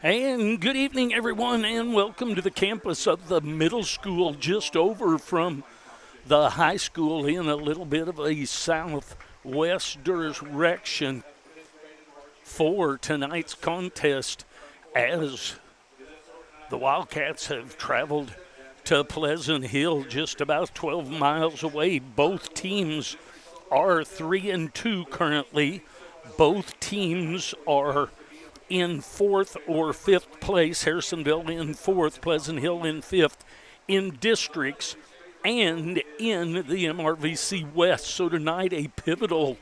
And good evening, everyone, and welcome to the campus of the middle school, just over from the high school in a little bit of a southwest direction for tonight's contest, as the Wildcats have traveled to Pleasant Hill, just about 12 miles away. Both teams are 3-2 currently. Both teams are in 4th or 5th place. Harrisonville in 4th, Pleasant Hill in 5th in districts and in the MRVC West. So tonight, a pivotal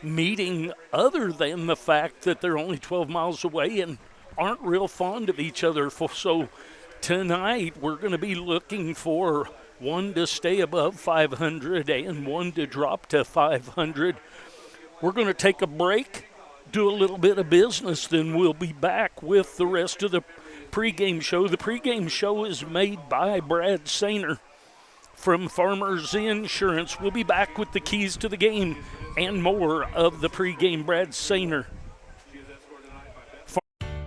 meeting, other than the fact that they're only 12 miles away and aren't real fond of each other. So tonight, we're going to be looking for one to stay above 500 and one to drop to 500. We're going to take a break, do a little bit of business, then we'll be back with the rest of the pregame show. The pregame show is made by Brad Sainer from Farmers Insurance. We'll be back with the keys to the game and more of the pregame. Brad Sainer.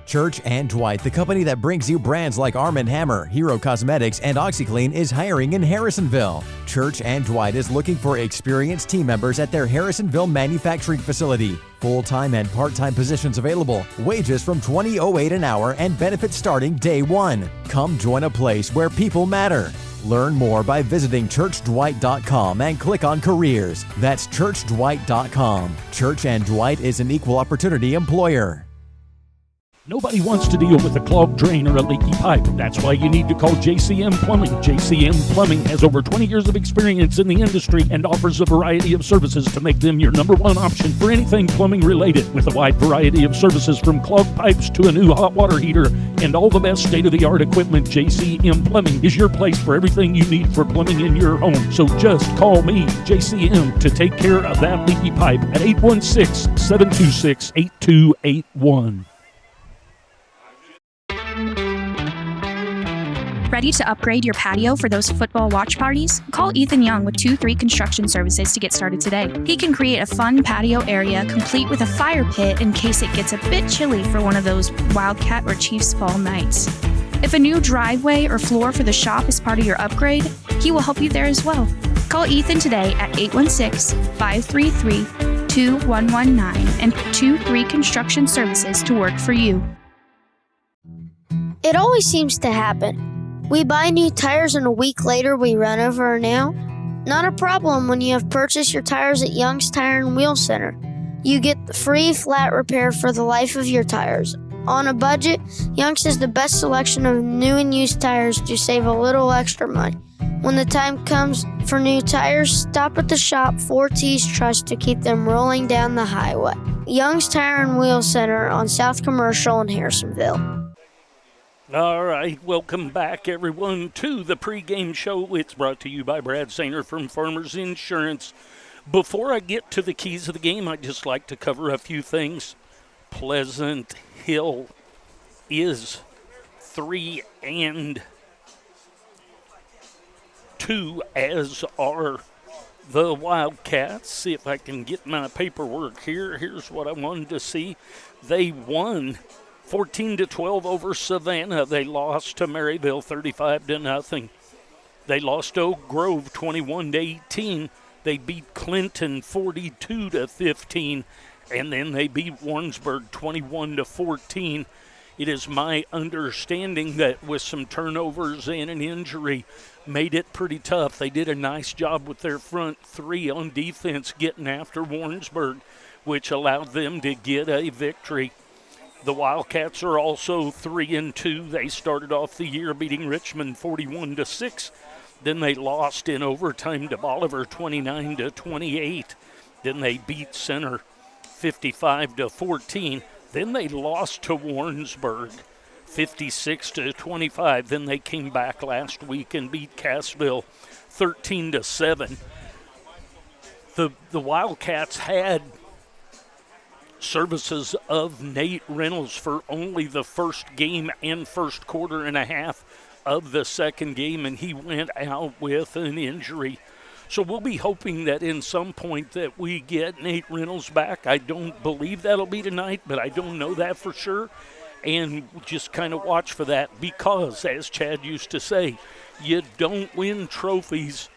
Church and Dwight, the company that brings you brands like Arm & Hammer, Hero Cosmetics, and OxyClean, is hiring in Harrisonville. Church and Dwight is looking for experienced team members at their Harrisonville manufacturing facility. Full-time and part-time positions available. Wages from $20.08 an hour and benefits starting day one. Come join a place where people matter. Learn more by visiting churchdwight.com and click on careers. That's churchdwight.com. Church and Dwight is an equal opportunity employer. Nobody wants to deal with a clogged drain or a leaky pipe. That's why you need to call JCM Plumbing. JCM Plumbing has over 20 years of experience in the industry and offers a variety of services to make them your number one option for anything plumbing related. With a wide variety of services from clogged pipes to a new hot water heater and all the best state-of-the-art equipment, JCM Plumbing is your place for everything you need for plumbing in your home. So just call me, JCM, to take care of that leaky pipe at 816-726-8281. Ready to upgrade your patio for those football watch parties? Call Ethan Young with 2-3 Construction Services to get started today. He can create a fun patio area complete with a fire pit in case it gets a bit chilly for one of those Wildcat or Chiefs fall nights. If a new driveway or floor for the shop is part of your upgrade, he will help you there as well. Call Ethan today at 816-533-2119 and 2-3 Construction Services to work for you. It always seems to happen. We buy new tires and a week later we run over a nail. Not a problem when you have purchased your tires at Young's Tire and Wheel Center. You get the free flat repair for the life of your tires. On a budget, Young's has the best selection of new and used tires to save a little extra money. When the time comes for new tires, stop at the shop 4T's Trust to keep them rolling down the highway. Young's Tire and Wheel Center on South Commercial in Harrisonville. All right, welcome back, everyone, to the pregame show. It's brought to you by Brad Sainer from Farmers Insurance. Before I get to the keys of the game, I'd just like to cover a few things. Pleasant Hill is 3-2, as are the Wildcats. See if I can get my paperwork here. Here's what I wanted to see. They won 14-12 over Savannah. They lost to Maryville 35-0. They lost to Oak Grove 21-18. They beat Clinton 42-15, and then they beat Warrensburg 21-14. It is my understanding that with some turnovers and an injury, made it pretty tough. They did a nice job with their front three on defense, getting after Warrensburg, which allowed them to get a victory. The Wildcats are also 3-2. They started off the year beating Richmond 41-6. Then they lost in overtime to Bolivar 29-28. Then they beat Center 55-14. Then they lost to Warrensburg 56-25. Then they came back last week and beat Cassville 13-7. The Wildcats had services of Nate Reynolds for only the first game and first quarter and a half of the second game, and he went out with an injury. So we'll be hoping that in some point that we get Nate Reynolds back. I don't believe that'll be tonight, but I don't know that for sure. and just kind of watch for that because, as Chad used to say, you don't win trophies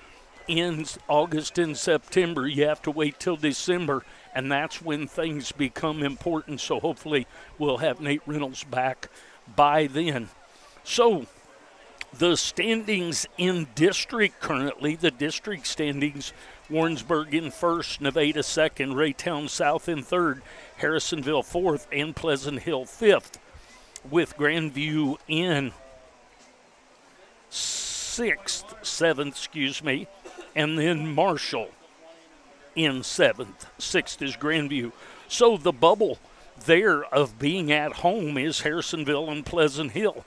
in August and September. You have to wait till December, and that's when things become important. So hopefully we'll have Nate Reynolds back by then. So the standings in district currently, the district standings, Warrensburg in first, Nevada second, Raytown South in third, Harrisonville fourth, and Pleasant Hill fifth, with Grandview in seventh, and then Marshall in sixth is Grandview. So the bubble there of being at home is Harrisonville and Pleasant Hill.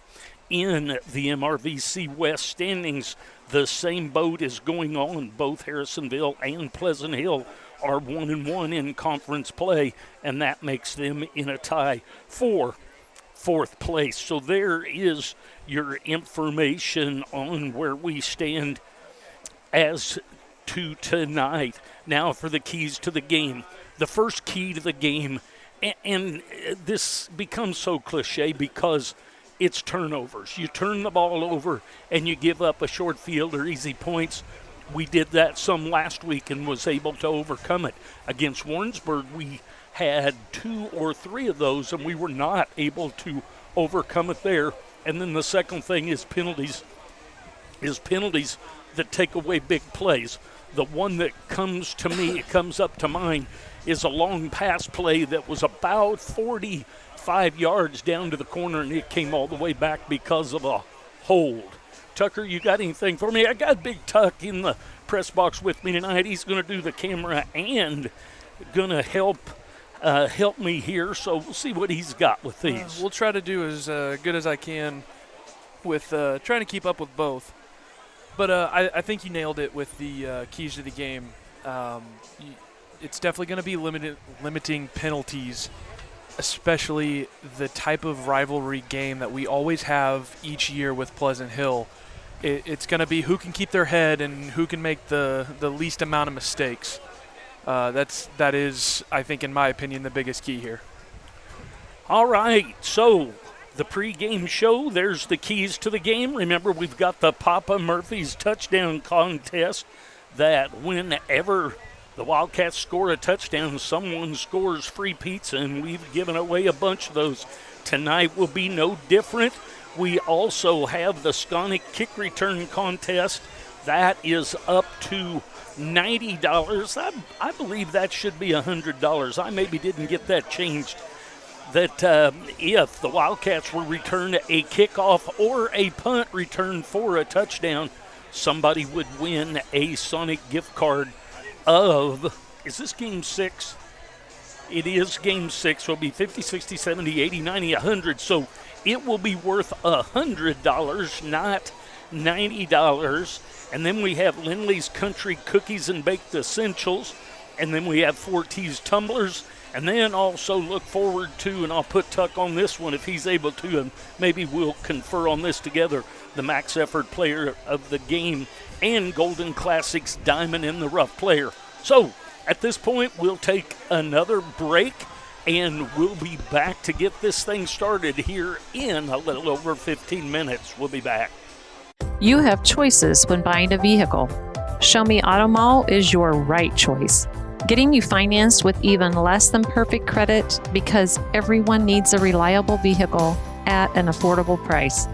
In the MRVC West standings, the same boat is going on. Both Harrisonville and Pleasant Hill are 1-1 in conference play, and that makes them in a tie for fourth place. So there is your information on where we stand as to tonight. Now for the keys to the game. The first key to the game, and this becomes so cliche because it's turnovers. You turn the ball over and you give up a short field or easy points. We did that some last week and was able to overcome it. Against Warrensburg, we had 2 or 3 of those, and we were not able to overcome it there. And then the second thing is penalties that take away big plays. The one that comes up to mind, is a long pass play that was about 45 yards down to the corner, and it came all the way back because of a hold. Tucker, you got anything for me? I got Big Tuck in the press box with me tonight. He's going to do the camera and going to help me here, so we'll see what he's got with these. We'll try to do as good as I can with trying to keep up with both. But I think you nailed it with the keys to the game. It's definitely going to be limiting penalties, especially the type of rivalry game that we always have each year with Pleasant Hill. It's going to be who can keep their head and who can make the least amount of mistakes. That is, I think, in my opinion, the biggest key here. All right, so the pregame show, there's the keys to the game. Remember, we've got the Papa Murphy's touchdown contest that whenever the Wildcats score a touchdown, someone scores free pizza, and we've given away a bunch of those. Tonight will be no different. We also have the Skonic kick return contest. That is up to $90. I believe that should be $100. I maybe didn't get that changed. That if the Wildcats will return a kickoff or a punt return for a touchdown, somebody would win a Sonic gift card of, is this game 6? It is game 6. So it'll be 50, 60, 70, 80, 90, 100. So it will be worth $100, not $90. And then we have Lindley's Country Cookies and Baked Essentials. And then we have 4T's Tumblers. And then also look forward to, and I'll put Tuck on this one if he's able to, and maybe we'll confer on this together, the Max Effort Player of the Game and Golden Classics Diamond in the Rough Player. So at this point, we'll take another break, and we'll be back to get this thing started here in a little over 15 minutes. We'll be back. You have choices when buying a vehicle. Show Me Auto Mall is your right choice. Getting you financed with even less than perfect credit, because everyone needs a reliable vehicle at an affordable price.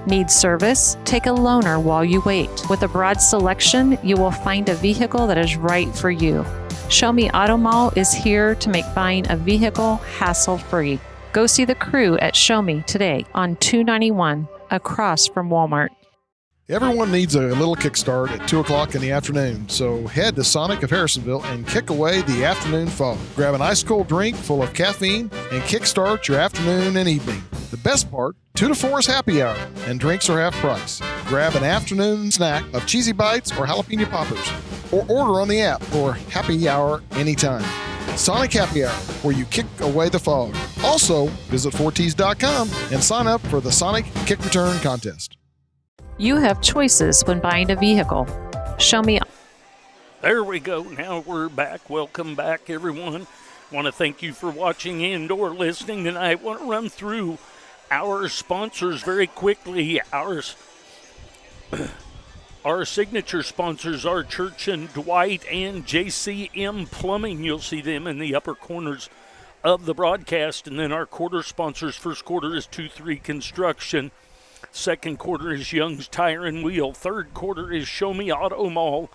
Need service? Take a loaner while you wait. With a broad selection, you will find a vehicle that is right for you. Show Me Auto Mall is here to make buying a vehicle hassle-free. Go see the crew at Show Me today on 291 across from Walmart. Everyone needs a little kickstart at 2 o'clock in the afternoon, so head to Sonic of Harrisonville and kick away the afternoon fog. Grab an ice-cold drink full of caffeine and kickstart your afternoon and evening. The best part, 2 to 4 is happy hour, and drinks are half price. Grab an afternoon snack of cheesy bites or jalapeno poppers, or order on the app for happy hour anytime. Sonic Happy Hour, where you kick away the fog. Also, visit 4ts.com and sign up for the Sonic Kick Return Contest. You have choices when buying a vehicle. Show Me. There we go. Now we're back. Welcome back, everyone. Want to thank you for watching and or listening tonight. Want to run through Our sponsors very quickly. Our signature sponsors are Church and Dwight and JCM Plumbing. You'll see them in the upper corners of the broadcast. And then our quarter sponsors, first quarter is 2-3 Construction. Second quarter is Young's Tire and Wheel. Third quarter is Show Me Auto Mall.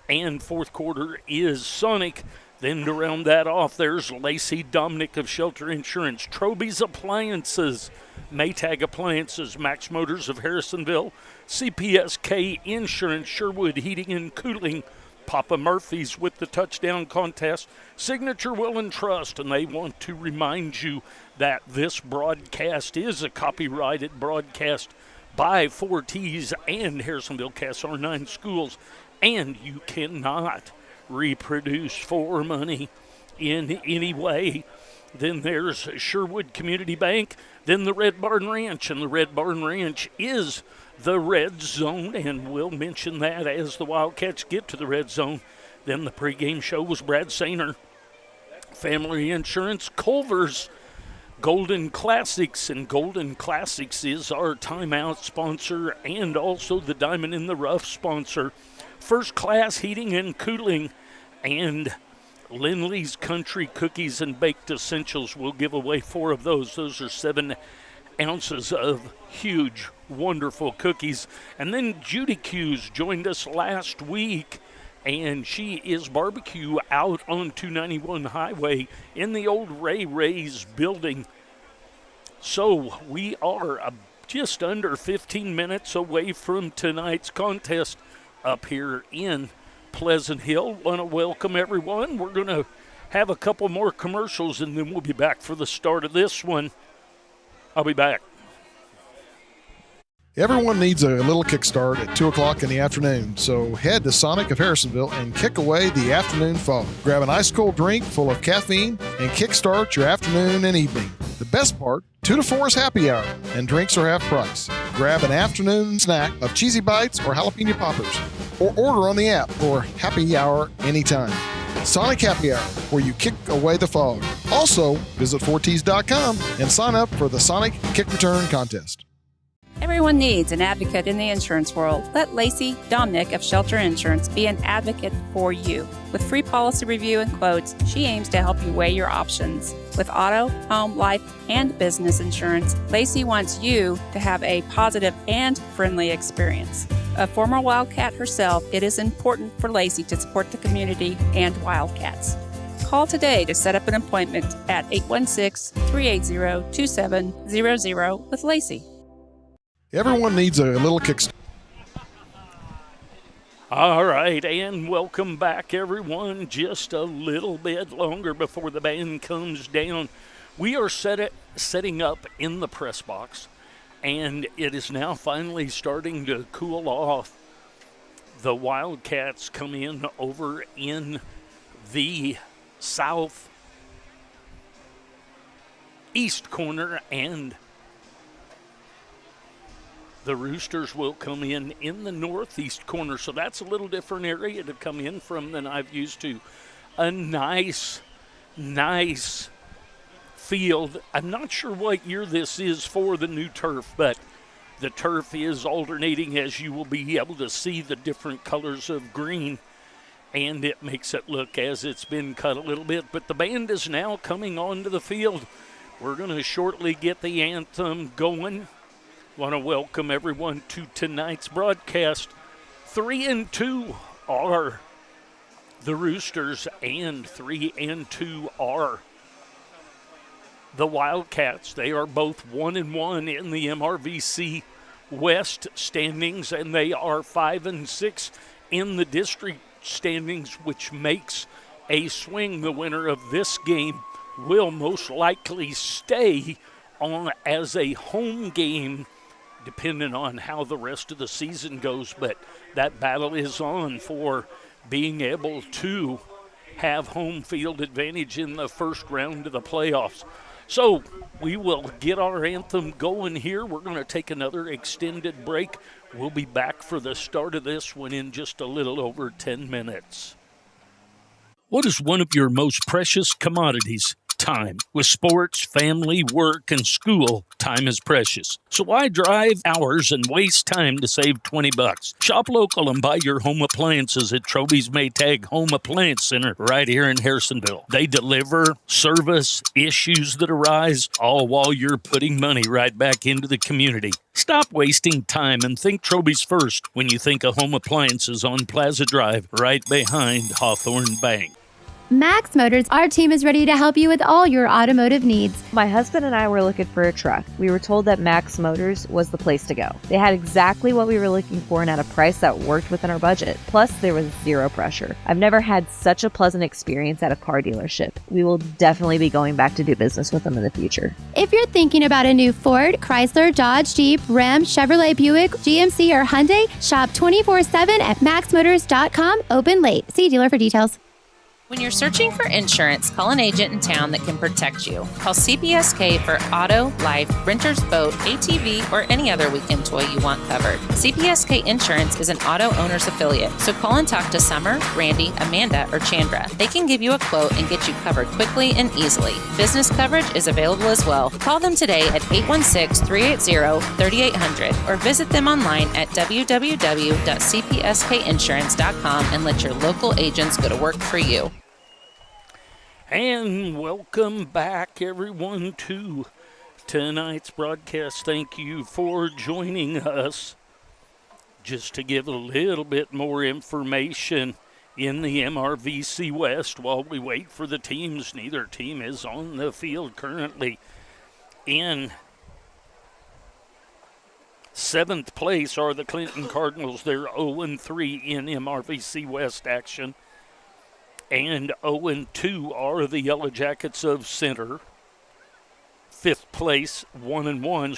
And fourth quarter is Sonic. Then to round that off, there's Lacey Dominic of Shelter Insurance, Troby's Appliances, Maytag Appliances, Max Motors of Harrisonville, CPSK Insurance, Sherwood Heating and Cooling, Papa Murphy's with the touchdown contest, Signature Will and Trust, and they want to remind you that this broadcast is a copyrighted broadcast by 4Ts and Harrisonville Cass R9 schools, and you cannot reproduce for money in any way. Then there's Sherwood Community Bank, then the Red Barn Ranch, and the Red Barn Ranch is the red zone, and we'll mention that as the Wildcats get to the red zone. Then the pregame show was Brad Sainer, Family Insurance, Culver's, Golden Classics, and Golden Classics is our timeout sponsor and also the Diamond in the Rough sponsor. First Class Heating and Cooling, and Lindley's Country Cookies and Baked Essentials. We'll give away 4 of those. Those are 7 ounces of huge, wonderful cookies. And then Judy Q's joined us last week, and she is barbecue out on 291 Highway in the old Ray Ray's building. So we are just under 15 minutes away from tonight's contest up here in Pleasant Hill. Want to welcome everyone. We're going to have a couple more commercials, and then we'll be back for the start of this one. I'll be back. Everyone needs a little kickstart at 2 o'clock in the afternoon, so head to Sonic of Harrisonville and kick away the afternoon fog. Grab an ice-cold drink full of caffeine and kickstart your afternoon and evening. The best part, 2 to 4 is happy hour, and drinks are half price. Grab an afternoon snack of cheesy bites or jalapeno poppers, or order on the app for happy hour anytime. Sonic Happy Hour, where you kick away the fog. Also, visit 4ts.com and sign up for the Sonic Kick Return Contest. Everyone needs an advocate in the insurance world. Let Lacey Dominic of Shelter Insurance be an advocate for you. With free policy review and quotes, she aims to help you weigh your options. With auto, home, life, and business insurance, Lacey wants you to have a positive and friendly experience. A former Wildcat herself, it is important for Lacey to support the community and Wildcats. Call today to set up an appointment at 816-380-2700 with Lacey. Everyone needs a little kickstart. All right, and welcome back, everyone. Just a little bit longer before the band comes down. We are setting up in the press box, and it is now finally starting to cool off. The Wildcats come in over in the south east corner, and the Roosters will come in the northeast corner. So that's a little different area to come in from than I've used to. A nice field. I'm not sure what year this is for the new turf, but the turf is alternating, as you will be able to see the different colors of green, and it makes it look as it's been cut a little bit. But the band is now coming onto the field. We're going to shortly get the anthem going. Want to welcome everyone to tonight's broadcast. 3-2 are the Roosters, and 3-2 are the Wildcats. They are both 1-1 in the MRVC West standings, and they are 5-6 in the district standings, which makes a swing. The winner of this game will most likely stay on as a home game, depending on how the rest of the season goes. But that battle is on for being able to have home field advantage in the first round of the playoffs. So we will get our anthem going here. We're going to take another extended break. We'll be back for the start of this one in just a little over 10 minutes. What is one of your most precious commodities? time. With sports, family, work, and school, time is precious. So why drive hours and waste time to save $20? Shop local and buy your home appliances at Troby's Maytag Home Appliance Center right here in Harrisonville. They deliver, service, issues that arise, all while you're putting money right back into the community. Stop wasting time and think Troby's first when you think of home appliances on Plaza Drive right behind Hawthorne Bank. Max Motors, our team is ready to help you with all your automotive needs. My husband and I were looking for a truck. We were told that Max Motors was the place to go. They had exactly what we were looking for and at a price that worked within our budget. Plus, there was zero pressure. I've never had such a pleasant experience at a car dealership. We will definitely be going back to do business with them in the future. If you're thinking about a new Ford, Chrysler, Dodge, Jeep, Ram, Chevrolet, Buick, GMC, or Hyundai, shop 24/7 at maxmotors.com. Open late. See dealer for details. When you're searching for insurance, call an agent in town that can protect you. Call CPSK for auto, life, renter's boat, ATV, or any other weekend toy you want covered. CPSK Insurance is an auto owner's affiliate, so call and talk to Summer, Randy, Amanda, or Chandra. They can give you a quote and get you covered quickly and easily. Business coverage is available as well. Call them today at 816-380-3800 or visit them online at www.cpskinsurance.com and let your local agents go to work for you. And welcome back, everyone, to tonight's broadcast. Thank you for joining us. Just to give a little bit more information in the MRVC West while we wait for the teams. Neither team is on the field currently. In 7th place are the Clinton Cardinals. They're 0-3 in MRVC West action. And 0-2 are the Yellow Jackets of Center. 5th place, 1-1,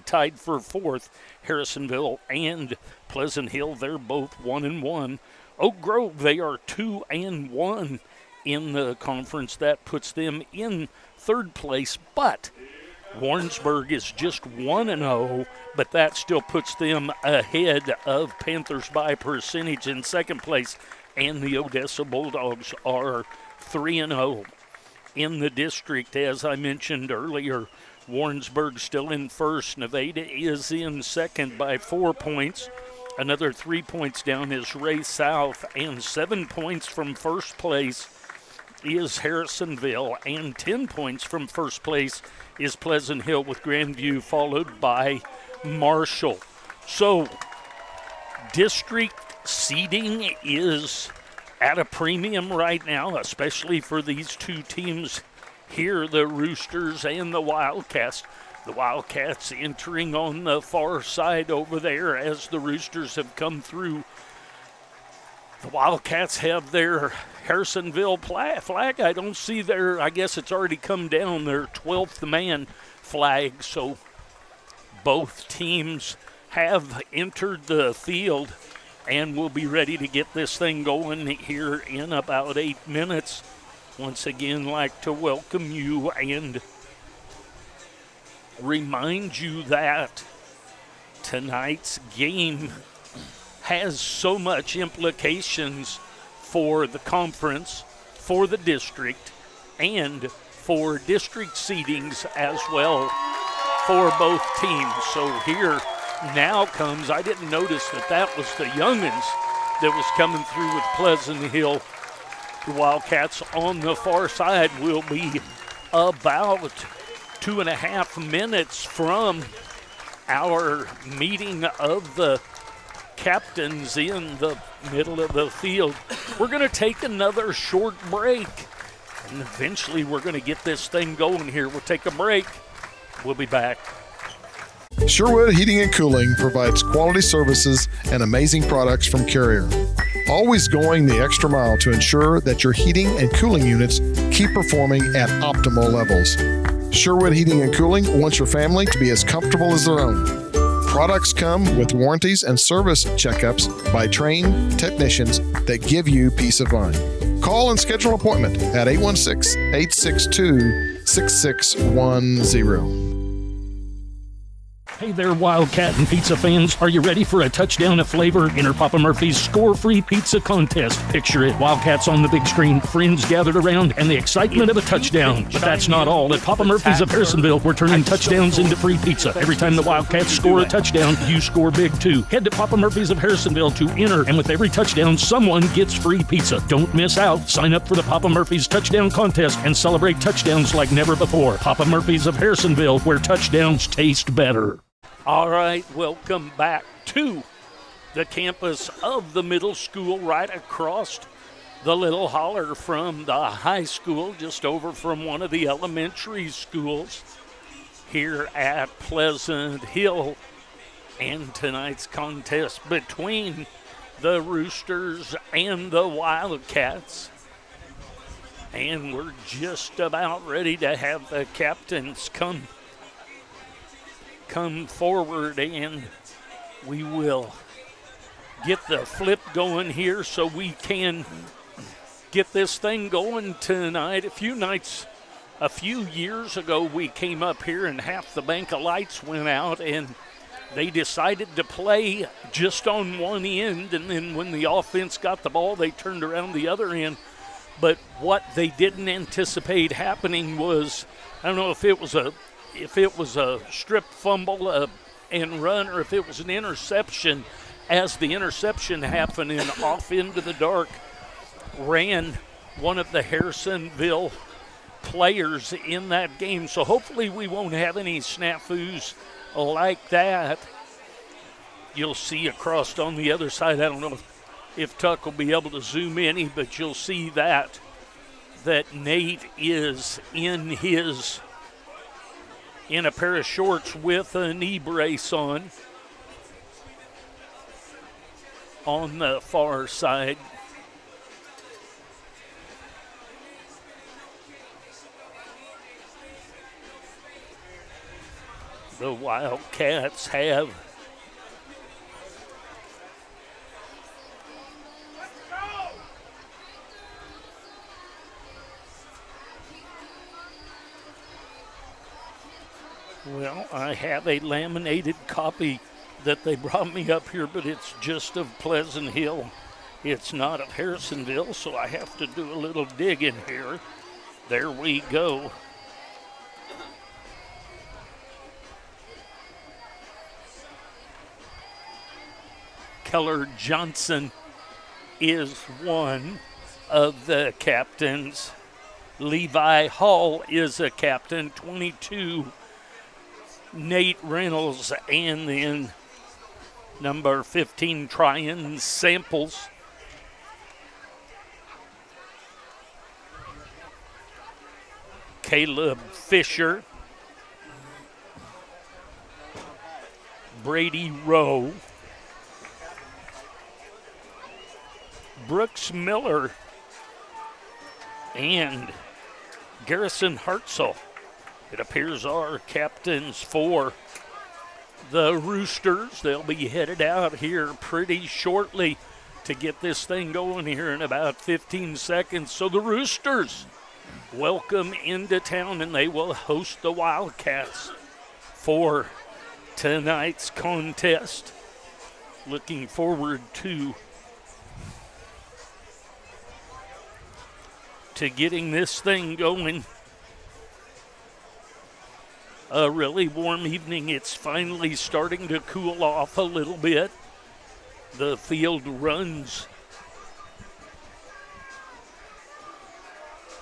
tied for 4th, Harrisonville and Pleasant Hill. They're both 1-1. Oak Grove, they are 2-1 in the conference. That puts them in 3rd place, but Warrensburg is just 1-0, but that still puts them ahead of Panthers by percentage in 2nd place. And the Odessa Bulldogs are 3-0 in the district. As I mentioned earlier, Warrensburg still in 1st. Nevada is in 2nd by 4 points. Another 3 points down is Ray South, and 7 points from 1st place is Harrisonville, and 10 points from 1st place is Pleasant Hill, with Grandview followed by Marshall. So, district seeding is at a premium right now, especially for these two teams here, the Roosters and the Wildcats. The Wildcats entering on the far side over there as the Roosters have come through. The Wildcats have their Harrisonville flag. I don't see I guess it's already come down, their 12th man flag. So both teams have entered the field and we'll be ready to get this thing going here in about 8 minutes. Once again, like to welcome you and remind you that tonight's game has so much implications for the conference, for the district, and for district seedings as well for both teams. So here now comes, I didn't notice that was the Youngins that was coming through with Pleasant Hill. The Wildcats on the far side will be about 2.5 minutes from our meeting of the captains in the middle of the field. We're going to take another short break, and eventually we're going to get this thing going here. We'll take a break. We'll be back. Sherwood Heating and Cooling provides quality services and amazing products from Carrier. Always going the extra mile to ensure that your heating and cooling units keep performing at optimal levels. Sherwood Heating and Cooling wants your family to be as comfortable as their own. Products come with warranties and service checkups by trained technicians that give you peace of mind. Call and schedule an appointment at 816-862-6610. Hey there, Wildcat and pizza fans. Are you ready for a touchdown of flavor? Enter Papa Murphy's Score-Free Pizza Contest. Picture it, Wildcats on the big screen, friends gathered around, and the excitement of a touchdown. But that's not all. At Papa Murphy's of Harrisonville, we're turning touchdowns into free pizza. Every time the Wildcats score a touchdown, you score big too. Head to Papa Murphy's of Harrisonville to enter, and with every touchdown, someone gets free pizza. Don't miss out. Sign up for the Papa Murphy's Touchdown Contest and celebrate touchdowns like never before. Papa Murphy's of Harrisonville, where touchdowns taste better. All right, welcome back to the campus of the middle school, right across the little holler from the high school, just over from one of the elementary schools here at Pleasant Hill. And tonight's contest between the Roosters and the Wildcats. And we're just about ready to have the captains come forward, and we will get the flip going here so we can get this thing going tonight. A few years ago, we came up here and half the bank of lights went out, and they decided to play just on one end, and then when the offense got the ball, they turned around the other end. But what they didn't anticipate happening was, I don't know if it was a strip fumble and run, or if it was an interception. As the interception happened and off into the dark ran one of the Harrisonville players in that game. So hopefully we won't have any snafus like that. You'll see across on the other side, I don't know if Tuck will be able to zoom in, but you'll see that Nate is in a pair of shorts with a knee brace on the far side. The Wildcats have well, I have a laminated copy that they brought me up here, but it's just of Pleasant Hill. It's not of Harrisonville, so I have to do a little digging here. There we go. Keller Johnson is one of the captains. Levi Hall is a captain, 22. Nate Reynolds, and then number 15, Tryon Samples. Caleb Fisher. Brady Rowe. Brooks Miller. And Garrison Hartzell. It appears our captains for the Roosters. They'll be headed out here pretty shortly to get this thing going here in about 15 seconds. So the Roosters welcome into town, and they will host the Wildcats for tonight's contest. Looking forward to getting this thing going. A really warm evening. It's finally starting to cool off a little bit. The field runs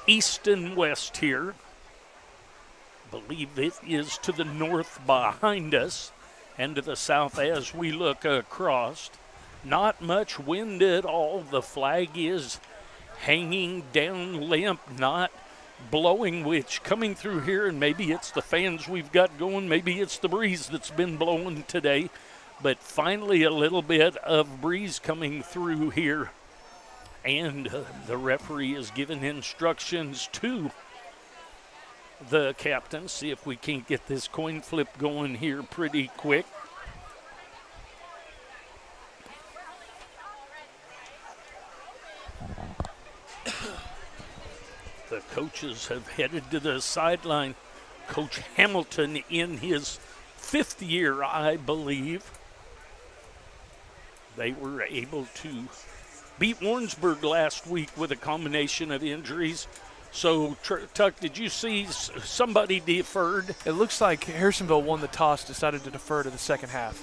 east and west here. Believe it is to the north behind us and to the south as we look across. Not much wind at all. The flag is hanging down limp, not blowing, which coming through here, and maybe it's the fans we've got going, maybe it's the breeze that's been blowing today, but finally a little bit of breeze coming through here, and the referee is giving instructions to the captain. See if we can't get this coin flip going here pretty quick. The coaches have headed to the sideline. Coach Hamilton in his fifth year, I believe. They were able to beat Warrensburg last week with a combination of injuries. So, Tuck, did you see somebody deferred? It looks like Harrisonville won the toss, decided to defer to the second half.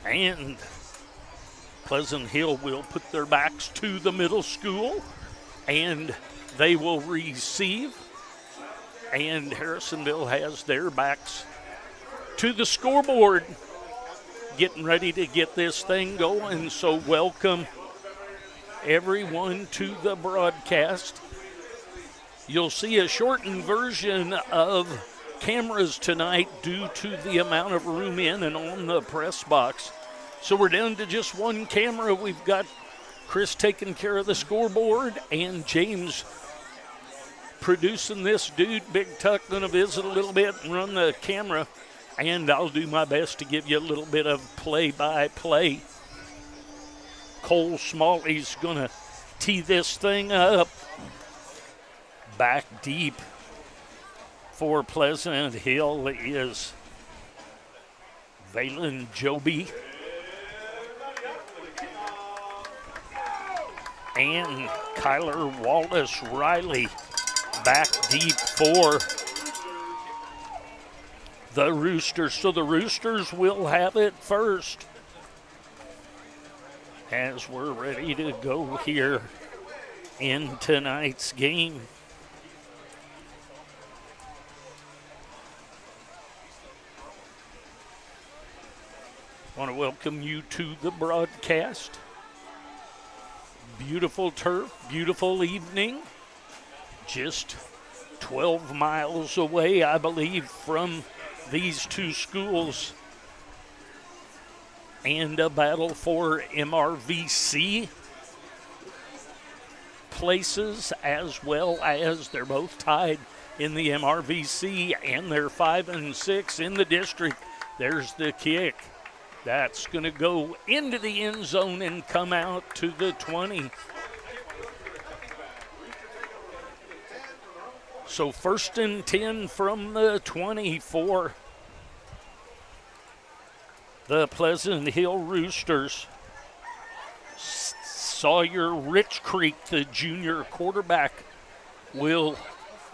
And Pleasant Hill will put their backs to the middle school, and they will receive. And Harrisonville has their backs to the scoreboard, getting ready to get this thing going. So welcome everyone to the broadcast. You'll see a shortened version of cameras tonight due to the amount of room in and on the press box. So we're down to just one camera. We've got Chris taking care of the scoreboard and James producing this dude. Big Tuck going to visit a little bit and run the camera, and I'll do my best to give you a little bit of play-by-play. Cole Smalley's going to tee this thing up. Back deep for Pleasant Hill is Valen Joby. And Kyler Wallace Riley back deep for the Roosters. So the Roosters will have it first as we're ready to go here in tonight's game. I want to welcome you to the broadcast. Beautiful turf, beautiful evening. Just 12 miles away, I believe, from these two schools. And a battle for MRVC places, as well as they're both tied in the MRVC, and they're 5 and 6 in the district. There's the kick. That's going to go into the end zone and come out to the 20. So 1st and 10 from the 20 for the Pleasant Hill Roosters. Sawyer Rich Creek, the junior quarterback, will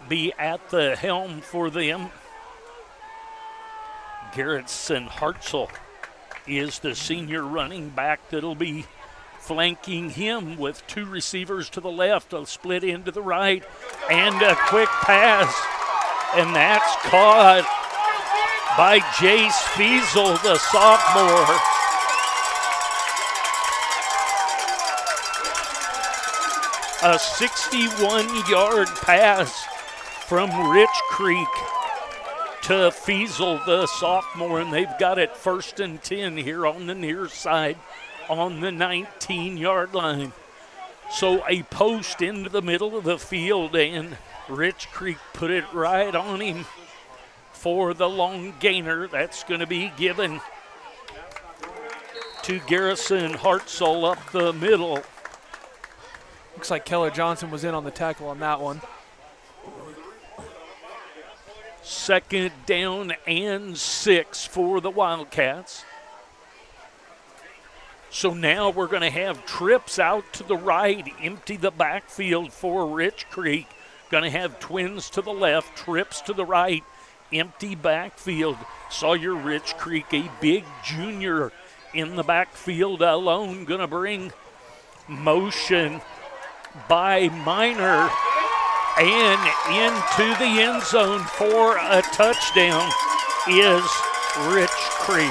be at the helm for them. Garrettson Hartzell is the senior running back that'll be flanking him with two receivers to the left, a split into the right, and a quick pass. And that's caught by Jace Fiesel, the sophomore. A 61-yard pass from Rich Creek to Fiesel, the sophomore, and they've got it 1st and 10 here on the near side on the 19-yard line. So a post into the middle of the field, and Rich Creek put it right on him for the long gainer. That's going to be given to Garrison Hartzell up the middle. Looks like Keller Johnson was in on the tackle on that one. 2nd down and 6 for the Wildcats. So now we're going to have trips out to the right, empty the backfield for Rich Creek. Going to have twins to the left, trips to the right, empty backfield. Sawyer Rich Creek, a big junior in the backfield alone, going to bring motion by Minor and into the end zone for a touchdown is Rich Creek.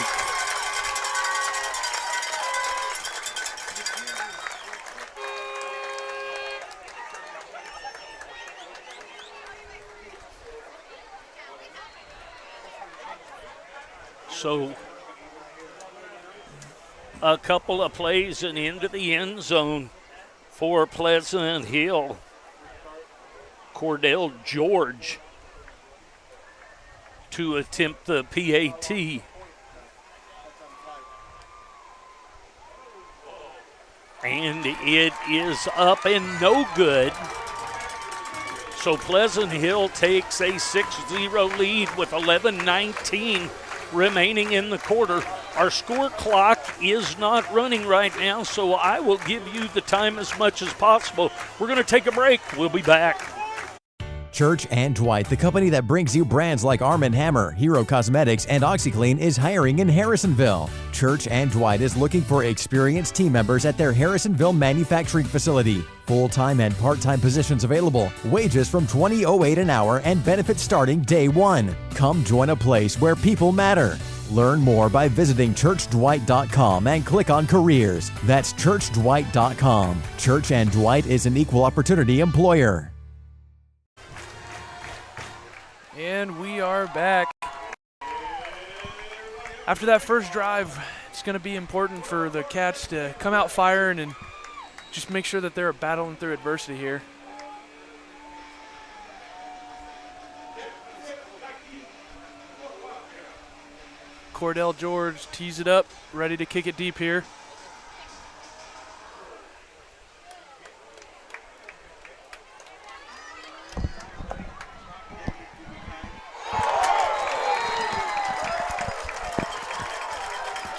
So a couple of plays and into the end zone for Pleasant Hill. Cordell George to attempt the p.a.t. And it is up and no good. So Pleasant Hill takes a 6-0 lead with 11:19 remaining in the quarter. Our score clock is not running right now, so I will give you the time as much as possible. We're going to take a break. We'll be back. Church and Dwight, the company that brings you brands like Arm & Hammer, Hero Cosmetics, and OxyClean, is hiring in Harrisonville. Church and Dwight is looking for experienced team members at their Harrisonville manufacturing facility. Full-time and part-time positions available. Wages from $20.08 an hour and benefits starting day one. Come join a place where people matter. Learn more by visiting churchdwight.com and click on careers. That's churchdwight.com. Church and Dwight is an equal opportunity employer. And we are back. After that first drive, it's going to be important for the Cats to come out firing and just make sure that they're battling through adversity here. Cordell George tees it up, ready to kick it deep here.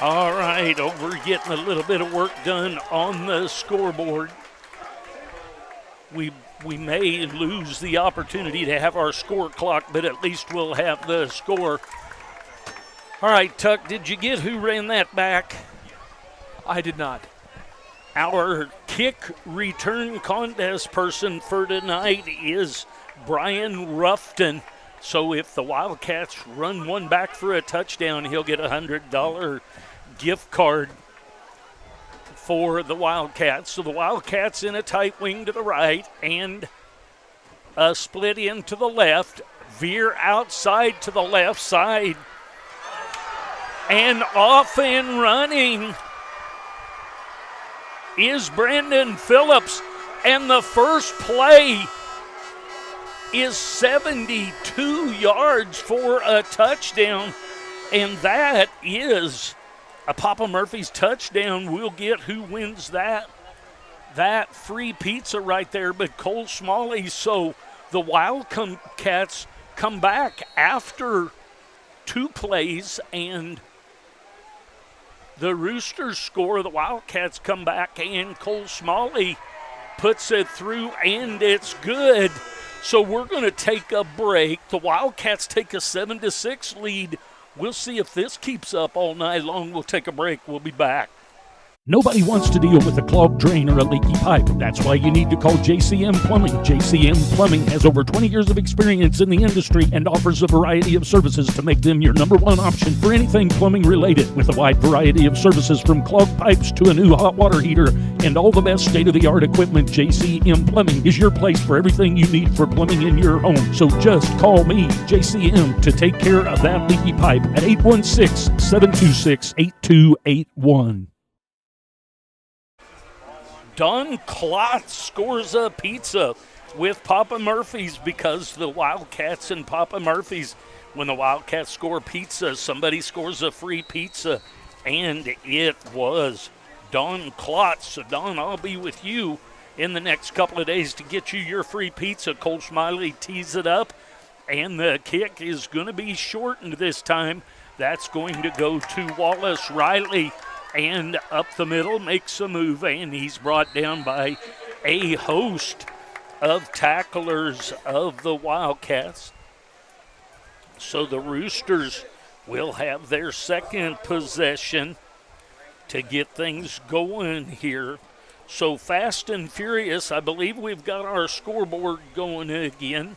All right, we're getting a little bit of work done on the scoreboard. We may lose the opportunity to have our score clock, but at least we'll have the score. All right, Tuck, did you get who ran that back? I did not. Our kick return contest person for tonight is Brian Ruffton. So if the Wildcats run one back for a touchdown, he'll get a $100 gift card for the Wildcats. So the Wildcats in a tight wing to the right and a split in to the left. Veer outside to the left side. And off and running is Brandon Phillips. And the first play is 72 yards for a touchdown. And that is a Papa Murphy's touchdown. We'll get who wins that free pizza right there, but Cole Smalley. So the Wildcats come back after 2 plays, and the Roosters score. The Wildcats come back, and Cole Smalley puts it through, and it's good. So we're going to take a break. The Wildcats take a 7-6 lead. We'll see if this keeps up all night long. We'll take a break. We'll be back. Nobody wants to deal with a clogged drain or a leaky pipe. That's why you need to call JCM Plumbing. JCM Plumbing has over 20 years of experience in the industry and offers a variety of services to make them your #1 option for anything plumbing related. With a wide variety of services from clogged pipes to a new hot water heater and all the best state-of-the-art equipment, JCM Plumbing is your place for everything you need for plumbing in your home. So just call me, JCM, to take care of that leaky pipe at 816-726-8281. Don Klotz scores a pizza with Papa Murphy's, because the Wildcats and Papa Murphy's, when the Wildcats score pizza, somebody scores a free pizza, and it was Don Klotz. So, Don, I'll be with you in the next couple of days to get you your free pizza. Cole Smiley tees it up, and the kick is going to be shortened this time. That's going to go to Wallace Riley. And up the middle makes a move, and he's brought down by a host of tacklers of the Wildcats. So the Roosters will have their second possession to get things going here. So fast and furious, I believe we've got our scoreboard going again.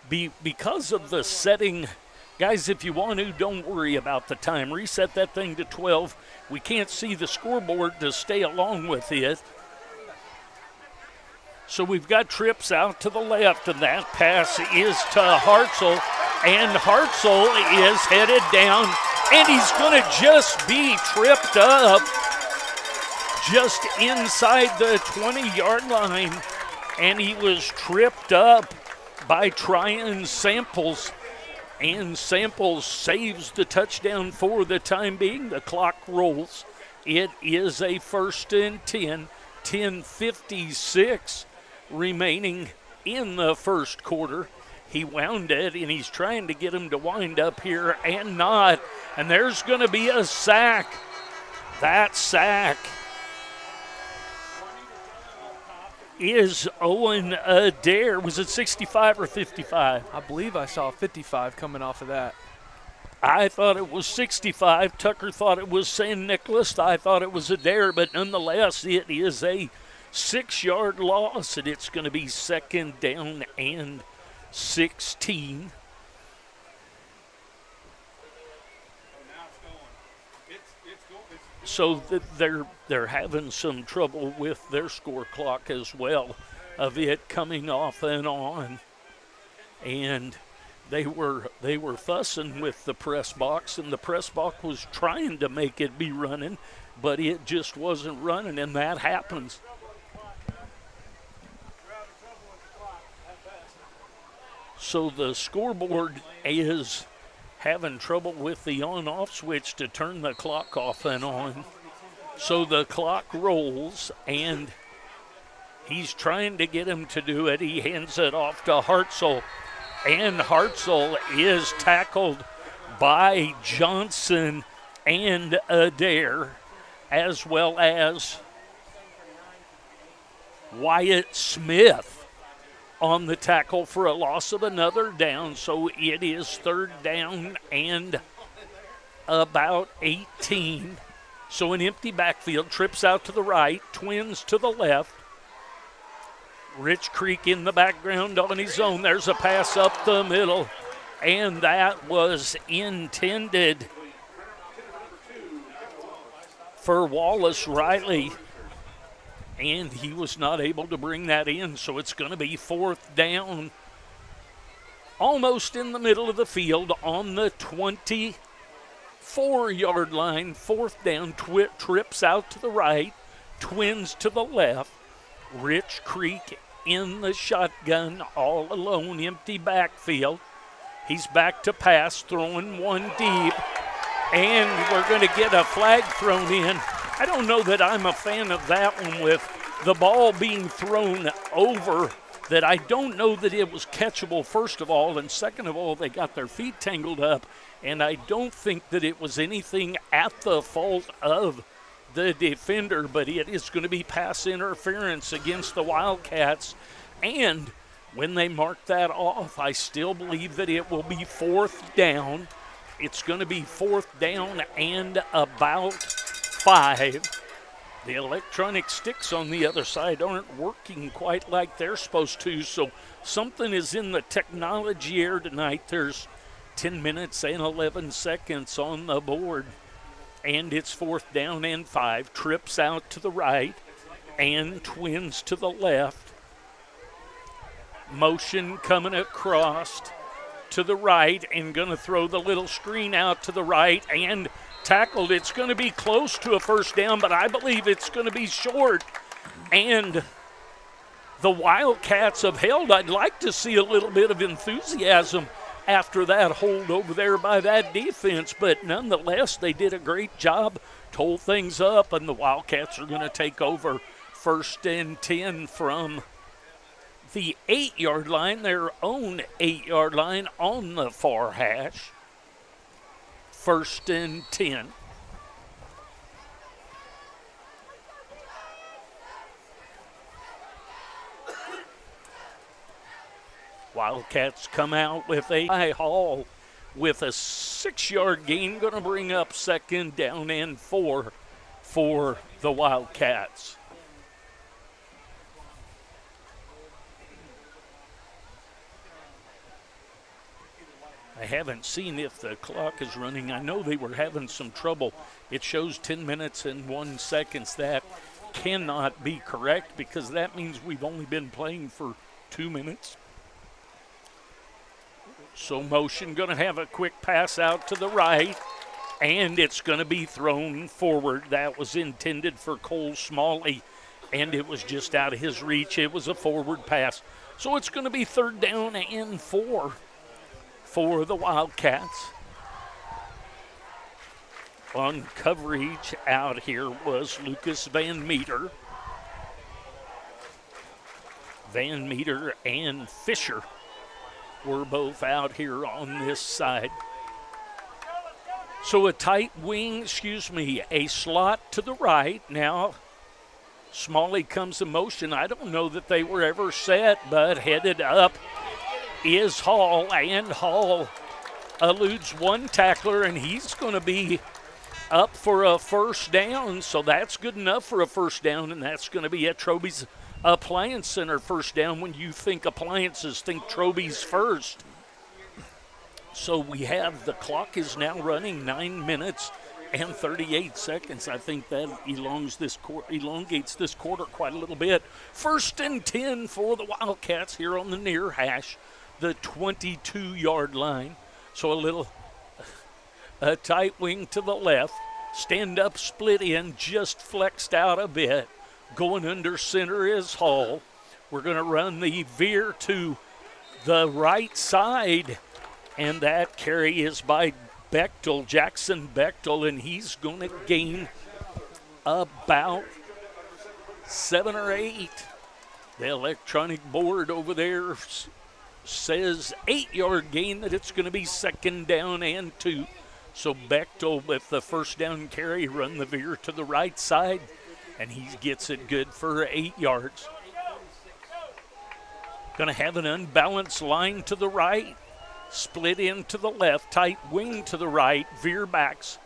Because of the setting. Guys, if you want to, don't worry about the time. Reset that thing to 12. We can't see the scoreboard to stay along with it. So we've got trips out to the left, and that pass is to Hartzell. And Hartzell is headed down, and he's going to just be tripped up just inside the 20-yard line. And he was tripped up by Tryon Samples. And Samples saves the touchdown for the time being. The clock rolls. It is a 1st and 10, 10:56 remaining in the first quarter. He wound it, and he's trying to get him to wind up here and not. And there's going to be a sack. That sack is Owen Adair. Was it 65 or 55? I believe I saw 55 coming off of that. I thought it was 65. Tucker thought it was San Nicolas. I thought it was Adair, but nonetheless, it is a 6-yard loss, and it's going to be second down and 16. So they're having some trouble with their score clock as well, of it coming off and on. And they were fussing with the press box, and the press box was trying to make it be running, but it just wasn't running, and that happens. So the scoreboard is having trouble with the on-off switch to turn the clock off and on. So the clock rolls, and he's trying to get him to do it. He hands it off to Hartzell, and Hartzell is tackled by Johnson and Adair, as well as Wyatt Smith on the tackle for a loss of another down. So it is third down and about 18. So an empty backfield, trips out to the right, Twins to the left. Rich Creek in the background on his own. There's a pass up the middle, and that was intended for Wallace Riley, and he was not able to bring that in. So it's going to be fourth down, almost in the middle of the field on the 24-yard line. Fourth down, trips out to the right, Twins to the left. Rich Creek in the shotgun, all alone, empty backfield. He's back to pass, throwing one deep, and we're going to get a flag thrown in. I don't know that I'm a fan of that one, with the ball being thrown over, that I don't know that it was catchable, first of all, and second of all, they got their feet tangled up, and I don't think that it was anything at the fault of the defender, but it is going to be pass interference against the Wildcats. And when they mark that off, I still believe that it will be fourth down. It's going to be fourth down and about 5. The electronic sticks on the other side aren't working quite like they're supposed to, so something is in the technology air tonight. There's 10 minutes and 11 seconds on the board. And it's fourth down and 5. Trips out to the right and Twins to the left. Motion coming across to the right, and going to throw the little screen out to the right and tackled. It's going to be close to a first down, but I believe it's going to be short. And the Wildcats have held. I'd like to see a little bit of enthusiasm after that hold over there by that defense, but nonetheless, they did a great job to hold things up, and the Wildcats are going to take over first and 10 from the 8-yard line, their own 8-yard line on the far hash. First and 10. Wildcats come out with a high haul with a 6-yard gain, going to bring up second down and 4 for the Wildcats. I haven't seen if the clock is running. I know they were having some trouble. It shows 10 minutes and 1 second. That cannot be correct, because that means we've only been playing for 2 minutes. So motion, going to have a quick pass out to the right, and it's going to be thrown forward. That was intended for Cole Smalley, and it was just out of his reach. It was a forward pass. So it's going to be third down and 4 for the Wildcats. On coverage out here was Lucas Van Meter. Van Meter and Fisher were both out here on this side. So a tight wing, a slot to the right. Now Smalley comes in motion. I don't know that they were ever set, but headed up is Hall, and Hall eludes one tackler, and he's going to be up for a first down. So that's good enough for a first down, and that's going to be at Troby's Appliance Center first down. When you think appliances, think Troby's first. So we have, the clock is now running 9 minutes and 38 seconds. I think that elongates this quarter quite a little bit. 1st and 10 for the Wildcats here on the near hash, the 22-yard line. So a tight wing to the left, stand up, split in, just flexed out a bit. Going under center is Hall. We're going to run the veer to the right side, and that carry is by Bechtel, Jackson Bechtel, and he's going to gain about 7 or 8. The electronic board over there says 8-yard gain, that it's going to be 2nd down and 2. So Bechtel with the first down carry, run the veer to the right side, and he gets it good for 8 yards. Going to have an unbalanced line to the right, split in to the left, tight wing to the right, veer backs.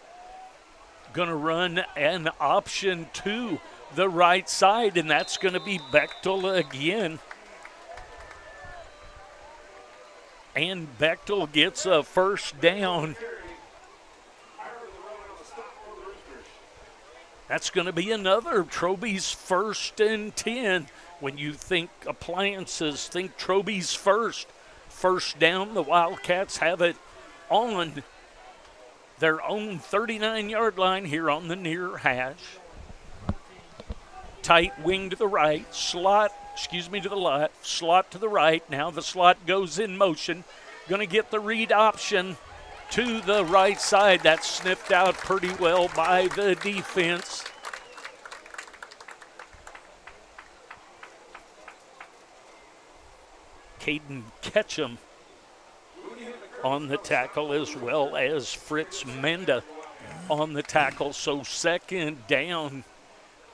Going to run an option to the right side, and that's going to be Bechtel again. And Bechtel gets a first down. That's going to be another Troby's 1st and 10. When you think appliances, think Troby's first down. The Wildcats have it on their own 39-yard line here on the near hash. Tight wing to the right, to the left, slot to the right. Now the slot goes in motion. Going to get the read option to the right side. That's sniffed out pretty well by the defense. Caden Ketchum on the tackle, as well as Fritz Menda on the tackle. So 2nd down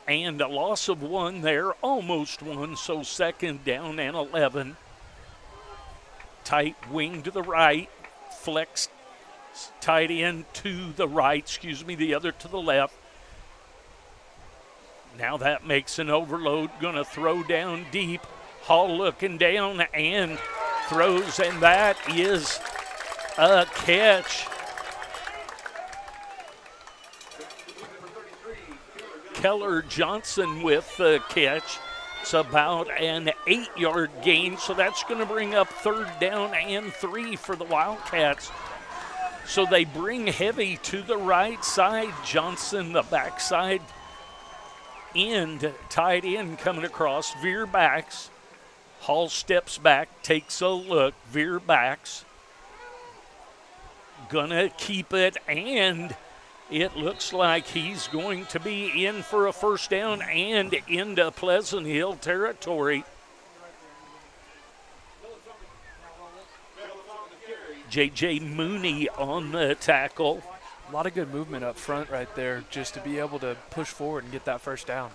and a loss of 1 there, almost 1. So 2nd down and 11. Tight wing to the right, flex tight end to the right, the other to the left. Now that makes an overload, going to throw down deep. Hall looking down and throws, and that is a catch. Keller Johnson with the catch. It's about an 8-yard gain, so that's going to bring up 3rd down and 3 for the Wildcats. So they bring heavy to the right side. Johnson, the backside end, tight end coming across, veer backs. Hall steps back, takes a look, veer backs. Gonna keep it, and it looks like he's going to be in for a first down and into Pleasant Hill territory. J.J. Mooney on the tackle. A lot of good movement up front right there just to be able to push forward and get that first down.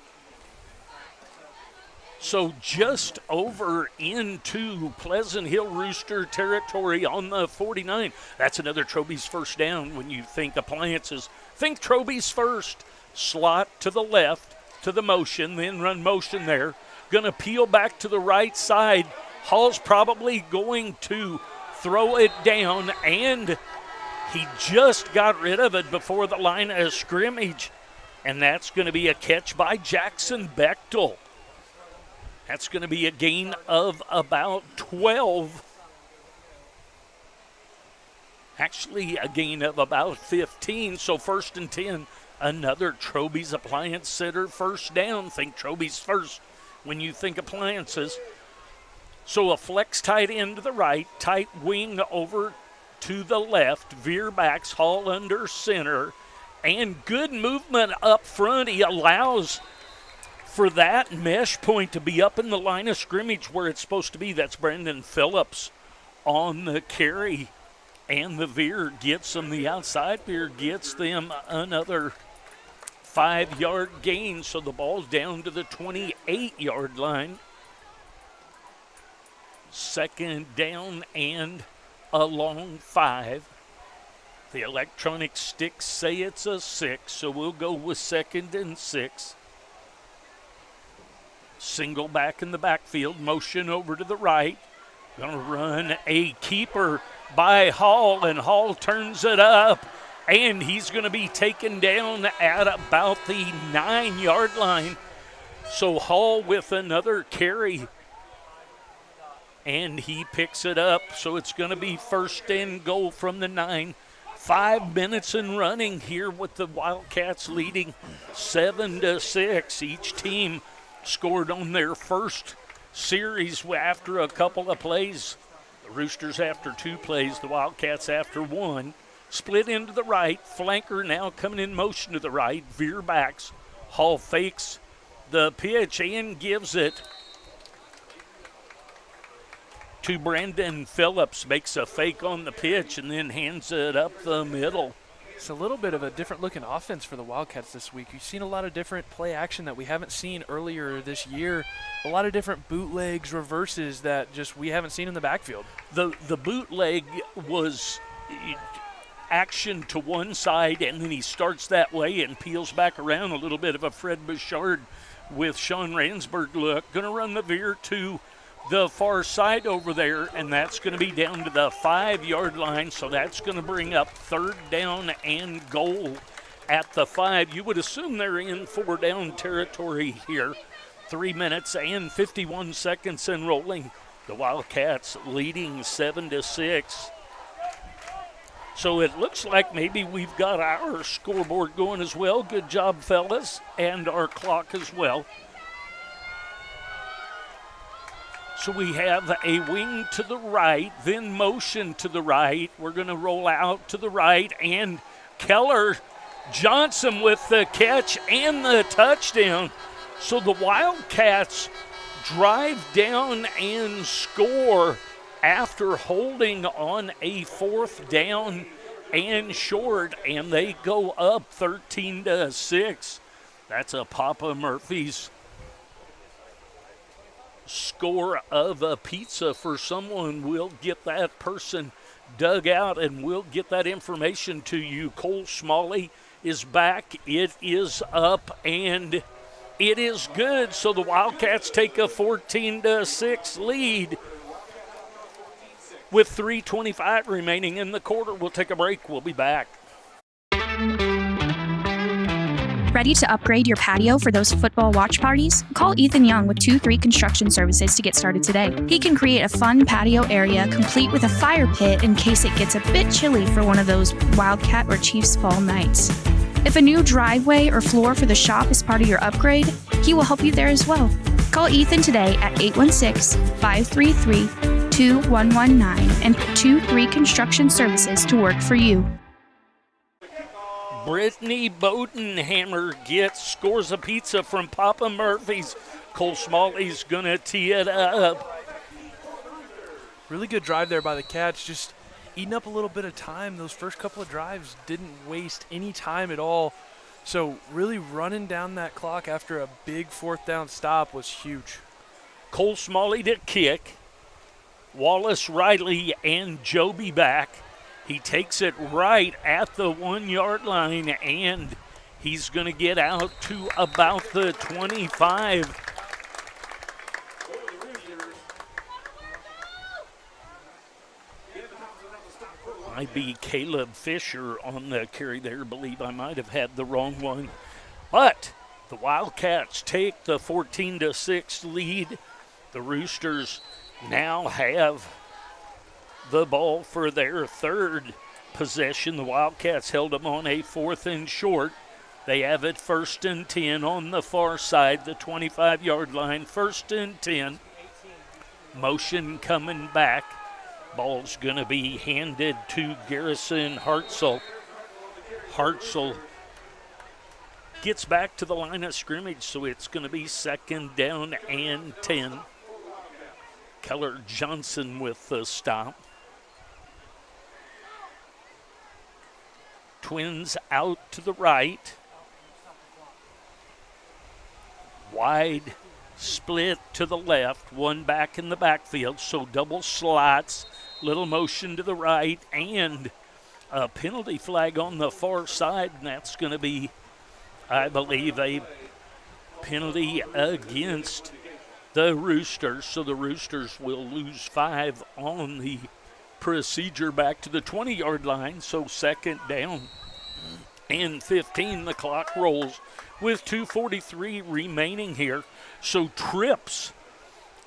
So just over into Pleasant Hill Rooster territory on the 49. That's another Troby's first down. When you think appliances, think Troby's first. Slot to the left, to the motion, then run motion there. Going to peel back to the right side. Hall's probably going to throw it down, and he just got rid of it before the line of scrimmage. And that's going to be a catch by Jackson Bechtel. That's going to be a gain of about 12. Actually, a gain of about 15. So 1st and 10, another Troby's Appliance Center first down. Think Troby's first when you think appliances. So a flex tight end to the right, tight wing over to the left, veer backs, Hall under center, and good movement up front. He allows for that mesh point to be up in the line of scrimmage where it's supposed to be. That's Brandon Phillips on the carry. And the veer gets them, the outside veer gets them another 5-yard gain. So the ball's down to the 28-yard line. Second down and a long 5. The electronic sticks say it's a 6, so we'll go with 2nd and 6. Single back in the backfield, motion over to the right. Gonna run a keeper by Hall, and Hall turns it up, and he's gonna be taken down at about the 9-yard line. So Hall with another carry, and he picks it up. So it's gonna be 1st and goal from the 9. 5 minutes in running here with the Wildcats leading 7-6. Each team scored on their first series after a couple of plays. The Roosters after 2 plays, the Wildcats after 1. Split into the right, flanker now coming in motion to the right, veer backs. Hall fakes the pitch and gives it to Brandon Phillips, makes a fake on the pitch and then hands it up the middle. It's a little bit of a different looking offense for the Wildcats this week. You've seen a lot of different play action that we haven't seen earlier this year. A lot of different bootlegs, reverses that just we haven't seen in the backfield. The bootleg was action to one side, and then he starts that way and peels back around, a little bit of a Fred Bouchard with Sean Ransburg look. Going to run the veer to the far side over there, and that's going to be down to the 5-yard line, so that's going to bring up 3rd down and goal at the 5. You would assume they're in 4-down territory here. 3 minutes and 51 seconds in rolling. The Wildcats leading 7-6. So it looks like maybe we've got our scoreboard going as well. Good job, fellas, and our clock as well. So we have a wing to the right, then motion to the right. We're going to roll out to the right, and Keller Johnson with the catch and the touchdown. So the Wildcats drive down and score after holding on a 4th down and short, and they go up 13-6. That's a Papa Murphy's score of a pizza for someone. We'll get that person dug out, and we'll get that information to you. Cole Smalley is back. It is up, and it is good. So the Wildcats take a 14-6 lead with 3:25 remaining in the quarter. We'll take a break. We'll be back. Ready to upgrade your patio for those football watch parties? Call Ethan Young with 2-3 Construction Services to get started today. He can create a fun patio area complete with a fire pit in case it gets a bit chilly for one of those Wildcat or Chiefs fall nights. If a new driveway or floor for the shop is part of your upgrade, he will help you there as well. Call Ethan today at 816-533-2119 and put 2-3 Construction Services to work for you. Brittany Bodenhammer scores a pizza from Papa Murphy's. Cole Smalley's going to tee it up. Really good drive there by the Cats, just eating up a little bit of time. Those first couple of drives didn't waste any time at all. So really running down that clock after a big 4th down stop was huge. Cole Smalley to kick. Wallace Riley and Joby back. He takes it right at the 1-yard line, and he's going to get out to about the 25. Might be Caleb Fisher on the carry there. Believe I might have had the wrong one. But the Wildcats take the 14-6 lead. The Roosters now have the ball for their 3rd possession. The Wildcats held them on a 4th and short. They have it 1st and 10 on the far side, the 25-yard line. 1st and 10. Motion coming back. Ball's going to be handed to Garrison Hartzell. Hartzell gets back to the line of scrimmage, so it's going to be 2nd down and 10. Keller Johnson with the stop. Twins out to the right. Wide split to the left, one back in the backfield, so double slots, little motion to the right, and a penalty flag on the far side, and that's going to be, I believe, a penalty against the Roosters. So the Roosters will lose 5 on the procedure back to the 20-yard line. So 2nd down and 15. The clock rolls with 2:43 remaining here. So trips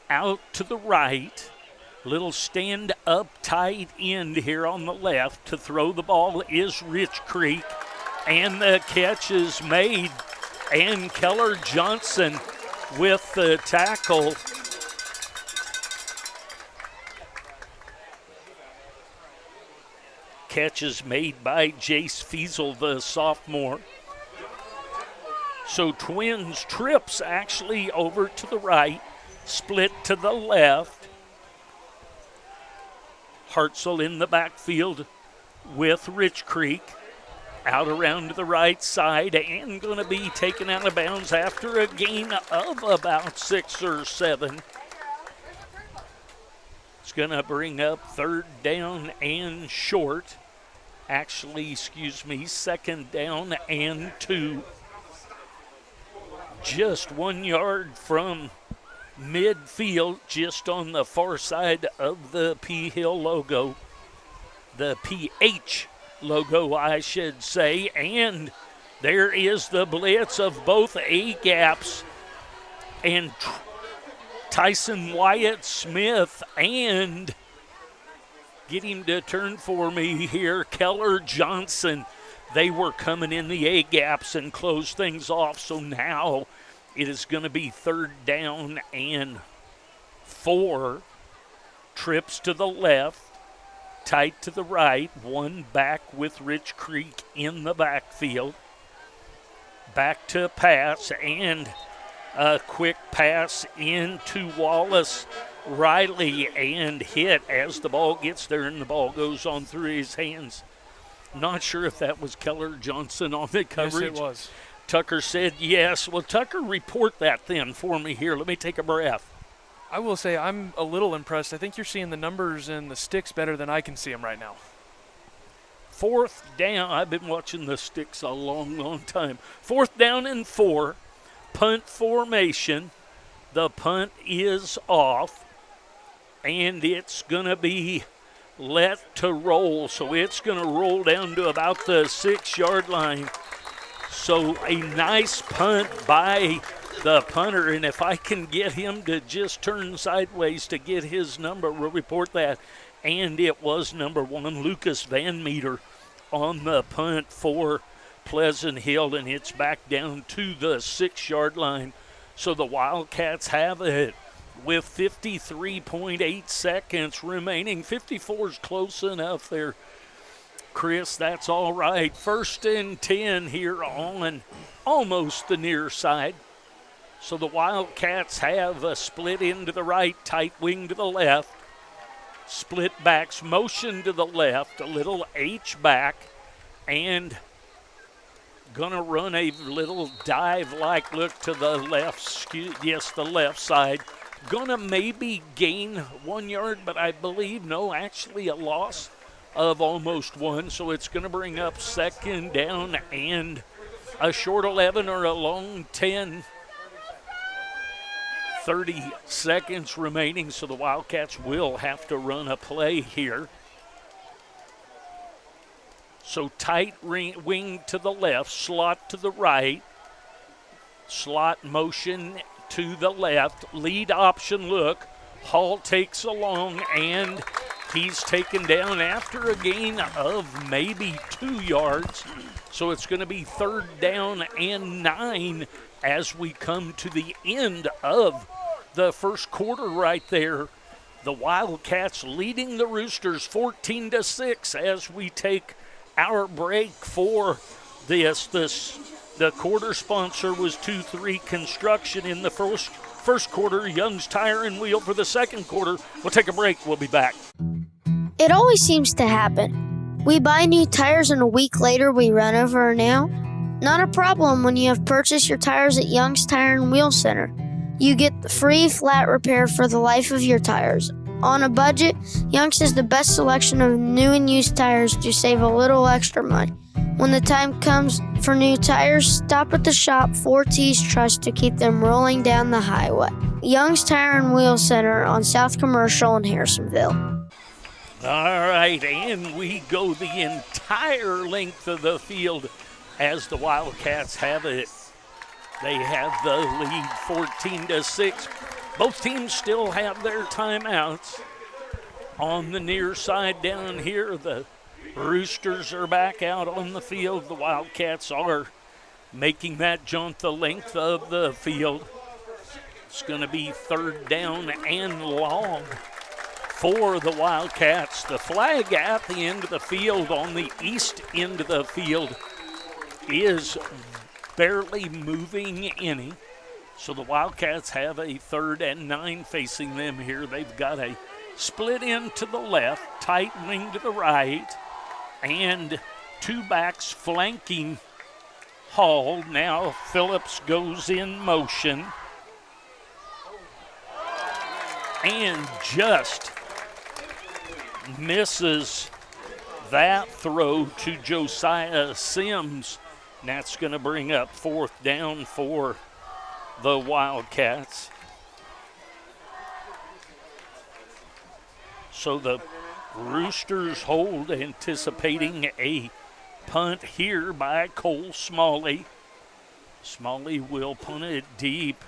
out to the right. Little stand-up tight end here on the left. To throw the ball is Rich Creek. And the catch is made. And Keller Johnson with the tackle. Catch is made by Jace Fiesel, the sophomore. So Twins trips actually over to the right, split to the left. Hartzell in the backfield with Rich Creek. Out around to the right side and going to be taken out of bounds after a gain of about 6 or 7. It's going to bring up 3rd down and short. Actually, 2nd down and 2. Just 1 yard from midfield, just on the far side of the P Hill logo. The PH logo, I should say. And there is the blitz of both A-gaps. And Tyson Wyatt Smith, and get him to turn for me here, Keller Johnson. They were coming in the A-gaps and closed things off, so now it is going to be 3rd down and 4. Trips to the left, tight to the right, one back with Rich Creek in the backfield. Back to pass, and a quick pass into Wallace Riley, and hit as the ball gets there, and the ball goes on through his hands. Not sure if that was Keller Johnson on the coverage. Yes, it was. Tucker said yes. Well, Tucker, report that then for me here. Let me take a breath. I will say I'm a little impressed. I think you're seeing the numbers and the sticks better than I can see them right now. 4th down. I've been watching the sticks a long, long time. 4th down and 4. Punt formation. The punt is off, and it's going to be let to roll. So it's going to roll down to about the 6-yard line. So a nice punt by the punter, and if I can get him to just turn sideways to get his number, we'll report that. And it was number 1, Lucas Van Meter, on the punt for Pleasant Hill, and it's back down to the 6-yard line. So the Wildcats have it with 53.8 seconds remaining. 54 is close enough there, Chris. That's all right. 1st and 10 here on almost the near side. So the Wildcats have a split into the right, tight wing to the left. Split backs, motion to the left, a little H-back, and gonna run a little dive-like look to the left, the left side. Gonna maybe gain 1 yard, but I believe, no, actually a loss of almost 1. So it's gonna bring up 2nd down and a short 11 or a long 10. 30 seconds remaining, so the Wildcats will have to run a play here. So tight wing to the left, slot to the right, slot motion to the left, lead option look. Hall takes along, and he's taken down after a gain of maybe 2 yards. So it's going to be 3rd down and 9 as we come to the end of the first quarter right there. The Wildcats leading the Roosters 14-6 as we take our break for this The quarter sponsor was 2-3 Construction in the first quarter. Young's Tire and Wheel for the second quarter. We'll take a break. We'll be back. It always seems to happen. We buy new tires and a week later we run over her now. Not a problem when you have purchased your tires at Young's Tire and Wheel Center. You get the free flat repair for the life of your tires. On a budget, Young's has the best selection of new and used tires to save a little extra money. When the time comes for new tires, stop at the shop 4T's Trust to keep them rolling down the highway. Young's Tire and Wheel Center on South Commercial in Harrisonville. All right, and we go the entire length of the field as the Wildcats have it. They have the lead 14-6. Both teams still have their timeouts. On the near side down here, the Roosters are back out on the field. The Wildcats are making that jump the length of the field. It's going to be third down and long for the Wildcats. The flag at the end of the field on the east end of the field is barely moving any. So the Wildcats have a 3rd and 9 facing them here. They've got a split end to the left, tight wing to the right, and 2 backs flanking Hall. Now Phillips goes in motion and just misses that throw to Josiah Sims. And that's going to bring up 4th down for the Wildcats. So the Roosters hold, anticipating a punt here by Cole Smalley. Smalley will punt it deep.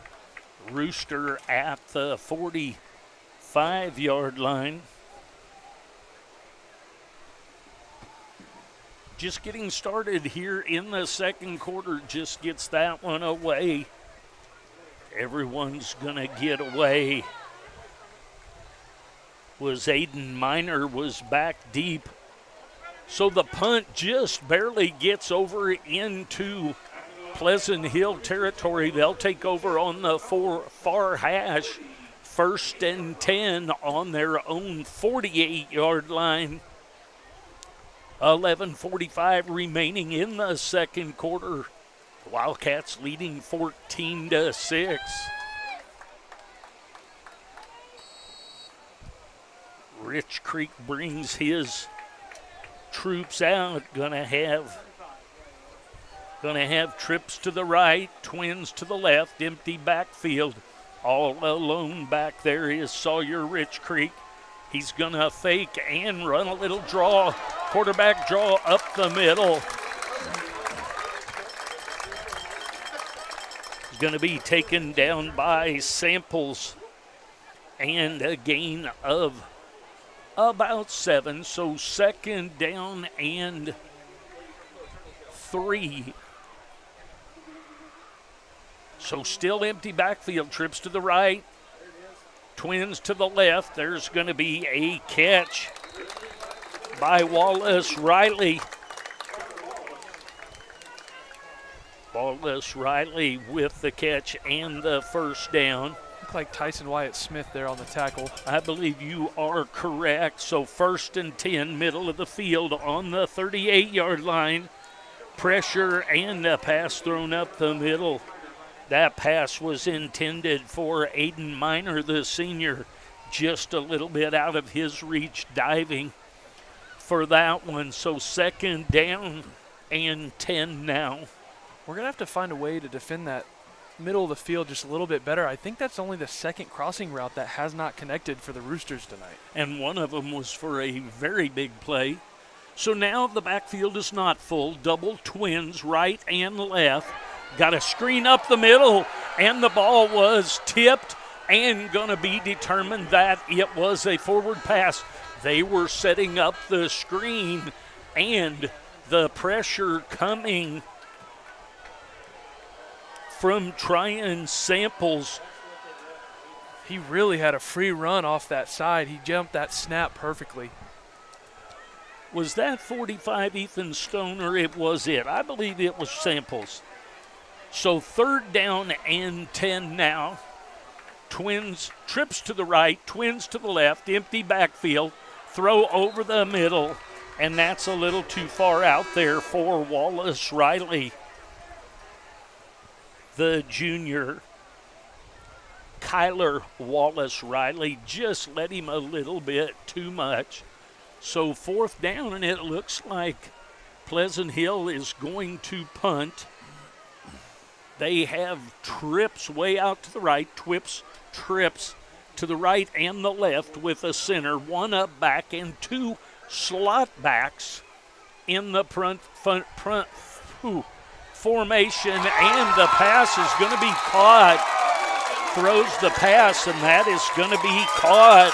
Rooster at the 45-yard line. Just getting started here in the second quarter, just gets that one away. Everyone's going to get away. Was Aiden Miner was back deep. So the punt just barely gets over into Pleasant Hill territory. They'll take over on the far hash. 1st and 10 on their own 48-yard line. 11:45 remaining in the second quarter. The Wildcats leading 14-6. Rich Creek brings his troops out. Gonna have trips to the right, twins to the left, empty backfield. All alone back there is Sawyer Rich Creek. He's gonna fake and run a little draw. Quarterback draw up the middle. He's going to be taken down by Samples and a gain of about 7. So 2nd down and 3. So still empty backfield. Trips to the right. Twins to the left. There's going to be a catch by Wallace Riley. Wallace Riley with the catch and the 1st down. Looked like Tyson Wyatt Smith there on the tackle. I believe you are correct. So 1st and 10, middle of the field on the 38-yard line. Pressure and a pass thrown up the middle. That pass was intended for Aiden Miner, the senior. Just a little bit out of his reach, diving for that one. So 2nd down and 10 now. We're going to have to find a way to defend that middle of the field just a little bit better. I think that's only the 2nd crossing route that has not connected for the Roosters tonight. And one of them was for a very big play. So now the backfield is not full. Double twins, right and left. Got a screen up the middle, and the ball was tipped and going to be determined that it was a forward pass. They were setting up the screen, and the pressure coming from Tryon Samples. He really had a free run off that side. He jumped that snap perfectly. Was that 45 Ethan Stone, or was it? I believe it was Samples. So 3rd down and 10 now. Twins, trips to the right, Twins to the left, empty backfield, throw over the middle, and that's a little too far out there for Wallace Riley, the junior. Kyler Wallace Riley just let him a little bit too much. So 4th down, and it looks like Pleasant Hill is going to punt. They have trips way out to the right, trips to the right and the left with a center, 1 up back and 2 slot backs in the front formation, and the pass is going to be caught. Throws the pass, and that is going to be caught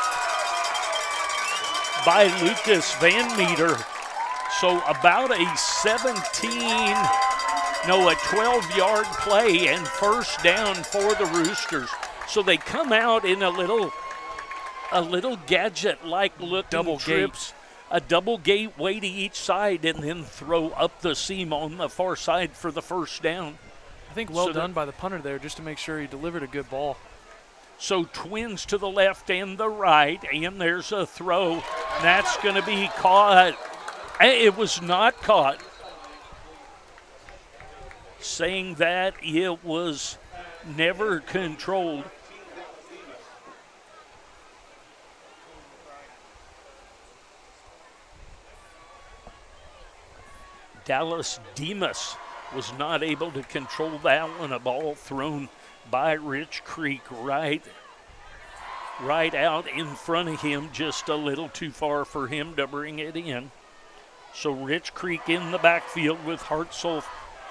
by Lucas Van Meter. So about a 12-yard play and 1st down for the Roosters. So they come out in a little gadget-like looking double trips, a double gate way to each side, and then throw up the seam on the far side for the 1st down. I think well done by the punter there, just to make sure he delivered a good ball. So Twins to the left and the right, and there's a throw. That's going to be caught. It was not caught. Saying that it was never controlled. Dallas Demas was not able to control that one. A ball thrown by Rich Creek right out in front of him, just a little too far for him to bring it in. So Rich Creek in the backfield with Hartzell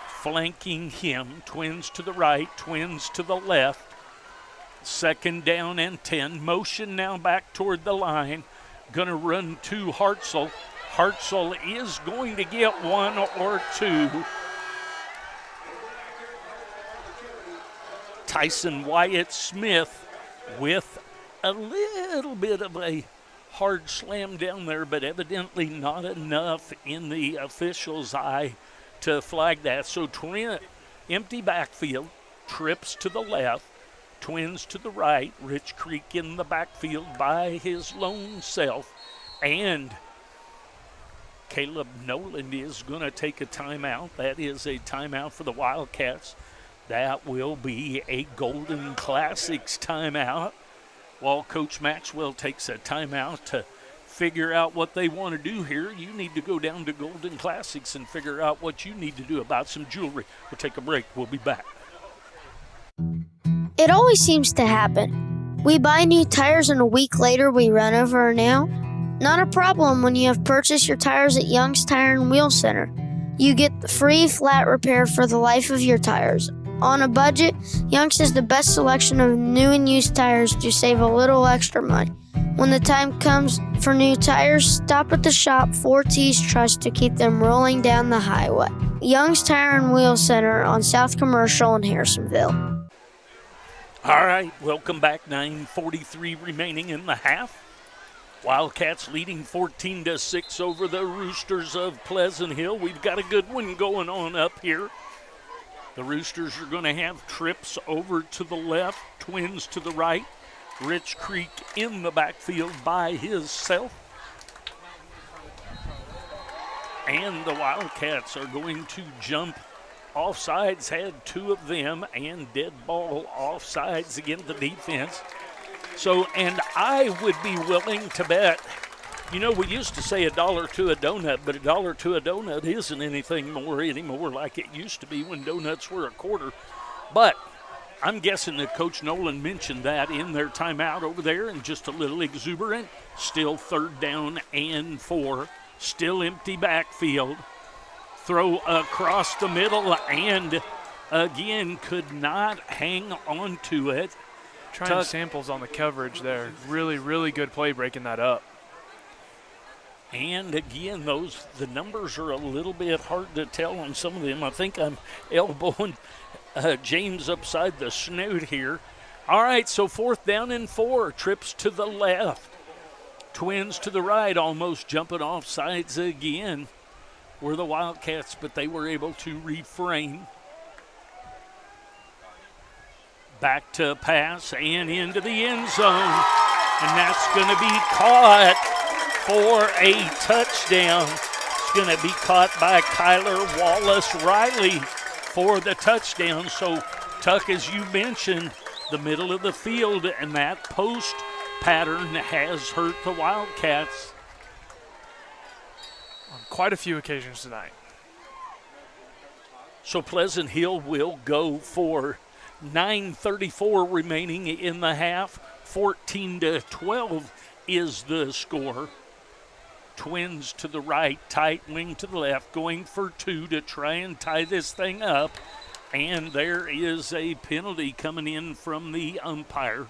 flanking him. Twins to the right, Twins to the left. 2nd down and 10. Motion now back toward the line. Gonna run to Hartzell. Hartzell is going to get 1 or 2. Tyson Wyatt Smith with a little bit of a hard slam down there, but evidently not enough in the official's eye to flag that. So empty backfield, trips to the left, Twins to the right, Rich Creek in the backfield by his lone self, and Caleb Noland is going to take a timeout. That is a timeout for the Wildcats. That will be a Golden Classics timeout, while Coach Maxwell takes a timeout to figure out what they want to do here. You need to go down to Golden Classics and figure out what you need to do about some jewelry. We'll take a break. We'll be back. It always seems to happen. We buy new tires and a week later we run over a nail. Not a problem when you have purchased your tires at Young's Tire and Wheel Center. You get the free flat repair for the life of your tires. On a budget, Young's has the best selection of new and used tires to save a little extra money. When the time comes for new tires, stop at the shop 4T's Trust to keep them rolling down the highway. Young's Tire and Wheel Center on South Commercial in Harrisonville. All right, welcome back. 9:43 remaining in the half. Wildcats leading 14-6 over the Roosters of Pleasant Hill. We've got a good one going on up here. The Roosters are going to have trips over to the left, Twins to the right. Rich Creek in the backfield by himself. And the Wildcats are going to jump offsides, had 2 of them, and dead ball offsides against the defense. So, and I would be willing to bet, you know, we used to say $1 to a donut, but $1 to a donut isn't anything more anymore like it used to be when donuts were a quarter. But I'm guessing that Coach Nolan mentioned that in their timeout over there, and just a little exuberant. Still 3rd down and 4. Still empty backfield. Throw across the middle, and again could not hang on to it. Trying samples on the coverage there. Really, really good play breaking that up. And again, the numbers are a little bit hard to tell on some of them. I think I'm elbowing James upside the snoot here. All right, so 4th down and 4. Trips to the left. Twins to the right, almost jumping off sides again were the Wildcats, but they were able to refrain. Back to pass and into the end zone. And that's going to be caught for a touchdown. It's going to be caught by Kyler Wallace-Riley for the touchdown. So, Tuck, as you mentioned, the middle of the field and that post pattern has hurt the Wildcats on quite a few occasions tonight. So Pleasant Hill will go for 9:34 remaining in the half. 14-12 is the score. Twins to the right, tight wing to the left, going for two to try and tie this thing up. And there is a penalty coming in from the umpire.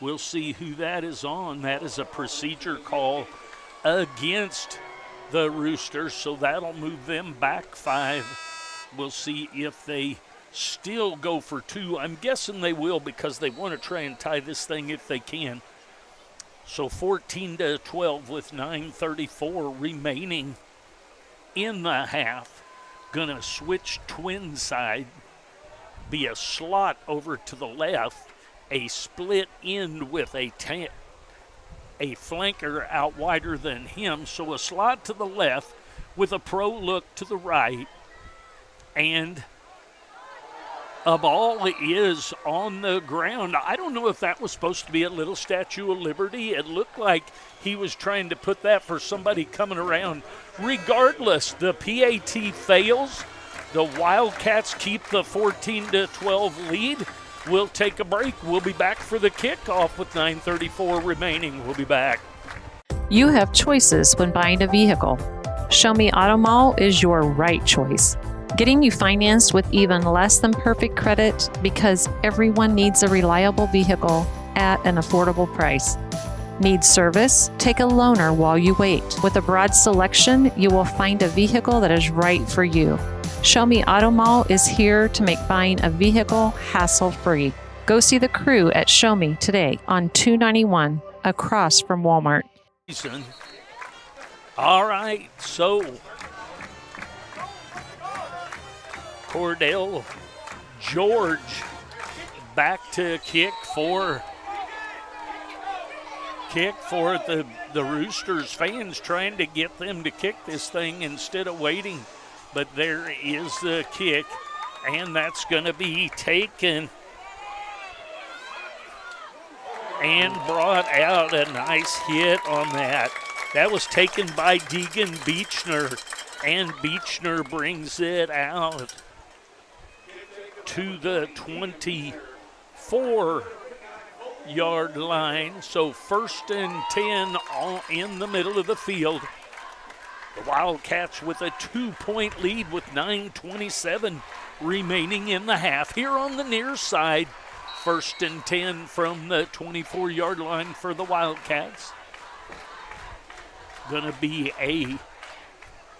We'll see who that is on. That is a procedure call against the Roosters, so that'll move them back 5. We'll see if they still go for two. I'm guessing they will because they want to try and tie this thing if they can. So 14-12 with 9:34 remaining in the half. Gonna switch twin side. Be a slot over to the left. A split end with a flanker out wider than him. So a slot to the left with a pro look to the right. And a ball is on the ground. I don't know if that was supposed to be a little Statue of Liberty. It looked like he was trying to put that for somebody coming around. Regardless, the p.a.t. fails. The Wildcats keep the 14-12 lead. We'll take a break. We'll be back for the kickoff with 9:34 remaining. We'll be back. You have choices when buying a vehicle. Show Me Auto Mall is your right choice. Getting you financed with even less than perfect credit because everyone needs a reliable vehicle at an affordable price. Need service? Take a loaner while you wait. With a broad selection, you will find a vehicle that is right for you. Show Me Auto Mall is here to make buying a vehicle hassle-free. Go see the crew at Show Me today on 291 across from Walmart. All right, so Cordell George back to kick for the Roosters fans, trying to get them to kick this thing instead of waiting. But there is the kick, and that's going to be taken and brought out. A nice hit on that. That was taken by Deegan Beechner, and Beechner brings it out to the 24-yard line. So 1st and 10 in the middle of the field. The Wildcats with a 2-point lead with 9:27 remaining in the half. Here on the near side, 1st and 10 from the 24-yard line for the Wildcats. Gonna be a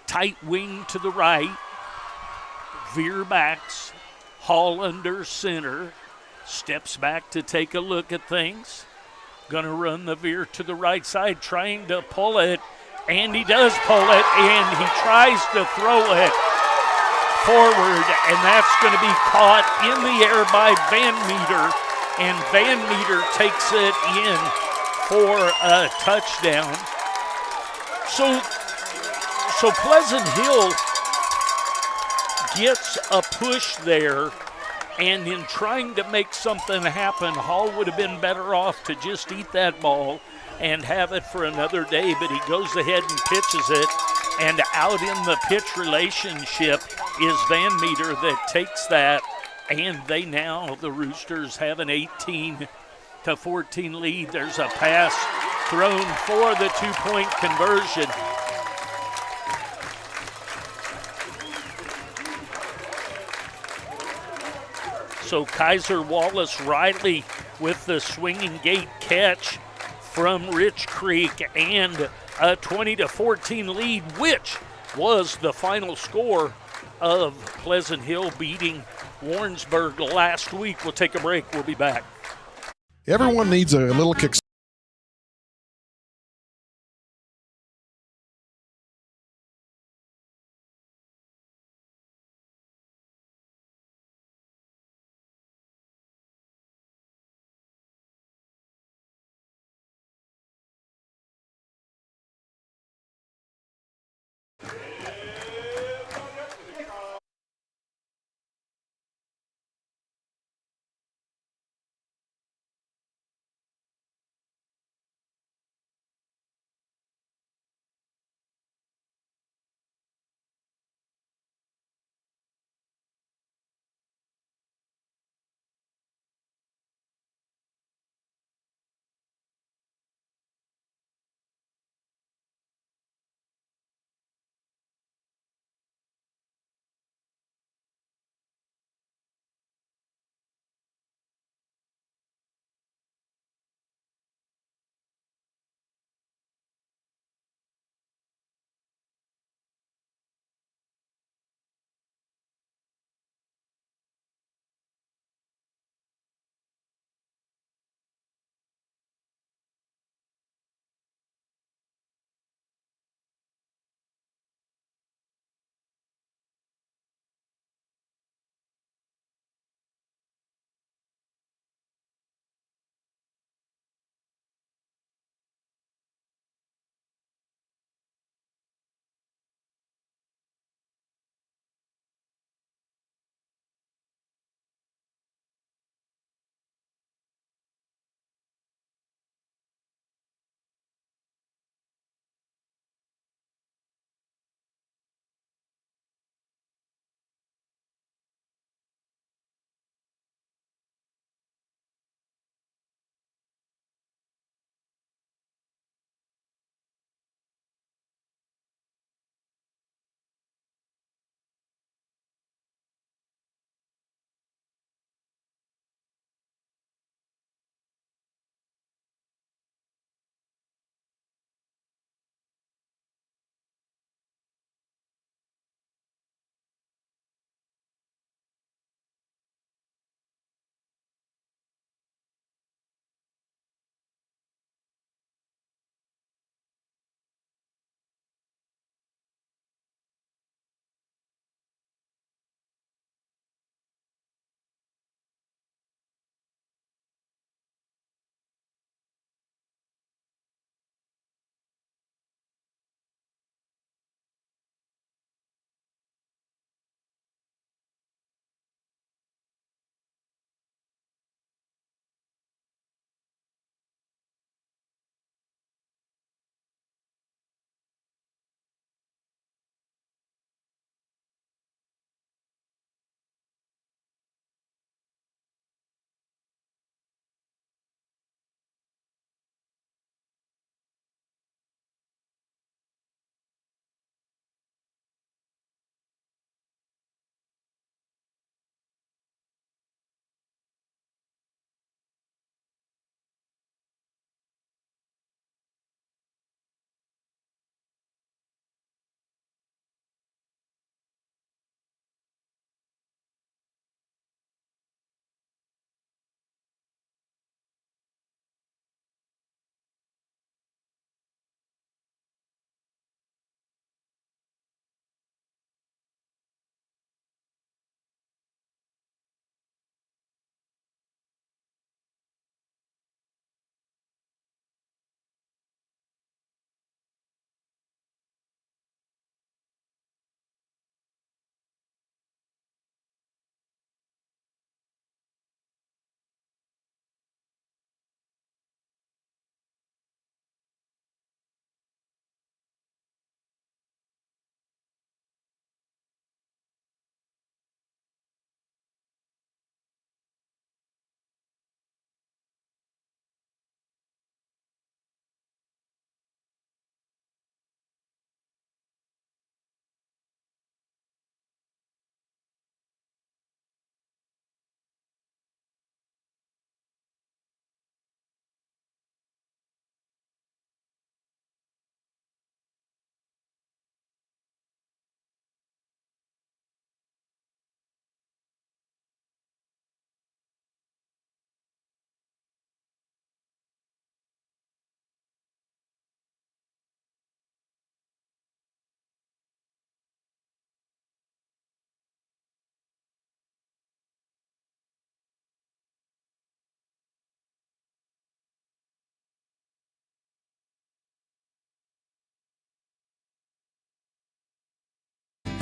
tight wing to the right. Veer backs. Hall under center. Steps back to take a look at things. Gonna run the veer to the right side, trying to pull it. And he does pull it, and he tries to throw it forward, and that's going to be caught in the air by Van Meter, and Van Meter takes it in for a touchdown. So Pleasant Hill gets a push there, and in trying to make something happen, Hall would have been better off to just eat that ball and have it for another day, but he goes ahead and pitches it, and out in the pitch relationship is Van Meter that takes that, and the Roosters have an 18-14 lead. There's a pass thrown for the 2-point conversion. So Kaiser Wallace-Riley with the swinging gate catch from Rich Creek, and a 20-14 lead, which was the final score of Pleasant Hill beating Warrensburg last week. We'll take a break. We'll be back. Everyone needs a little kick.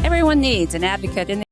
Everyone needs an advocate in the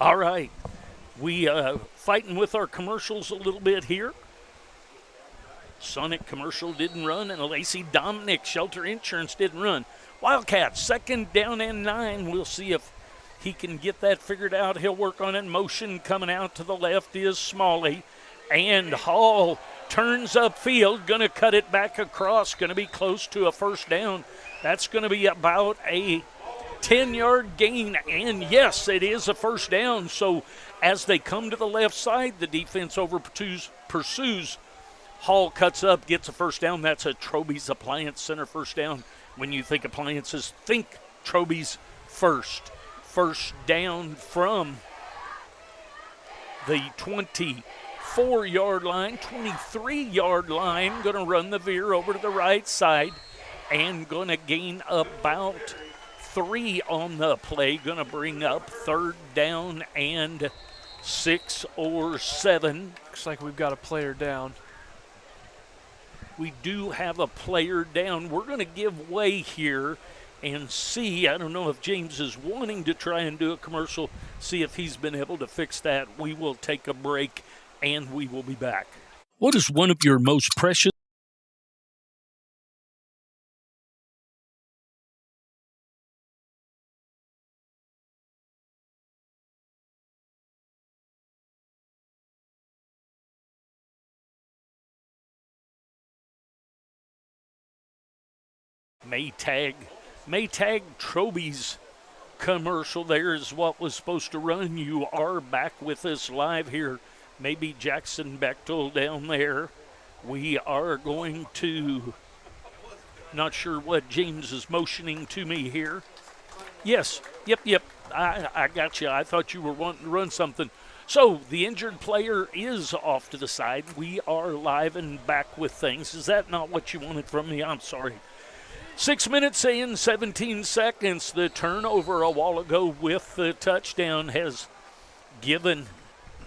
All right. We fighting with our commercials a little bit here. Sonic commercial didn't run, and Lacey Dominic Shelter Insurance didn't run. Wildcats, 2nd down and 9. We'll see if he can get that figured out. He'll work on it. Motion coming out to the left is Smalley. And Hall turns upfield, going to cut it back across, going to be close to a first down. That's going to be about a 10-yard gain, and yes, it is a first down. So as they come to the left side, the defense pursues. Hall cuts up, gets a first down. That's a Troby's Appliance Center first down. When you think appliances, think Troby's first. First down from the 24-yard line, 23-yard line. Going to run the veer over to the right side and going to gain about 3 on the play. Going to bring up 3rd down and 6 or 7. Looks like we've got a player down. We do have a player down. We're going to give way here and see. I don't know if James is wanting to try and do a commercial, see if he's been able to fix that. We will take a break and we will be back. What is one of your most precious Maytag Troby's commercial there is what was supposed to run. You are back with us live here. Maybe Jackson Bechtel down there. We are going to, not sure what James is motioning to me here. Yes, yep. I got you. I thought you were wanting to run something. So the injured player is off to the side. We are live and back with things. Is that not what you wanted from me? I'm sorry. 6 minutes and 17 seconds. The turnover a while ago with the touchdown has given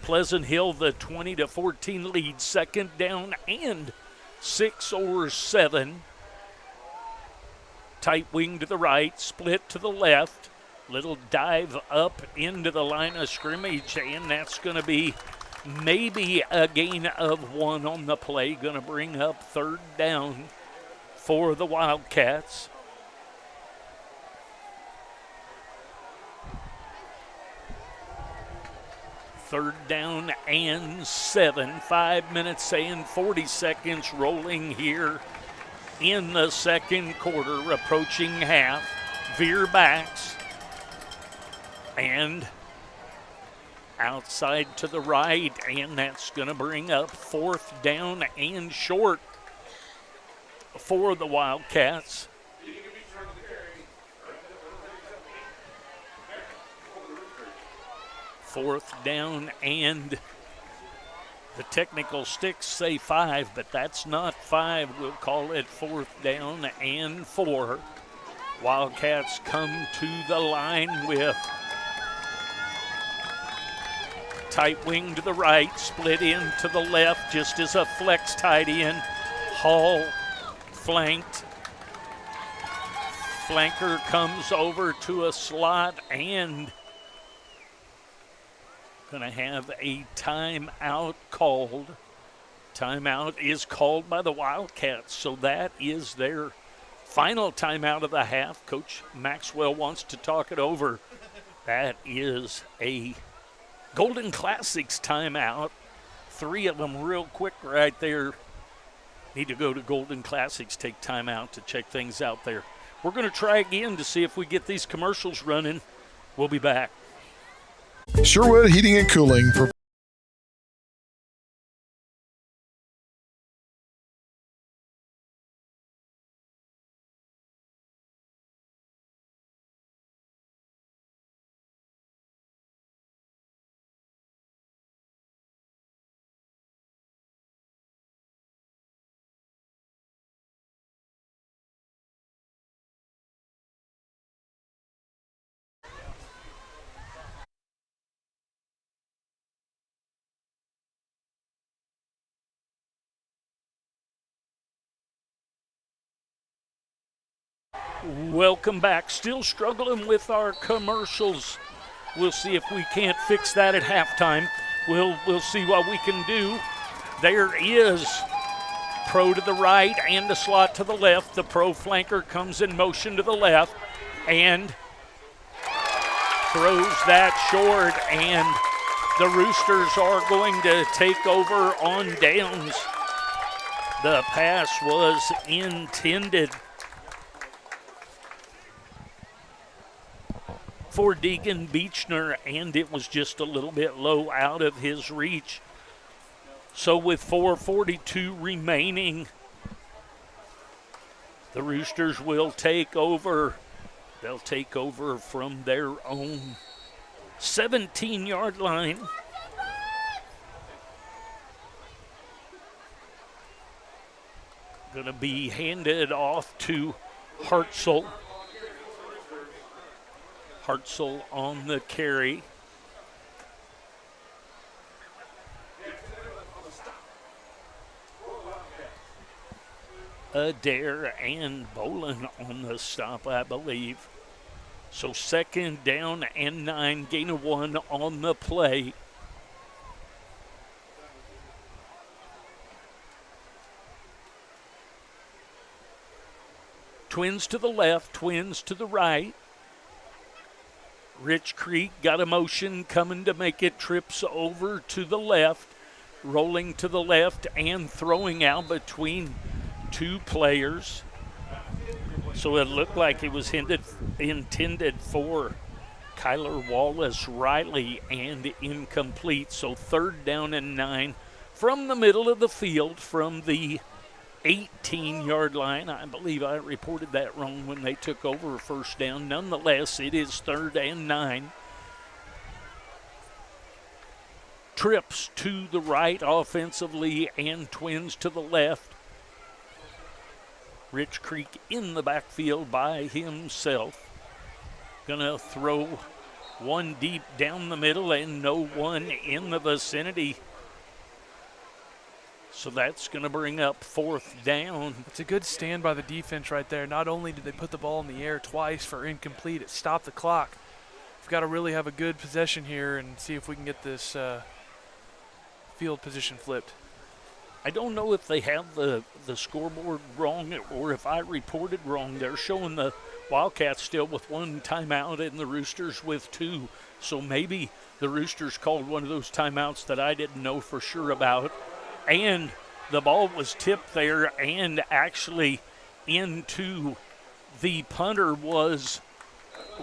Pleasant Hill the 20-14 lead. 2nd down and 6 or 7. Tight wing to the right, split to the left. Little dive up into the line of scrimmage, and that's going to be maybe a gain of 1 on the play. Going to bring up 3rd down for the Wildcats. Third down and 7. 5 minutes and 40 seconds rolling here in the second quarter, approaching half. Veer backs and outside to the right, and that's going to bring up 4th down and short for the Wildcats. Fourth down, and the technical sticks say 5, but that's not 5. We'll call it 4th down and 4. Wildcats come to the line with tight wing to the right, split in to the left just as a flex tight end. Hall flanked. Flanker comes over to a slot and going to have a timeout called. Timeout is called by the Wildcats, so that is their final timeout of the half. Coach Maxwell wants to talk it over. That is a Golden Classics timeout. 3 of them real quick right there. Need to go to Golden Classics, take time out to check things out there. We're going to try again to see if we get these commercials running. We'll be back. Sherwood Heating and Cooling Welcome back. Still struggling with our commercials. We'll see if we can't fix that at halftime. We'll see what we can do. There is pro to the right and the slot to the left. The pro flanker comes in motion to the left and throws that short, and the Roosters are going to take over on downs. The pass was intended for Deegan Beechner, and it was just a little bit low out of his reach. So with 4:42 remaining, the Roosters will take over. They'll take over from their own 17-yard line. Going to be handed off to Hartzell. Hartzell on the carry. Adair and Bolin on the stop, I believe. So 2nd down and 9, gain of 1 on the play. Twins to the left, Twins to the right. Rich Creek got a motion coming to make it, trips over to the left, rolling to the left and throwing out between two players. So it looked like it was intended for Kyler Wallace Riley and incomplete. So 3rd down and 9 from the middle of the field, from the 18-yard line. I believe I reported that wrong when they took over 1st down. Nonetheless, it is 3rd and 9. Trips to the right offensively and Twins to the left. Rich Creek in the backfield by himself. Gonna throw one deep down the middle and no one in the vicinity. So that's going to bring up 4th down. It's a good stand by the defense right there. Not only did they put the ball in the air twice for incomplete, it stopped the clock. We've got to really have a good possession here and see if we can get this field position flipped. I don't know if they have the scoreboard wrong or if I reported wrong. They're showing the Wildcats still with 1 timeout and the Roosters with 2. So maybe the Roosters called one of those timeouts that I didn't know for sure about. And the ball was tipped there, and actually into the punter was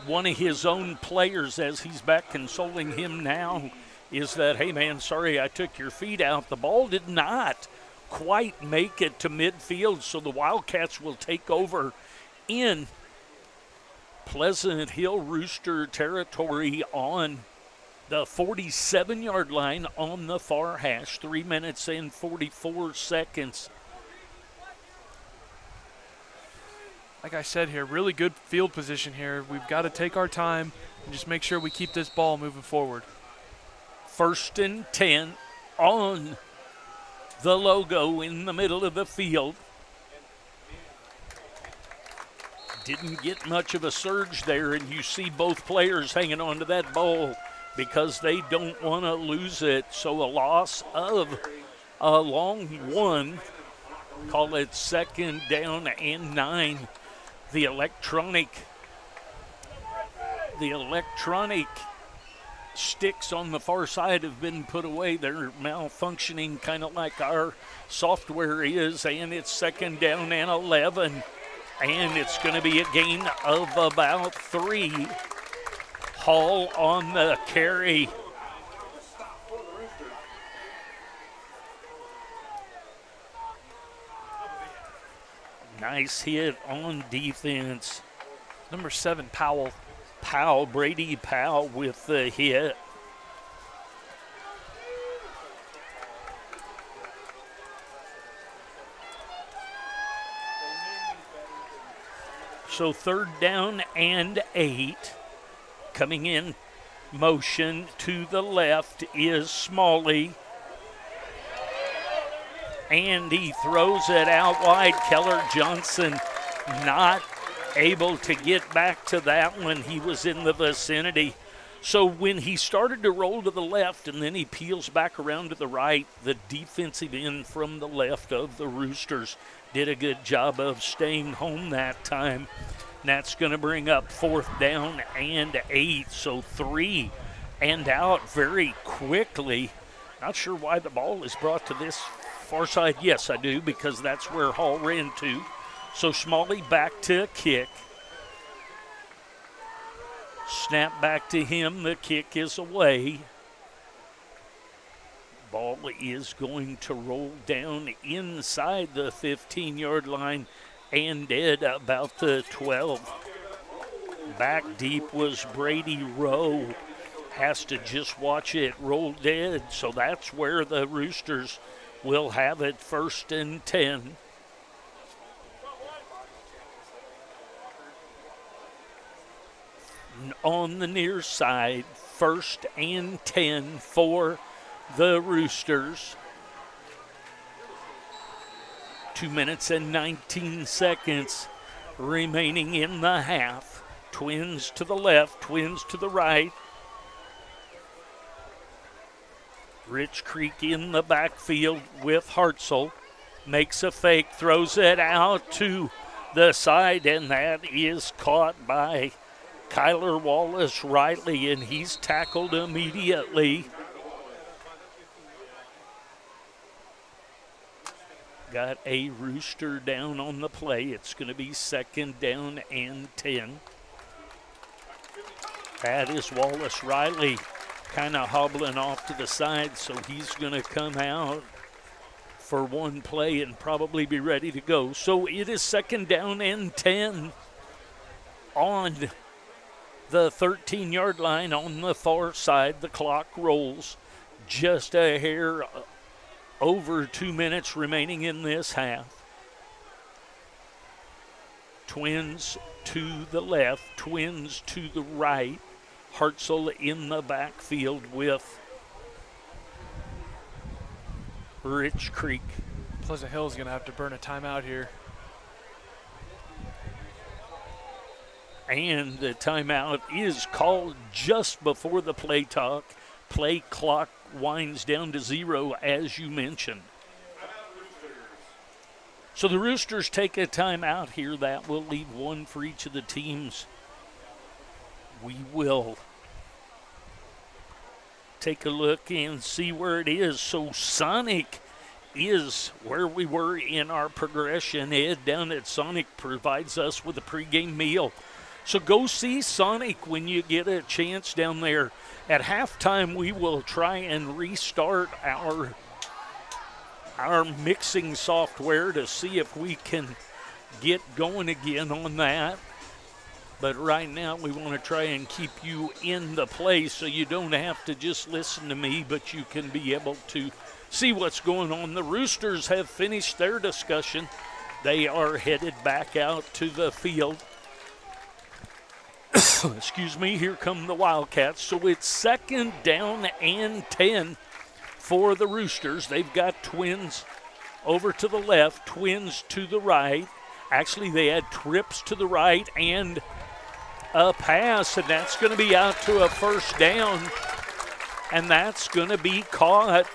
one of his own players. As he's back consoling him now, is that, hey man, sorry I took your feet out. The ball did not quite make it to midfield, so the Wildcats will take over in Pleasant Hill Rooster territory on the 47-yard line on the far hash. 3 minutes and 44 seconds. Like I said here, really good field position here. We've got to take our time and just make sure we keep this ball moving forward. 1st and 10 on the logo in the middle of the field. Didn't get much of a surge there, and you see both players hanging on to that ball because they don't want to lose it. So a loss of a long 1. Call it 2nd down and 9. The electronic sticks on the far side have been put away. They're malfunctioning kind of like our software is, and it's 2nd down and 11. And it's going to be a gain of about 3. Hall on the carry. Nice hit on defense. Number 7, Powell. Brady Powell with the hit. So 3rd down and 8. Coming in motion to the left is Smalley. And he throws it out wide. Keller Johnson not able to get back to that one. He was in the vicinity. So when he started to roll to the left and then he peels back around to the right, the defensive end from the left of the Roosters did a good job of staying home that time. And that's going to bring up 4th down and 8. So 3 and out very quickly. Not sure why the ball is brought to this far side. Yes, I do, because that's where Hall ran to. So Schmalley back to kick. Snap back to him. The kick is away. Ball is going to roll down inside the 15-yard line and dead about the 12. Back deep was Brady Rowe. Has to just watch it roll dead. So that's where the Roosters will have it 1st and 10. On the near side, 1st and 10 for the Roosters. 2 minutes and 19 seconds remaining in the half. Twins to the left, Twins to the right. Rich Creek in the backfield with Hartzell. Makes a fake, throws it out to the side, and that is caught by Kyler Wallace-Riley, and he's tackled immediately. Got a Rooster down on the play. It's going to be 2nd down and 10. That is Wallace-Riley kind of hobbling off to the side, so he's going to come out for one play and probably be ready to go. So it is 2nd down and 10 on the 13-yard line on the far side. The clock rolls. Just a hair over 2 minutes remaining in this half. Twins to the left, Twins to the right. Hartzell in the backfield with Rich Creek. Pleasant Hill is going to have to burn a timeout here. And the timeout is called just before the play talk. Play clock winds down to 0, as you mentioned. So the Roosters take a timeout here. That will leave one for each of the teams. We will take a look and see where it is. So Sonic is where we were in our progression. Ed down at Sonic provides us with a pregame meal. So go see Sonic when you get a chance down there. At halftime, we will try and restart our mixing software to see if we can get going again on that. But right now, we want to try and keep you in the play so you don't have to just listen to me, but you can be able to see what's going on. The Roosters have finished their discussion. They are headed back out to the field. Excuse me, here come the Wildcats. So it's 2nd down and 10 for the Roosters. They've got Twins over to the left, Twins to the right. Actually, they had trips to the right and a pass, and that's going to be out to a 1st down, and that's going to be caught.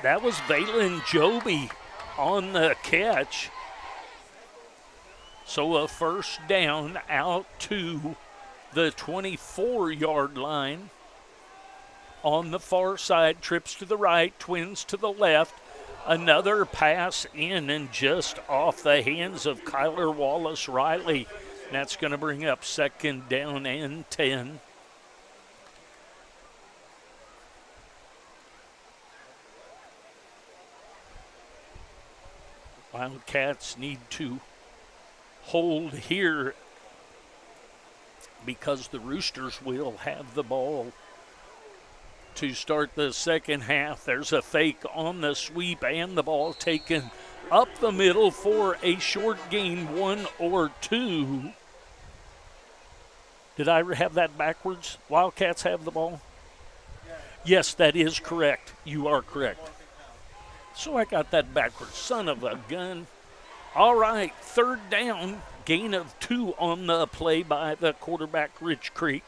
That was Valen Joby on the catch. So a 1st down out to the 24-yard line. On the far side, trips to the right, Twins to the left. Another pass in and just off the hands of Kyler Wallace-Riley. That's going to bring up 2nd down and 10. Wildcats need to hold here because the Roosters will have the ball to start the second half. There's a fake on the sweep and the ball taken up the middle for a short gain, 1 or 2. Did I have that backwards? Wildcats have the ball? Yes, that is correct. You are correct. So I got that backwards. Son of a gun. All right, third down. Gain of 2 on the play by the quarterback, Rich Creek.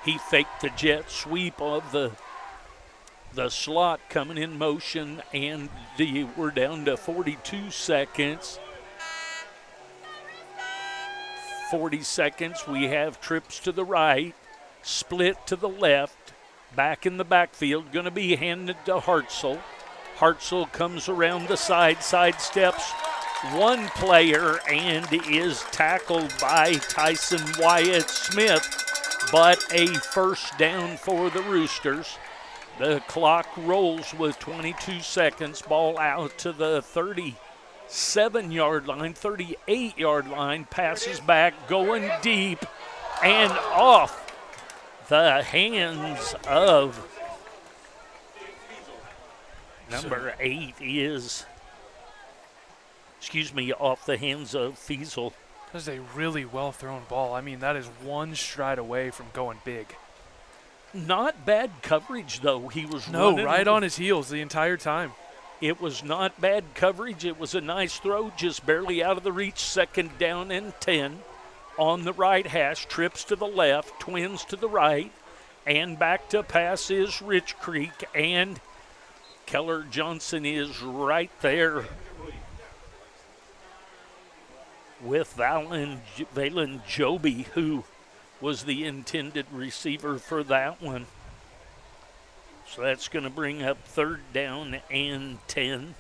He faked the jet sweep of the slot coming in motion, and we're down to 42 seconds. 40 seconds. We have trips to the right, split to the left, back in the backfield. Going to be handed to Hartzell. Hartzell comes around the side, sidesteps one player, and is tackled by Tyson Wyatt Smith, but a first down for the Roosters. The clock rolls with 22 seconds. Ball out to the 37-yard line, 38-yard line. Passes back, going deep, and off the hands of number 8 is, off the hands of Fiesel. That is a really well-thrown ball. I mean, that is one stride away from going big. Not bad coverage, though. He was running right on his heels the entire time. It was not bad coverage. It was a nice throw, just barely out of the reach. Second down and 10 on the right hash. Trips to the left, twins to the right, and back to pass is Rich Creek, and Keller Johnson is right there with Valen Joby, who was the intended receiver for that one. So that's going to bring up third down and 10.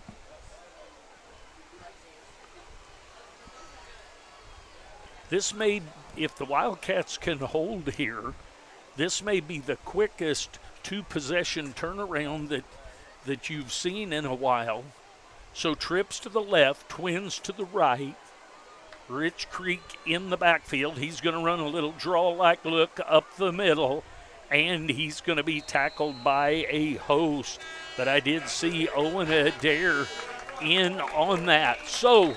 This may, if the Wildcats can hold here, this may be the quickest two-possession turnaround that you've seen in a while. So trips to the left, twins to the right. Rich Creek in the backfield. He's going to run a little draw-like look up the middle, and he's going to be tackled by a host. But I did see Owen Adair in on that. So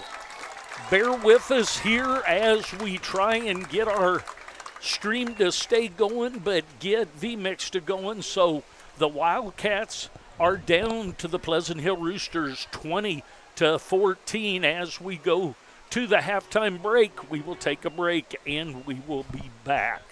bear with us here as we try and get our stream to stay going, but get VMix to going. So the Wildcats are down to the Pleasant Hill Roosters 20-14 as we go to the halftime break. We will take a break and we will be back.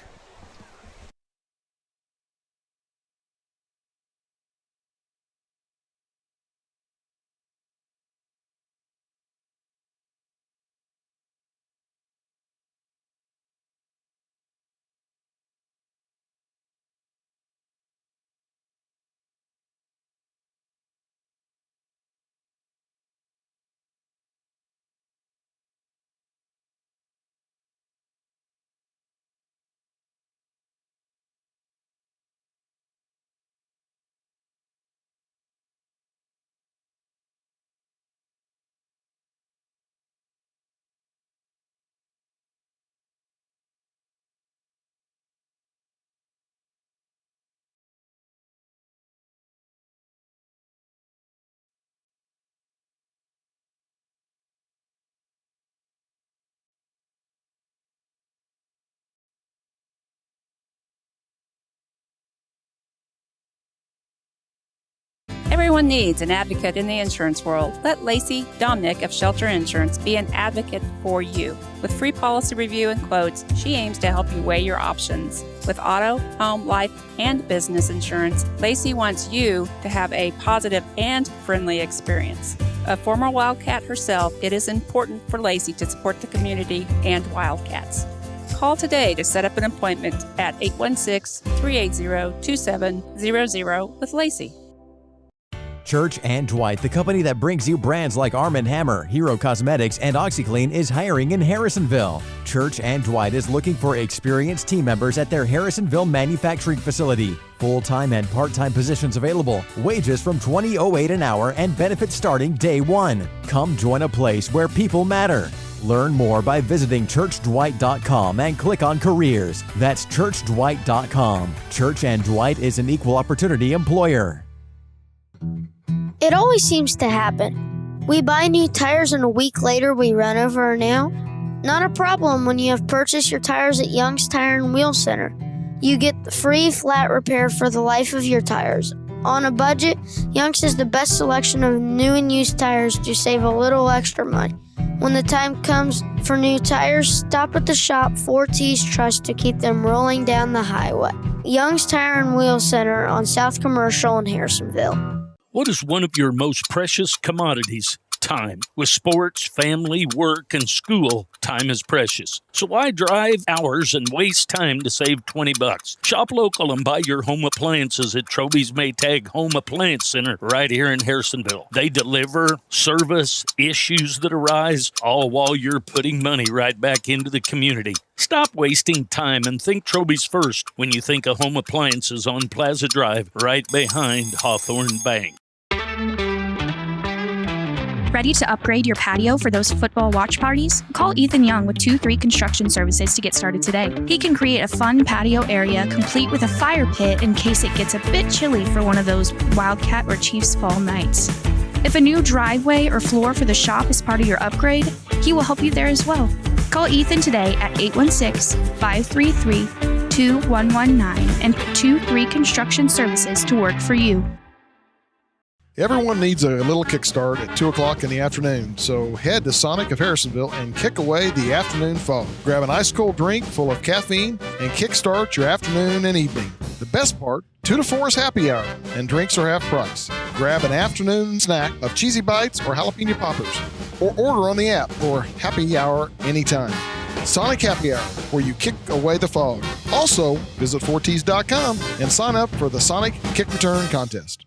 Everyone needs an advocate in the insurance world. Let Lacey Domnick of Shelter Insurance be an advocate for you. With free policy review and quotes, she aims to help you weigh your options. With auto, home, life, and business insurance, Lacey wants you to have a positive and friendly experience. A former Wildcat herself, it is important for Lacey to support the community and Wildcats. Call today to set up an appointment at 816-380-2700 with Lacey. Church and Dwight, the company that brings you brands like Arm & Hammer, Hero Cosmetics, and OxyClean, is hiring in Harrisonville. Church and Dwight is looking for experienced team members at their Harrisonville manufacturing facility. Full-time and part-time positions available. Wages from $20.08 an hour and benefits starting day one. Come join a place where people matter. Learn more by visiting churchdwight.com and click on careers. That's churchdwight.com. Church and Dwight is an equal opportunity employer. It always seems to happen. We buy new tires and a week later we run over a nail. Not a problem when you have purchased your tires at Young's Tire and Wheel Center. You get the free flat repair for the life of your tires. On a budget, Young's has the best selection of new and used tires to save a little extra money. When the time comes for new tires, stop at the shop 4T's Trust to keep them rolling down the highway. Young's Tire and Wheel Center on South Commercial in Harrisonville. What is one of your most precious commodities? Time. With sports, family, work, and school, time is precious. So why drive hours and waste time to save $20? Shop local and buy your home appliances at Troby's Maytag Home Appliance Center right here in Harrisonville. They deliver, service, issues that arise, all while you're putting money right back into the community. Stop wasting time and think Troby's first when you think of home appliances on Plaza Drive right behind Hawthorne Bank. Ready to upgrade your patio for those football watch parties? Call Ethan Young with 2-3 Construction Services to get started today. He can create a fun patio area complete with a fire pit in case it gets a bit chilly for one of those Wildcat or Chiefs fall nights. If a new driveway or floor for the shop is part of your upgrade, he will help you there as well. Call Ethan today at 816-533-2119 and put 2-3 Construction Services to work for you. Everyone needs a little kickstart at 2 o'clock in the afternoon, so head to Sonic of Harrisonville and kick away the afternoon fog. Grab an ice cold drink full of caffeine and kickstart your afternoon and evening. The best part, 2 to 4 is happy hour, and drinks are half price. Grab an afternoon snack of cheesy bites or jalapeno poppers, or order on the app for happy hour anytime. Sonic Happy Hour, where you kick away the fog. Also, visit 4ts.com and sign up for the Sonic Kick Return Contest.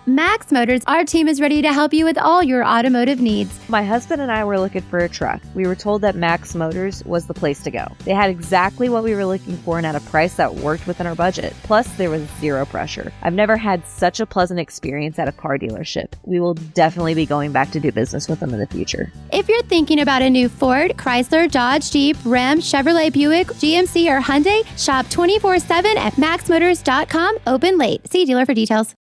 Max Motors, our team is ready to help you with all your automotive needs. My husband and I were looking for a truck. We were told that Max Motors was the place to go. They had exactly what we were looking for and at a price that worked within our budget. Plus, there was zero pressure. I've never had such a pleasant experience at a car dealership. We will definitely be going back to do business with them in the future. If you're thinking about a new Ford, Chrysler, Dodge, Jeep, Ram, Chevrolet, Buick, GMC, or Hyundai, shop 24/7 at maxmotors.com. Open late. See dealer for details.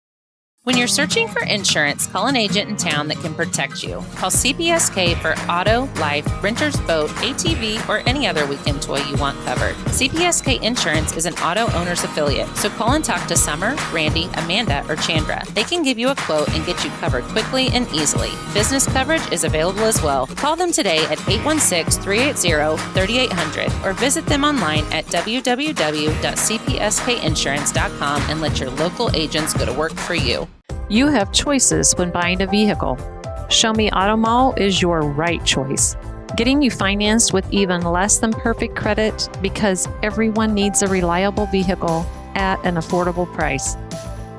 When you're searching for insurance, call an agent in town that can protect you. Call CPSK for auto, life, renter's boat, ATV, or any other weekend toy you want covered. CPSK Insurance is an auto owner's affiliate, so call and talk to Summer, Randy, Amanda, or Chandra. They can give you a quote and get you covered quickly and easily. Business coverage is available as well. Call them today at 816-380-3800 or visit them online at www.cpskinsurance.com and let your local agents go to work for you. You have choices when buying a vehicle. Show Me Auto Mall is your right choice. Getting you financed with even less than perfect credit because everyone needs a reliable vehicle at an affordable price.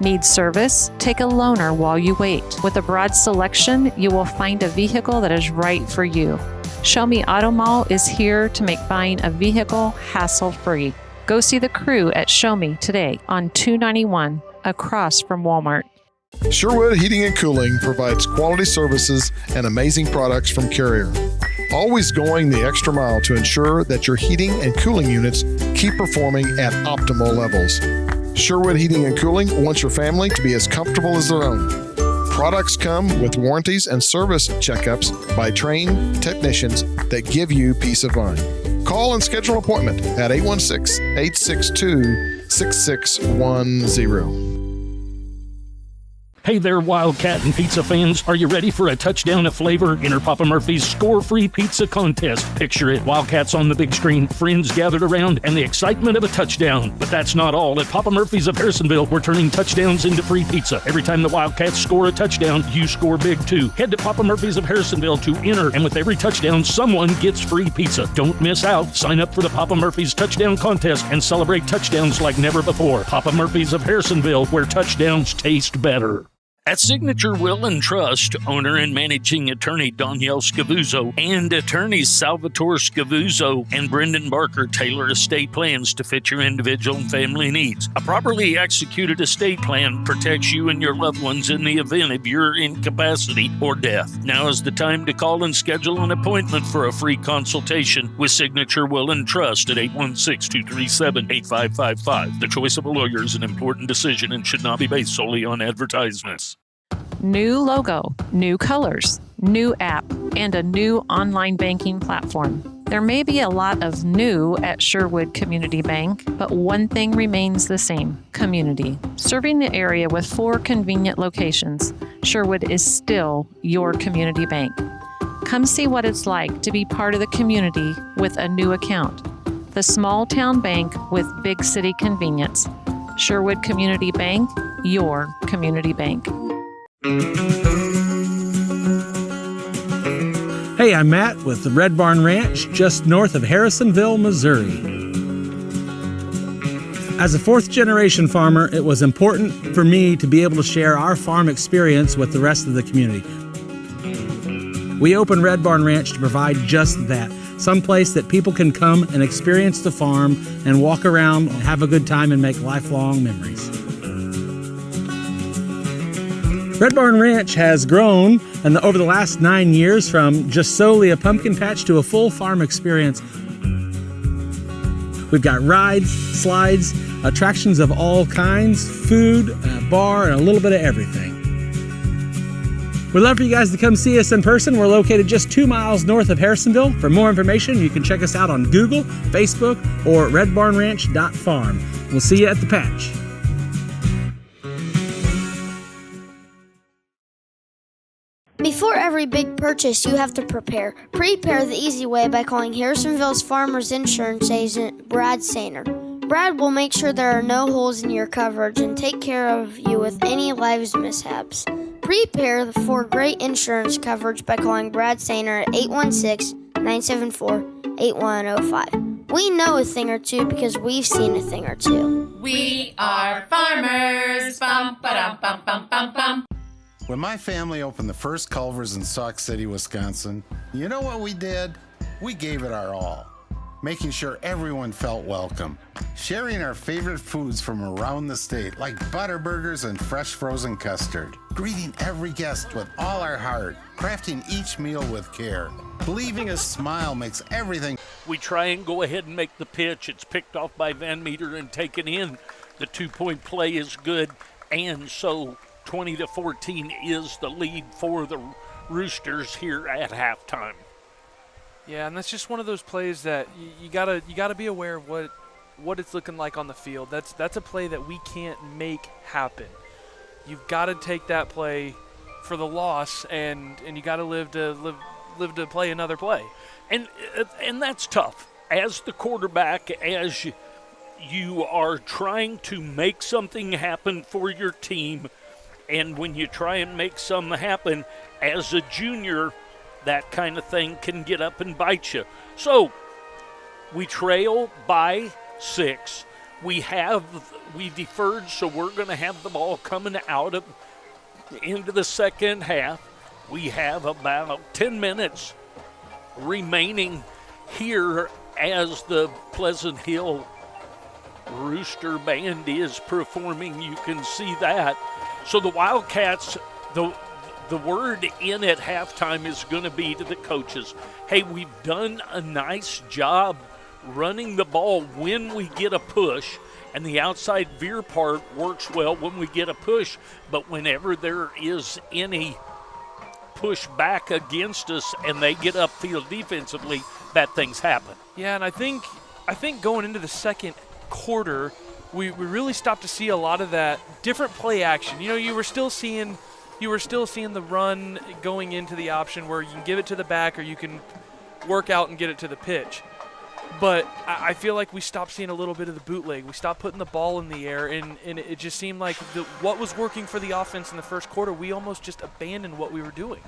Need service? Take a loaner while you wait. With a broad selection, you will find a vehicle that is right for you. Show Me Auto Mall is here to make buying a vehicle hassle-free. Go see the crew at Show Me today on 291 across from Walmart. Sherwood Heating and Cooling provides quality services and amazing products from Carrier. Always going the extra mile to ensure that your heating and cooling units keep performing at optimal levels. Sherwood Heating and Cooling wants your family to be as comfortable as their own. Products come with warranties and service checkups by trained technicians that give you peace of mind. Call and schedule an appointment at 816-862-6610. Hey there, Wildcat and pizza fans. Are you ready for a touchdown of flavor? Enter Papa Murphy's Score-Free Pizza Contest. Picture it, Wildcats on the big screen, friends gathered around, and the excitement of a touchdown. But that's not all. At Papa Murphy's of Harrisonville, we're turning touchdowns into free pizza. Every time the Wildcats score a touchdown, you score big too. Head to Papa Murphy's of Harrisonville to enter, and with every touchdown, someone gets free pizza. Don't miss out. Sign up for the Papa Murphy's Touchdown Contest and celebrate touchdowns like never before. Papa Murphy's of Harrisonville, where touchdowns taste better. At Signature Will and Trust, owner and managing attorney Danielle Scavuzzo and attorneys Salvatore Scavuzzo and Brendan Barker tailor estate plans to fit your individual and family needs. A properly executed estate plan protects you and your loved ones in the event of your incapacity or death. Now is the time to call and schedule an appointment for a free consultation with Signature Will and Trust at 816-237-8555. The choice of a lawyer is an important decision and should not be based solely on advertisements. New logo, new colors, new app, and a new online banking platform. There may be a lot of new at Sherwood Community Bank, but one thing remains the same: community. Serving the area with 4 convenient locations, Sherwood is still your community bank. Come see what it's like to be part of the community with a new account. The small town bank with big city convenience. Sherwood Community Bank, your community bank. Hey, I'm Matt with the Red Barn Ranch just north of Harrisonville, Missouri. As a 4th-generation farmer, it was important for me to be able to share our farm experience with the rest of the community. We opened Red Barn Ranch to provide just that, someplace that people can come and experience the farm and walk around and have a good time and make lifelong memories. Red Barn Ranch has grown over the last 9 years from just solely a pumpkin patch to a full farm experience. We've got rides, slides, attractions of all kinds, food, a bar, and a little bit of everything. We'd love for you guys to come see us in person. We're located just 2 miles north of Harrisonville. For more information, you can check us out on Google, Facebook, or redbarnranch.farm. We'll see you at the patch. Before every big purchase, you have to prepare. Prepare the easy way by calling Harrisonville's Farmers Insurance agent, Brad Sainer. Brad will make sure there are no holes in your coverage and take care of you with any lives mishaps. Prepare for great insurance coverage by calling Brad Sainer at 816-974-8105. We know a thing or two because we've seen a thing or two. We are farmers. Bum, ba-dum, bum, bum, bum, bum. When my family opened the first Culver's in Sauk City, Wisconsin, you know what we did? We gave it our all, making sure everyone felt welcome, sharing our favorite foods from around the state, like Butterburgers and fresh frozen custard, greeting every guest with all our heart, crafting each meal with care. Believing a smile makes everything. We try and go ahead and make the pitch. It's picked off by Van Meter and taken in. The 2-point play is good, and so 20-14 is the lead for the Roosters here at halftime. Yeah, and that's just one of those plays that you gotta be aware of what it's looking like on the field. That's a play that we can't make happen. You've got to take that play for the loss, and you got to live to play another play, and that's tough as the quarterback, as you are trying to make something happen for your team. And when you try and make something happen as a junior, that kind of thing can get up and bite you. So we trail by 6. We deferred, so we're going to have the ball coming out of into the second half. We have about 10 minutes remaining here as the Pleasant Hill Rooster Band is performing. You can see that. So the Wildcats, the word in at halftime is going to be to the coaches, hey, we've done a nice job running the ball when we get a push, and the outside veer part works well when we get a push, but whenever there is any push back against us and they get upfield defensively, bad things happen. Yeah, and I think going into the second quarter, we really stopped to see a lot of that different play action. You know, you were still seeing the run going into the option where you can give it to the back or you can work out and get it to the pitch. But I feel like we stopped seeing a little bit of the bootleg. We stopped putting the ball in the air, and it just seemed like what was working for the offense in the first quarter, we almost just abandoned what we were doing.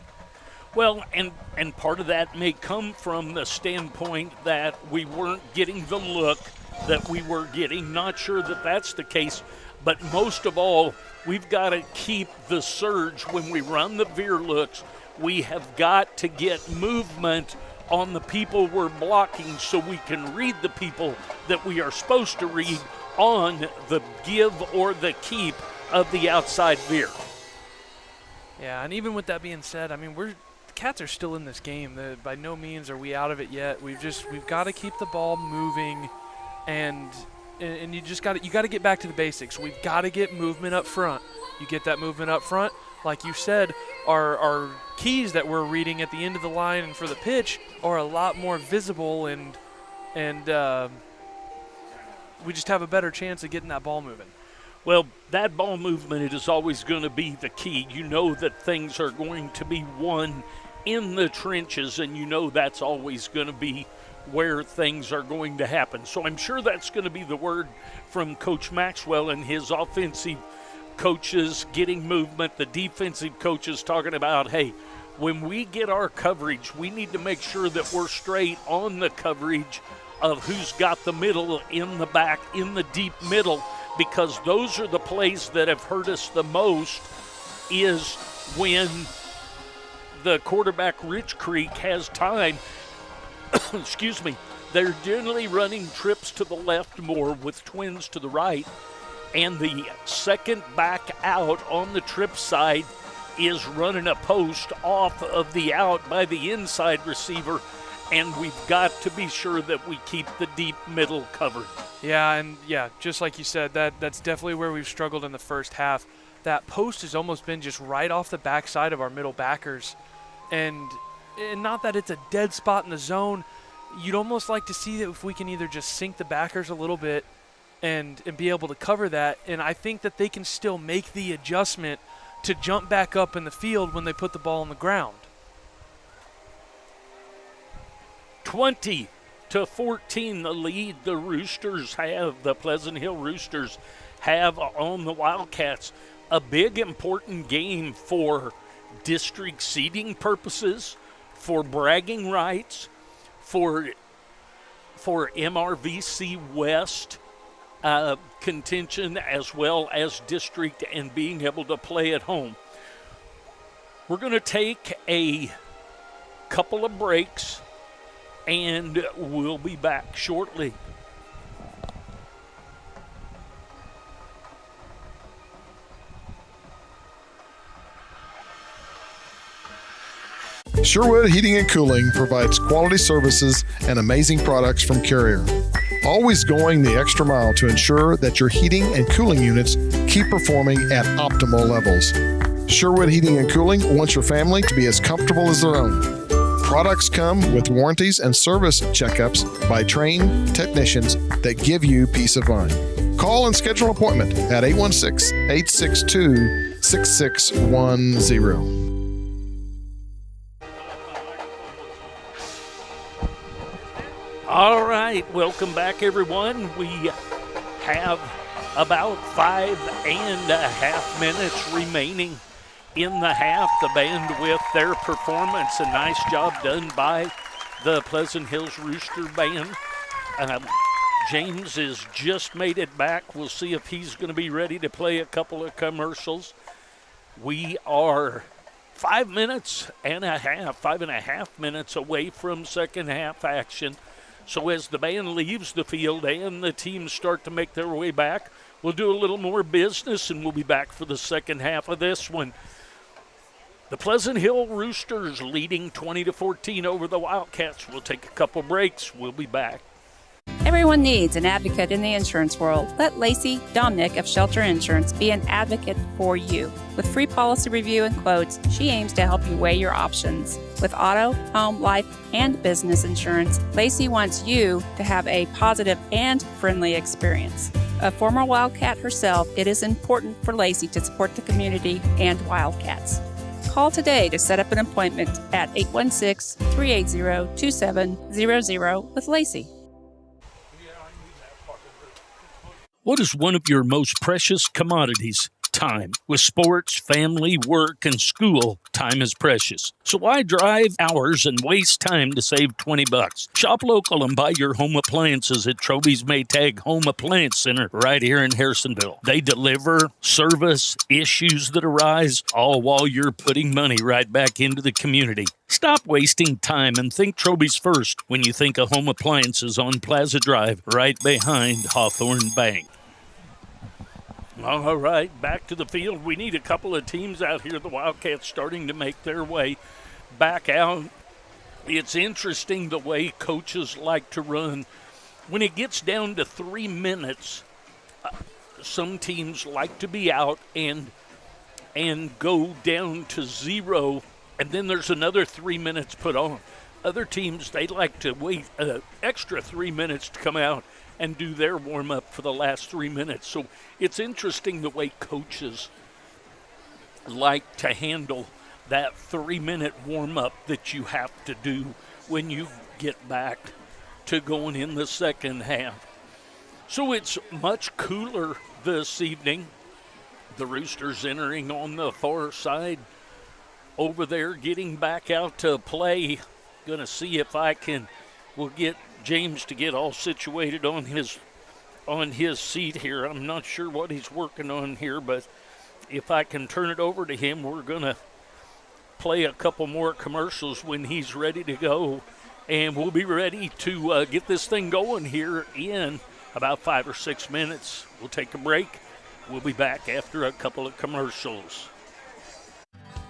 Well, and part of that may come from the standpoint that we weren't getting the look that we were getting. Not sure that that's the case, but most of all, we've got to keep the surge when we run the veer looks. We have got to get movement on the people we're blocking so we can read the people that we are supposed to read on the give or the keep of the outside veer. Yeah, and even with that being said, I mean, the Cats are still in this game. By no means are we out of it yet. We've got to keep the ball moving, and you got to get back to the basics. We've got to get movement up front. You get that movement up front, like you said, our keys that we're reading at the end of the line and for the pitch are a lot more visible, and we just have a better chance of getting that ball moving. Well, that ball movement is always going to be the key. You know that things are going to be won in the trenches, and you know that's always going to be where things are going to happen. So I'm sure that's going to be the word from Coach Maxwell and his offensive coaches getting movement, the defensive coaches talking about, hey, when we get our coverage, we need to make sure that we're straight on the coverage of who's got the middle, in the back, in the deep middle, because those are the plays that have hurt us the most, is when the quarterback, Rich Creek, has time. Excuse me. They're generally running trips to the left more with twins to the right, and the second back out on the trip side is running a post off of the out by the inside receiver, and we've got to be sure that we keep the deep middle covered. Yeah, and just like you said, that's definitely where we've struggled in the first half. That post has almost been just right off the backside of our middle backers, and not that it's a dead spot in the zone. You'd almost like to see that if we can either just sink the backers a little bit and be able to cover that, and I think that they can still make the adjustment to jump back up in the field when they put the ball on the ground. 20-14 the lead the Roosters have, the Pleasant Hill Roosters have on the Wildcats. A big, important game for district seeding purposes, for bragging rights, for MRVC West contention, as well as district and being able to play at home. We're going to take a couple of breaks, and we'll be back shortly. Sherwood Heating and Cooling provides quality services and amazing products from Carrier. Always going the extra mile to ensure that your heating and cooling units keep performing at optimal levels. Sherwood Heating and Cooling wants your family to be as comfortable as their own. Products come with warranties and service checkups by trained technicians that give you peace of mind. Call and schedule an appointment at 816-862-6610. All right, welcome back, everyone. We have about 5.5 minutes remaining in the half. The band with their performance. A nice job done by the Pleasant Hills Rooster Band. James has just made it back. We'll see if he's going to be ready to play a couple of commercials. We are 5.5 minutes away from second half action. So as the band leaves the field and the teams start to make their way back, we'll do a little more business, and we'll be back for the second half of this one. The Pleasant Hill Roosters leading 20-14 over the Wildcats. We'll take a couple breaks. We'll be back. Everyone needs an advocate in the insurance world. Let Lacey Domnick of Shelter Insurance be an advocate for you. With free policy review and quotes, she aims to help you weigh your options. With auto, home, life, and business insurance, Lacey wants you to have a positive and friendly experience. A former Wildcat herself, it is important for Lacey to support the community and Wildcats. Call today to set up an appointment at 816-380-2700 with Lacey. What is one of your most precious commodities? Time. With sports, family, work, and school, time is precious. So why drive hours and waste time to save $20? Shop local and buy your home appliances at Troby's Maytag Home Appliance Center right here in Harrisonville. They deliver, service, issues that arise, all while you're putting money right back into the community. Stop wasting time and think Troby's first when you think of home appliances on Plaza Drive, right behind Hawthorne Bank. All right, back to the field. We need a couple of teams out here. The Wildcats starting to make their way back out. It's interesting the way coaches like to run. When it gets down to 3 minutes, some teams like to be out and and go down to 0, and then there's another 3 minutes put on. Other teams, they like to wait an extra 3 minutes to come out and do their warm-up for the last 3 minutes. So it's interesting the way coaches like to handle that 3-minute warm-up that you have to do when you get back to going in the second half. So it's much cooler this evening. The Roosters entering on the far side over there, getting back out to play. Going to see if we'll get James to get all situated on his seat here. I'm not sure what he's working on here, but if I can turn it over to him, we're going to play a couple more commercials when he's ready to go. And we'll be ready to get this thing going here in about 5 or 6 minutes. We'll take a break. We'll be back after a couple of commercials.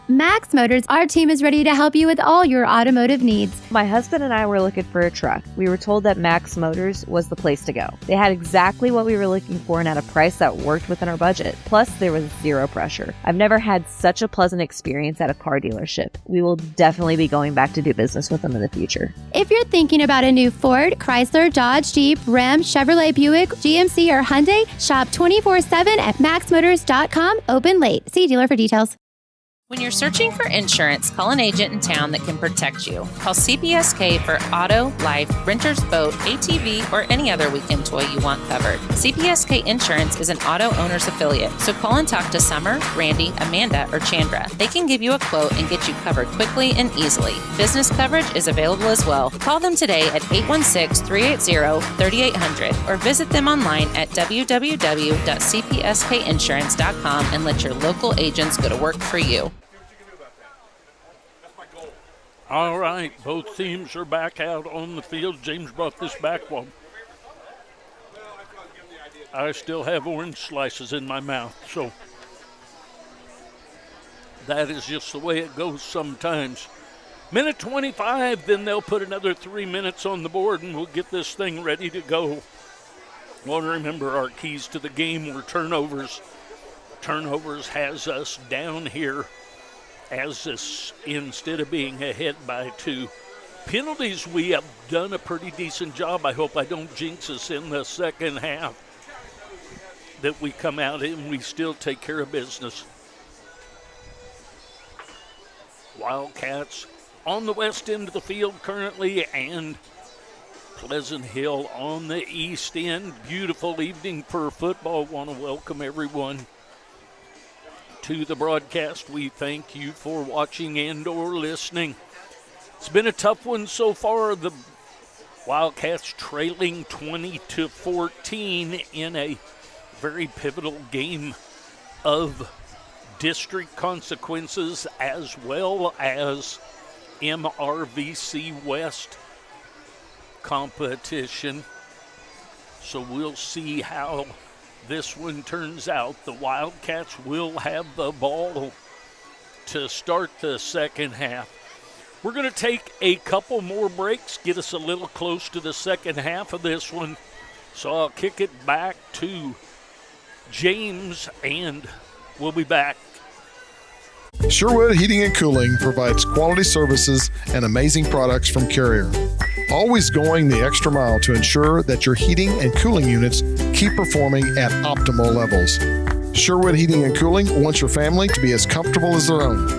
Max Motors, our team is ready to help you with all your automotive needs. My husband and I were looking for a truck. We were told that Max Motors was the place to go. They had exactly what we were looking for and at a price that worked within our budget. Plus, there was zero pressure. I've never had such a pleasant experience at a car dealership. We will definitely be going back to do business with them in the future. If you're thinking about a new Ford, Chrysler, Dodge, Jeep, Ram, Chevrolet, Buick, GMC, or Hyundai, shop 24/7 at maxmotors.com. Open late. See dealer for details. When you're searching for insurance, call an agent in town that can protect you. Call CPSK for auto, life, renter's boat, ATV, or any other weekend toy you want covered. CPSK Insurance is an auto owner's affiliate, so call and talk to Summer, Randy, Amanda, or Chandra. They can give you a quote and get you covered quickly and easily. Business coverage is available as well. Call them today at 816-380-3800 or visit them online at www.cpskinsurance.com and let your local agents go to work for you. All right, both teams are back out on the field. James brought this back while I still have orange slices in my mouth. So that is just the way it goes sometimes. Minute 25, then they'll put another 3 minutes on the board, and we'll get this thing ready to go. Want to remember our keys to the game were turnovers. Turnovers has us down here as this, instead of being ahead by 2. Penalties, we have done a pretty decent job. I hope I don't jinx us in the second half, that we come out and we still take care of business. Wildcats on the west end of the field currently, and Pleasant Hill on the east end. Beautiful evening for football. Want to welcome everyone to the broadcast. We thank you for watching and or listening. It's been a tough one so far. The Wildcats trailing 20-14 in a very pivotal game of district consequences as well as MRVC West competition. So we'll see how this one turns out. The Wildcats will have the ball to start the second half. We're going to take a couple more breaks, get us a little close to the second half of this one. So I'll kick it back to James, and we'll be back. Sherwood Heating and Cooling provides quality services and amazing products from Carrier. Always going the extra mile to ensure that your heating and cooling units keep performing at optimal levels. Sherwood Heating and Cooling wants your family to be as comfortable as their own.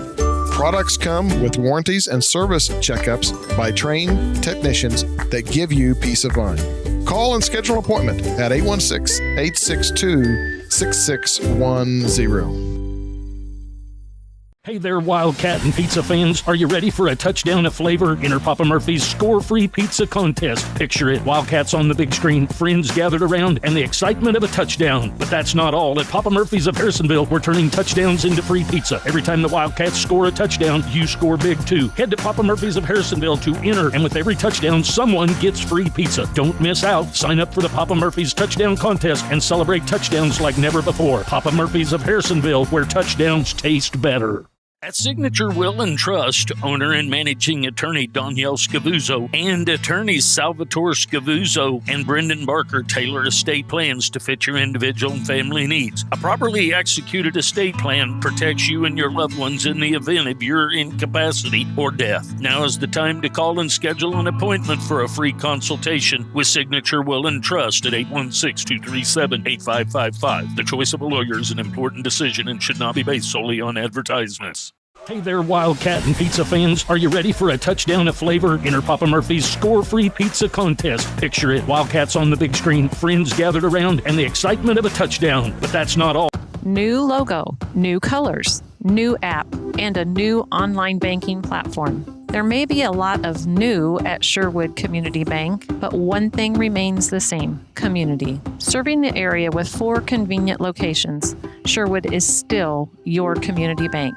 Products come with warranties and service checkups by trained technicians that give you peace of mind. Call and schedule an appointment at 816-862-6610. Hey there, Wildcat and pizza fans. Are you ready for a touchdown of flavor? Enter Papa Murphy's Score-Free Pizza Contest. Picture it, Wildcats on the big screen, friends gathered around, and the excitement of a touchdown. But that's not all. At Papa Murphy's of Harrisonville, we're turning touchdowns into free pizza. Every time the Wildcats score a touchdown, you score big too. Head to Papa Murphy's of Harrisonville to enter, and with every touchdown, someone gets free pizza. Don't miss out. Sign up for the Papa Murphy's Touchdown Contest and celebrate touchdowns like never before. Papa Murphy's of Harrisonville, where touchdowns taste better. At Signature Will and Trust, owner and managing attorney Danielle Scavuzzo and attorneys Salvatore Scavuzzo and Brendan Barker tailor estate plans to fit your individual and family needs. A properly executed estate plan protects you and your loved ones in the event of your incapacity or death. Now is the time to call and schedule an appointment for a free consultation with Signature Will and Trust at 816-237-8555. The choice of a lawyer is an important decision and should not be based solely on advertisements. Hey there, Wildcat and pizza fans. Are you ready for a touchdown of flavor? Enter Papa Murphy's Score-Free Pizza Contest. Picture it, Wildcats on the big screen, friends gathered around, and the excitement of a touchdown. But that's not all. New logo, new colors, new app, and a new online banking platform. There may be a lot of new at Sherwood Community Bank, but one thing remains the same: community. Serving the area with 4 convenient locations, Sherwood is still your community bank.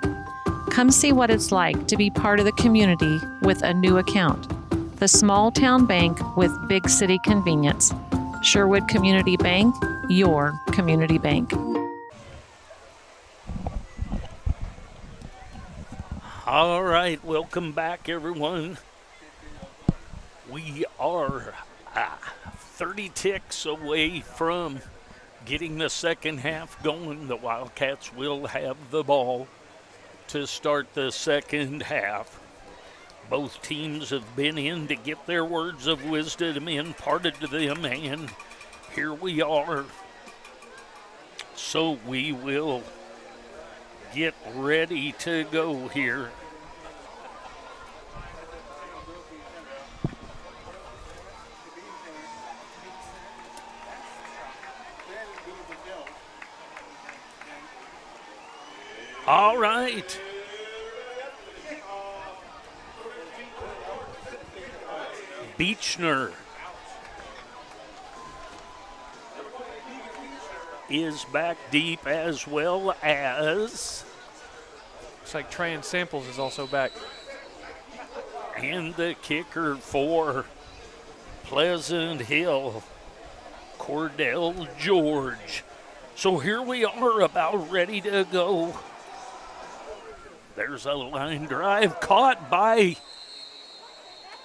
Come see what it's like to be part of the community with a new account. The small town bank with big city convenience. Sherwood Community Bank, your community bank. All right, welcome back, everyone. We are 30 ticks away from getting the second half going. The Wildcats will have the ball to start the second half. Both teams have been in to get their words of wisdom imparted to them, and here we are. So we will get ready to go here. All right. Beechner is back deep, as well as... Looks like Tran Samples is also back. And the kicker for Pleasant Hill, Cordell George. So here we are, about ready to go. There's a line drive caught by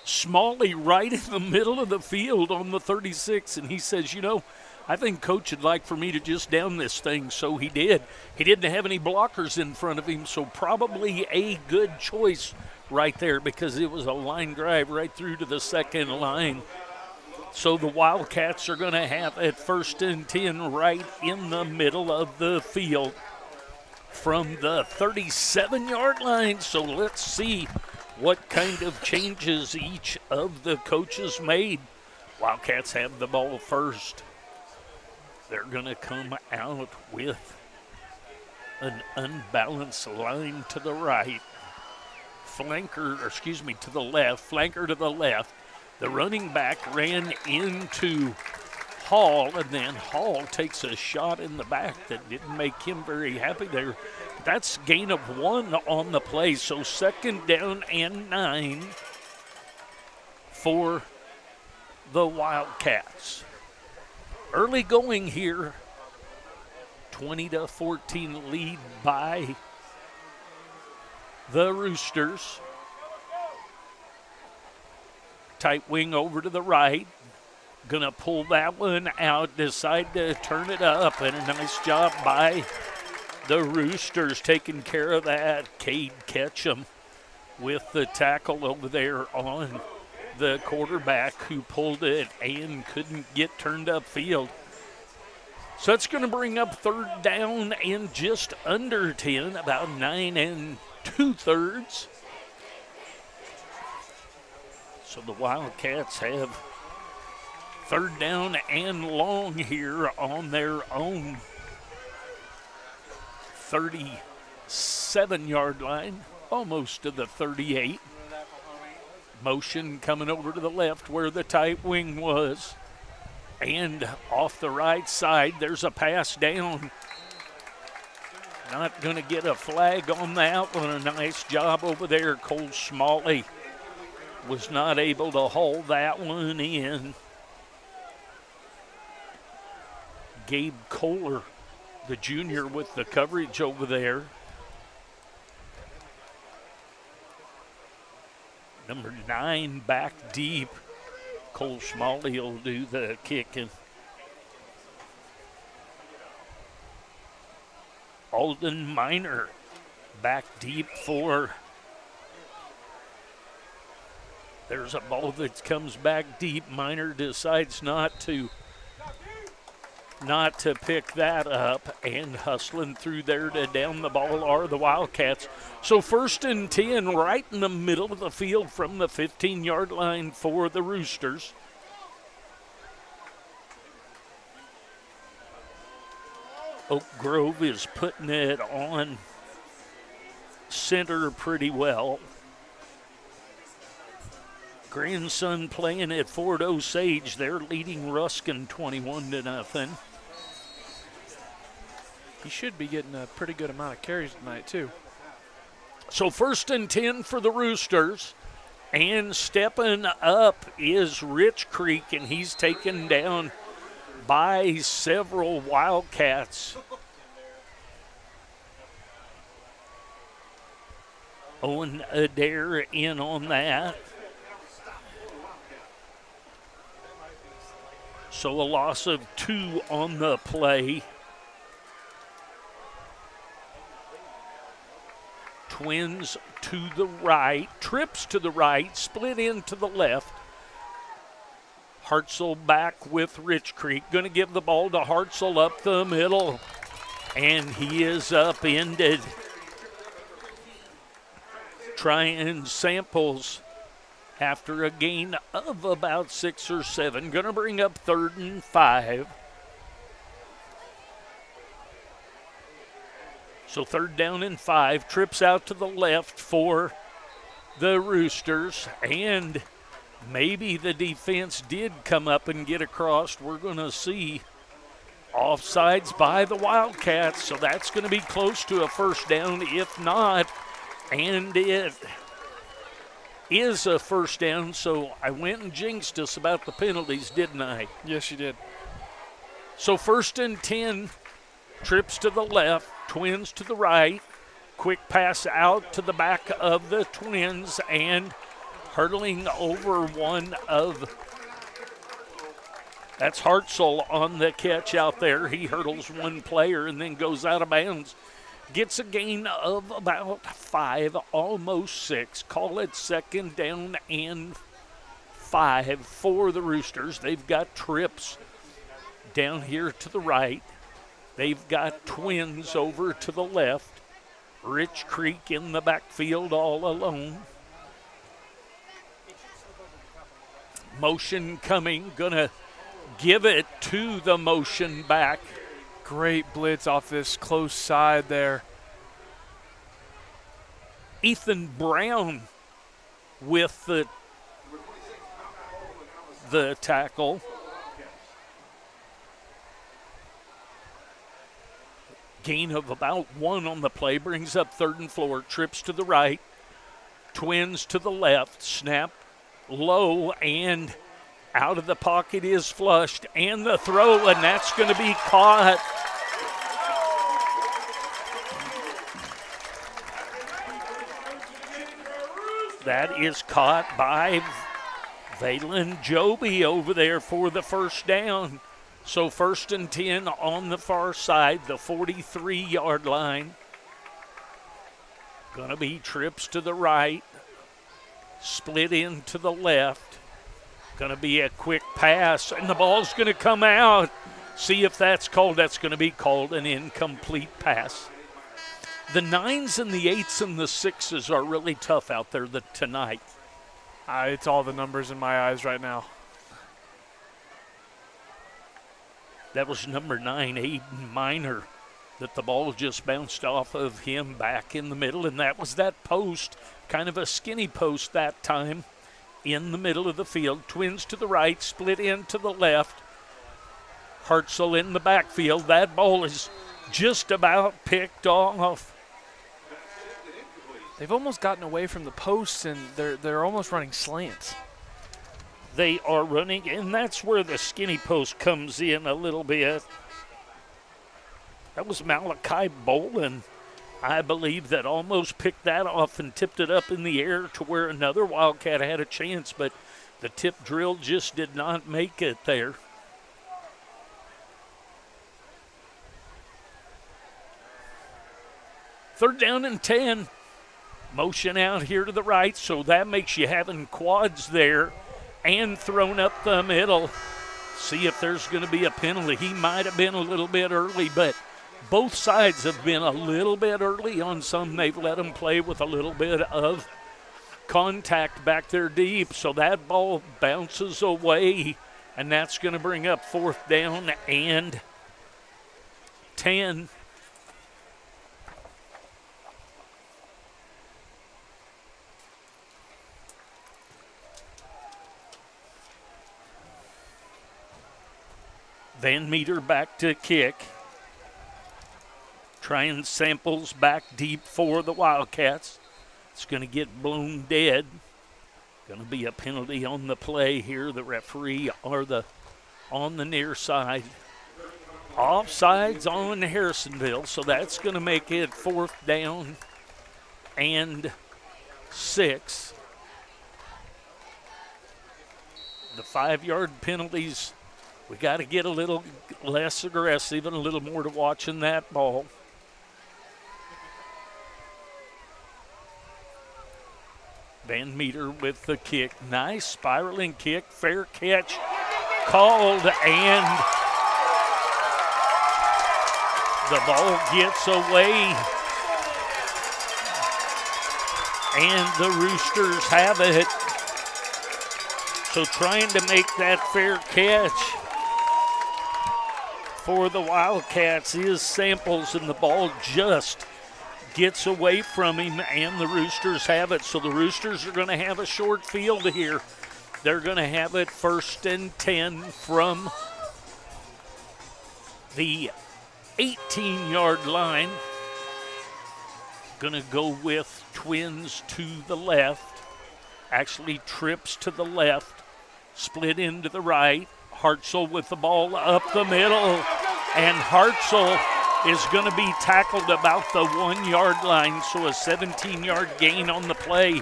Smalley right in the middle of the field on the 36, and he says, I think Coach would like for me to just down this thing, so he did. He didn't have any blockers in front of him, so probably a good choice right there, because it was a line drive right through to the second line. So the Wildcats are going to have it 1st and 10 right in the middle of the field from the 37-yard line. So let's see what kind of changes each of the coaches made. Wildcats have the ball first. They're going to come out with an unbalanced line to the right. To the left. Flanker to the left. The running back ran into Hall, and then Hall takes a shot in the back that didn't make him very happy there. That's gain of 1 on the play, so 2nd down and 9 for the Wildcats. Early going here, 20-14 lead by the Roosters. Tight wing over to the right. Gonna pull that one out, decide to turn it up, and a nice job by the Roosters taking care of that. Cade Ketchum with the tackle over there on the quarterback, who pulled it and couldn't get turned upfield. So that's going to bring up 3rd down and just under 10, about 9 2/3. So the Wildcats have 3rd down and long here on their own 37-yard line, almost to the 38. Motion coming over to the left where the tight wing was. And off the right side, there's a pass down. Not going to get a flag on that one. A nice job over there. Cole Smalley was not able to hold that one in. Gabe Kohler, the junior, with the coverage over there. Number 9 back deep. Cole Schmalley will do the kicking. Alden Miner back deep for. There's a ball that comes back deep. Miner decides not to pick that up, and hustling through there to down the ball are the Wildcats. So 1st and 10 right in the middle of the field from the 15-yard line for the Roosters. Oak Grove is putting it on center pretty well. Grandson playing at Fort Osage. They're leading Ruskin 21-0. He should be getting a pretty good amount of carries tonight, too. So 1st and 10 for the Roosters. And stepping up is Rich Creek, and he's taken down by several Wildcats. Owen Adair in on that. So a loss of 2 on the play. Twins to the right, trips to the right, split in to the left. Hartzell back with Rich Creek. Going to give the ball to Hartzell up the middle. And he is upended. Trying Samples after a gain of about 6 or 7. Going to bring up 3rd and 5. So 3rd down and 5. Trips out to the left for the Roosters. And maybe the defense did come up and get across. We're going to see offsides by the Wildcats. So that's going to be close to a 1st down, if not. And it is a 1st down. So I went and jinxed us about the penalties, didn't I? Yes, you did. So 1st and 10. Trips to the left. Twins to the right. Quick pass out to the back of the Twins, and hurdling over one of, that's Hartzell on the catch out there. He hurdles one player and then goes out of bounds. Gets a gain of about 5, almost 6. Call it 2nd down and 5 for the Roosters. They've got trips down here to the right. They've got Twins over to the left. Rich Creek in the backfield all alone. Motion coming, gonna give it to the motion back. Great blitz off this close side there. Ethan Brown with the tackle. Gain of about 1 on the play, brings up 3rd and 4, trips to the right, Twins to the left, snap low, and out of the pocket is flushed, and the throw, and that's going to be caught. That is caught by Valen Joby over there for the 1st down. So 1st and 10 on the far side, the 43-yard line. Going to be trips to the right, split in to the left. Going to be a quick pass, and the ball's going to come out. See if that's called. That's going to be called an incomplete pass. The 9s and the 8s and the 6s are really tough out there tonight. It's all the numbers in my eyes right now. That was number 9, Aiden Miner, that the ball just bounced off of him back in the middle, and that was that post, kind of a skinny post that time, in the middle of the field. Twins to the right, split in to the left. Hartzell in the backfield. That ball is just about picked off. They've almost gotten away from the posts, and they're almost running slants. They are running, and that's where the skinny post comes in a little bit. That was Malachi Bolin I believe, that almost picked that off and tipped it up in the air to where another Wildcat had a chance, but the tip drill just did not make it there. Third down and 10. Motion out here to the right, so that makes you having quads there and thrown up the middle. See if there's going to be a penalty. He might have been a little bit early, but both sides have been a little bit early on some. They've let them play with a little bit of contact back there deep, so that ball bounces away, and that's going to bring up 4th down and 10. Van Meter back to kick. Trying Samples back deep for the Wildcats. It's going to get blown dead. Going to be a penalty on the play here. The referee on the near side. Offsides on Harrisonville, so that's going to make it 4th down and 6. The 5-yard penalties. We got to get a little less aggressive and a little more to watching that ball. Van Meter with the kick. Nice spiraling kick. Fair catch called, and the ball gets away. And the Roosters have it. So trying to make that fair catch for the Wildcats is Samples, and the ball just gets away from him, and the Roosters have it. So the Roosters are going to have a short field here. They're going to have it 1st and 10 from the 18-yard line. Going to go with Twins to the left. Actually trips to the left. Split into the right. Hartzell with the ball up the middle, and Hartzell is going to be tackled about the 1-yard line, so a 17-yard gain on the play,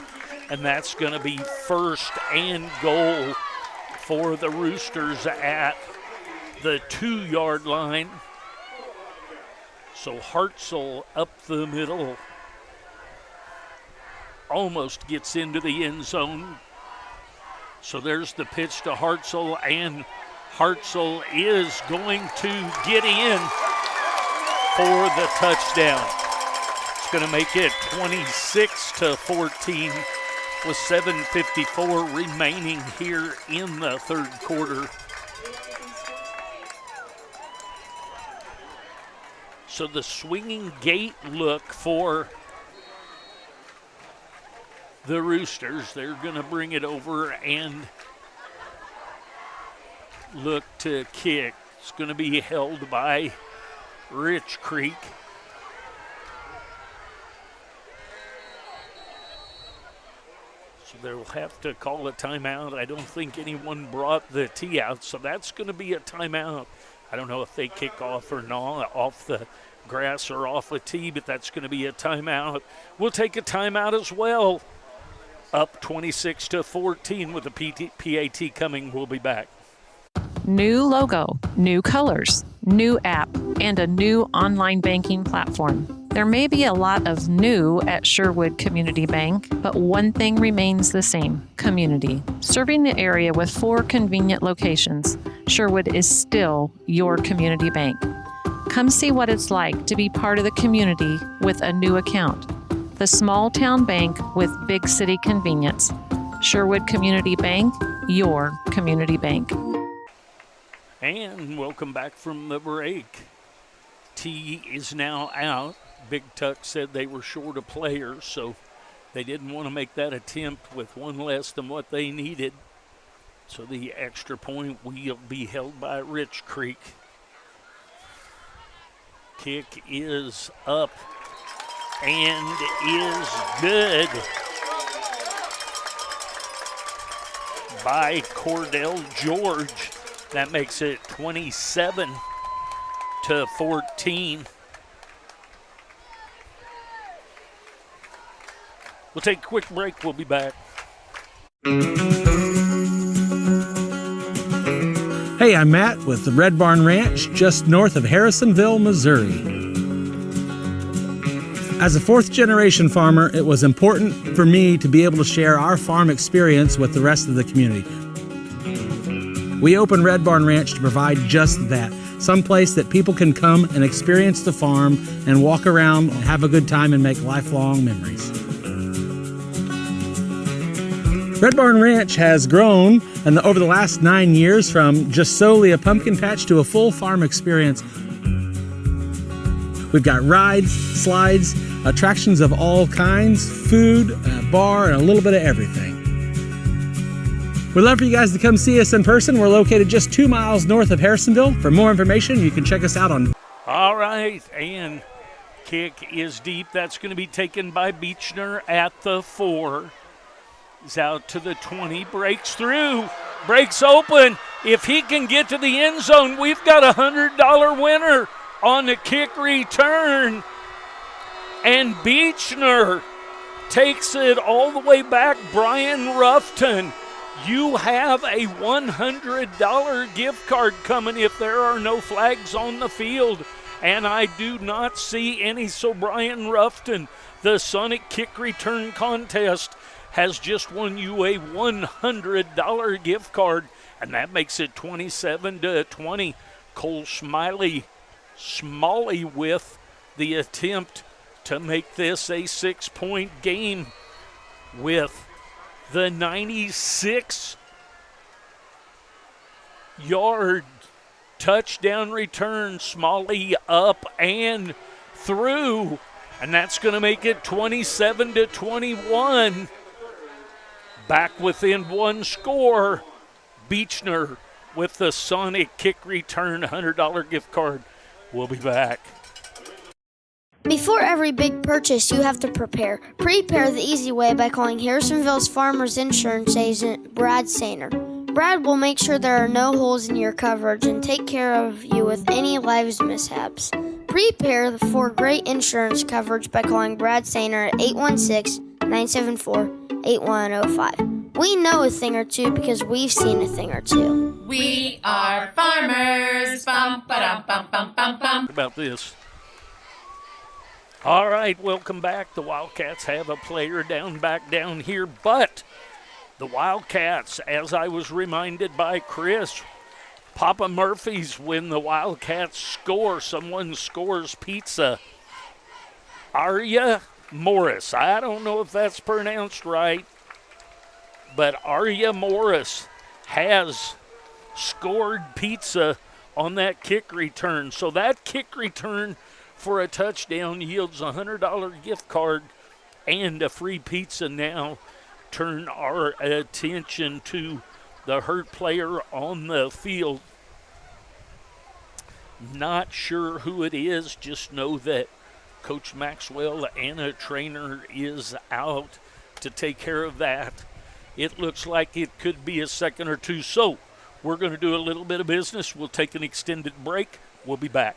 and that's going to be 1st and goal for the Roosters at the 2-yard line. So Hartzell up the middle, almost gets into the end zone. So there's the pitch to Hartzell, and Hartzell is going to get in for the touchdown. It's going to make it 26-14 with 7:54 remaining here in the third quarter. So the swinging gate look for the Roosters. They're going to bring it over and look to kick. It's going to be held by Rich Creek. So they'll have to call a timeout. I don't think anyone brought the tee out, so that's going to be a timeout. I don't know if they kick off or not, off the grass or off a tee, but that's going to be a timeout. We'll take a timeout as well. Up 26-14 with the p.a.t coming. We'll be back. New logo, new colors, new app, and a new online banking platform. There may be a lot of new at Sherwood Community Bank, but one thing remains the same: community. Serving the area with 4 convenient locations, Sherwood is still your community bank. Come see what it's like to be part of the community with a new account. The small town bank with big city convenience. Sherwood Community Bank, your community bank. And welcome back from the break. T is now out. Big Tuck said they were short of players, so they didn't want to make that attempt with one less than what they needed. So the extra point will be held by Rich Creek. Kick is up and is good by Cordell George. That makes it 27-14. We'll take a quick break. We'll be back. Hey, I'm Matt with the Red Barn Ranch just north of Harrisonville, Missouri. As a fourth-generation farmer, it was important for me to be able to share our farm experience with the rest of the community. We opened Red Barn Ranch to provide just that, some place that people can come and experience the farm and walk around and have a good time and make lifelong memories. Red Barn Ranch has grown over the last 9 years from just solely a pumpkin patch to a full farm experience. We've got rides, slides, attractions of all kinds, food, a bar, and a little bit of everything. We'd love for you guys to come see us in person. We're located just 2 miles north of Harrisonville. For more information, you can check us out on... All right, and kick is deep. That's going to be taken by Beechner at the 4. He's out to the 20, breaks through, breaks open. If he can get to the end zone, we've got a $100 winner on the kick return. And Beechner takes it all the way back. Brian Ruffton, you have a $100 gift card coming if there are no flags on the field. And I do not see any. So Brian Ruffton, the Sonic Kick Return Contest, has just won you a $100 gift card, and that makes it 27-20. Cole Smalley with the attempt to make this a 6-point game with the 96-yard touchdown return. Smalley up and through, and that's going to make it 27-21. Back within one score, Beechner with the Sonic Kick Return $100 gift card. We'll be back. Before every big purchase, you have to prepare. Prepare the easy way by calling Harrisonville's Farmers Insurance agent, Brad Sainer. Brad will make sure there are no holes in your coverage and take care of you with any lives mishaps. Prepare for great insurance coverage by calling Brad Sainer at 816-974-8105. We know a thing or two because we've seen a thing or two. We are farmers. Bum, ba-dum, bum, bum, bum, bum. About this. All right, welcome back. The Wildcats have a player back down here, but the Wildcats, as I was reminded by Chris, Papa Murphy's when the Wildcats score. Someone scores pizza. Arya Morris. I don't know if that's pronounced right, but Arya Morris has scored pizza on that kick return. So that kick return for a touchdown yields a $100 gift card and a free pizza. Now turn our attention to the hurt player on the field. Not sure who it is, just know that Coach Maxwell and a trainer is out to take care of that. It looks like it could be a second or two, so we're going to do a little bit of business. We'll take an extended break. We'll be back.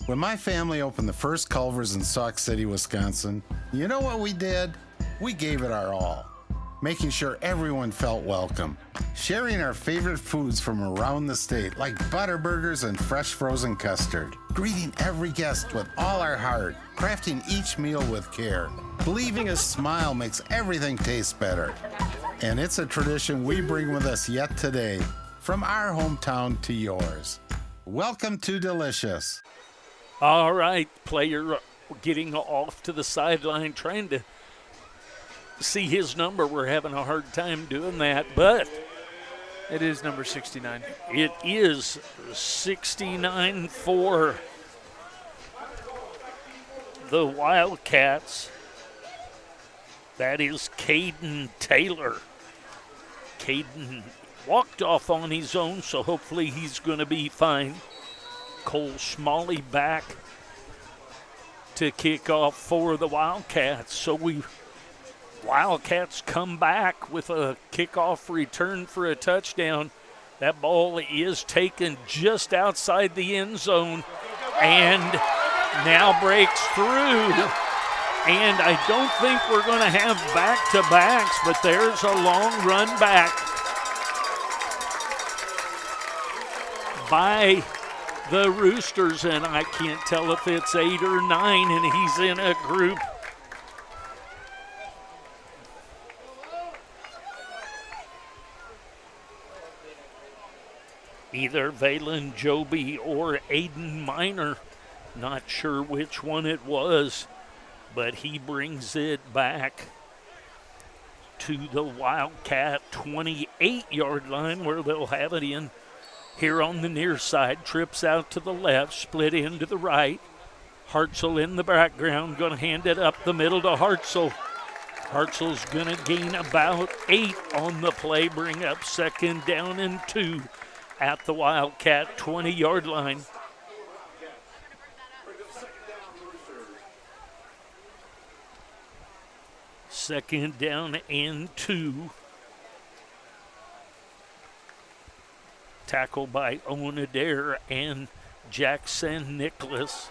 When my family opened the first Culver's in Sauk City, Wisconsin, you know what we did? We gave it our all, making sure everyone felt welcome, sharing our favorite foods from around the state like Butterburgers and fresh frozen custard, greeting every guest with all our heart, crafting each meal with care, believing a smile makes everything taste better. And it's a tradition we bring with us yet today, from our hometown to yours. Welcome to Delicious. All right, player getting off to the sideline, trying to see his number. We're having a hard time doing that, but it is number 69. It is 69 for the Wildcats. That is Caden Taylor. Caden walked off on his own, so hopefully he's going to be fine. Cole Smalley back to kick off for the Wildcats. So Wildcats come back with a kickoff return for a touchdown. That ball is taken just outside the end zone and now breaks through And I don't think we're going to have back-to-backs, but there's a long run back by the Roosters, and I can't tell if it's 8 or 9, and he's in a group. Either Valen Joby or Aiden Miner. Not sure which one it was, but he brings it back to the Wildcat 28-yard line where they'll have it in here on the near side. Trips out to the left, split in to the right. Hartzell in the background, going to hand it up the middle to Hartzell. Hartzell's going to gain about 8 on the play, bring up 2nd down and 2 at the Wildcat 20-yard line. Second down and 2. Tackled by Owen Adair and Jackson Nicholas.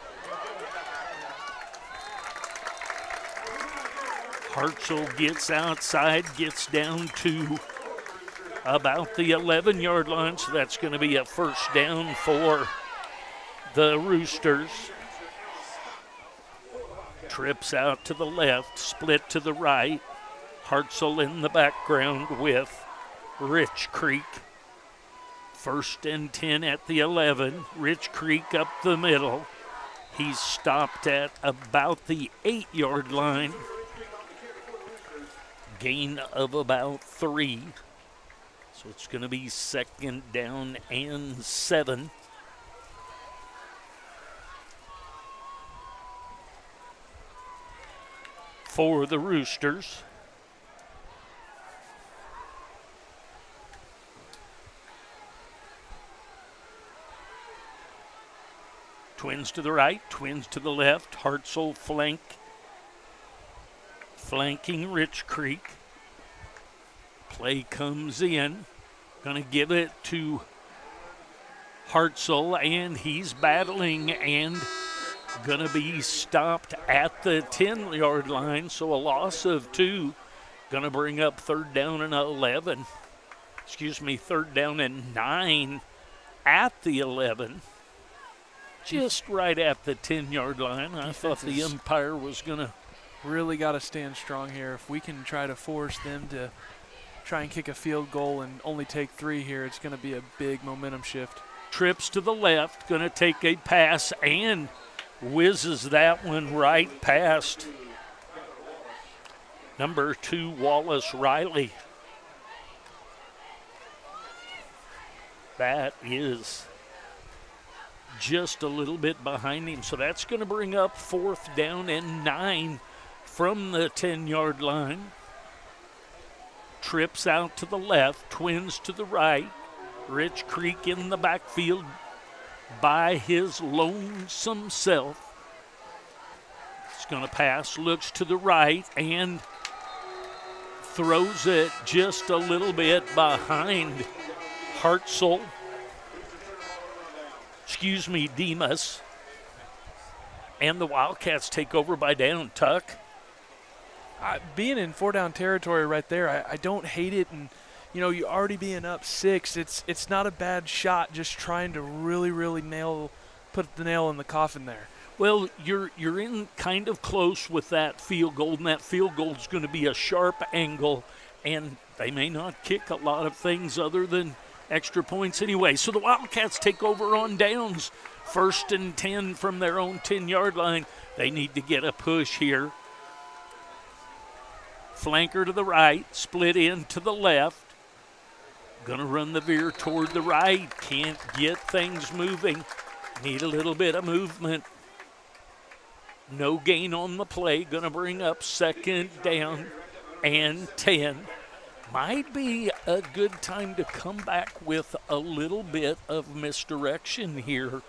Hartzell gets outside, gets down to about the 11-yard line, so that's going to be a first down for the Roosters. Trips out to the left, split to the right. Hartzell in the background with Rich Creek. 1st and 10 at the 11. Rich Creek up the middle. He's stopped at about the 8-yard line. Gain of about 3. So it's going to be 2nd down and 7. For the Roosters. Twins to the right, twins to the left. Hartzell flanking Rich Creek. Play comes in. Going to give it to Hartzell, and he's battling and going to be stopped at the 10-yard line, so a loss of 2. Going to bring up 3rd down and 11. Excuse me, 3rd down and 9 at the 11. Just right at the 10-yard line. I thought the umpire was going to. Really got to stand strong here. If we can try to force them to try and kick a field goal and only take 3 here, it's going to be a big momentum shift. Trips to the left, going to take a pass and whizzes that one right past number 2, Wallace Riley. That is just a little bit behind him. So that's going to bring up 4th down and 9 from the 10-yard line. Trips out to the left, twins to the right. Rich Creek in the backfield by his lonesome self. He's going to pass, looks to the right, and throws it just a little bit behind Hartzell. Demas. And the Wildcats take over by down. Tuck. Being in 4-down territory right there, I don't hate it. And, you already being up 6, it's not a bad shot, just trying to really put the nail in the coffin there. Well, you're in kind of close with that field goal, and that field goal is going to be a sharp angle, and they may not kick a lot of things other than extra points anyway. So the Wildcats take over on downs. 1st and 10 from their own 10-yard line. They need to get a push here. Flanker to the right, split in to the left. Going to run the veer toward the right. Can't get things moving. Need a little bit of movement. No gain on the play. Going to bring up 2nd down and 10. Might be a good time to come back with a little bit of misdirection here.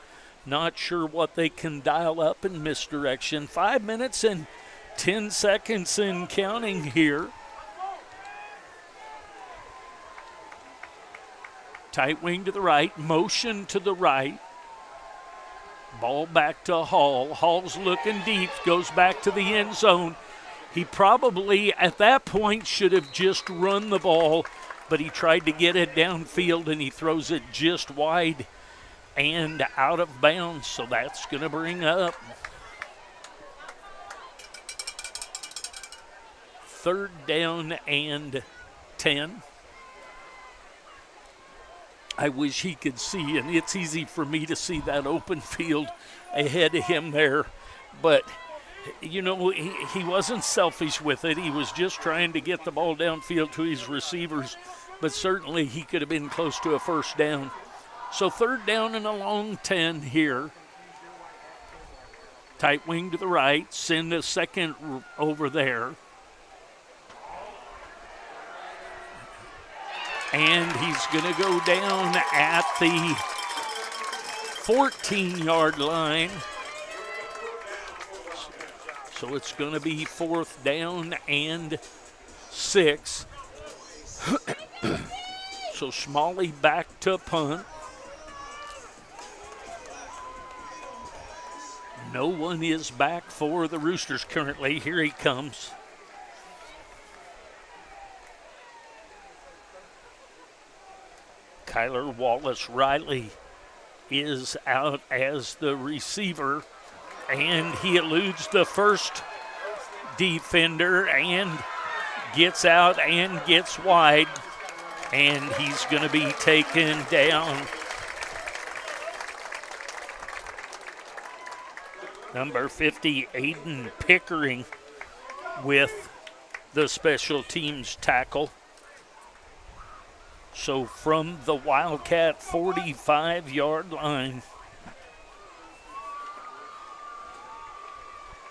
Not sure what they can dial up in misdirection. 5 minutes and 10 seconds and counting here. Tight wing to the right, motion to the right. Ball back to Hall. Hall's looking deep, goes back to the end zone. He probably, at that point, should have just run the ball, but he tried to get it downfield, and he throws it just wide and out of bounds. So that's going to bring up 3rd down and 10. I wish he could see, and it's easy for me to see that open field ahead of him there. But, you know, he wasn't selfish with it. He was just trying to get the ball downfield to his receivers. But certainly he could have been close to a 1st down. So 3rd down and a long 10 here. Tight wing to the right. Send a second over there. And he's going to go down at the 14-yard line. So it's going to be 4th down and 6. So Smalley back to punt. No one is back for the Roosters currently. Here he comes. Kyler Wallace-Riley is out as the receiver, and he eludes the first defender and gets out and gets wide, and he's going to be taken down. Number 50, Aiden Pickering, with the special teams tackle. So from the Wildcat 45-yard line,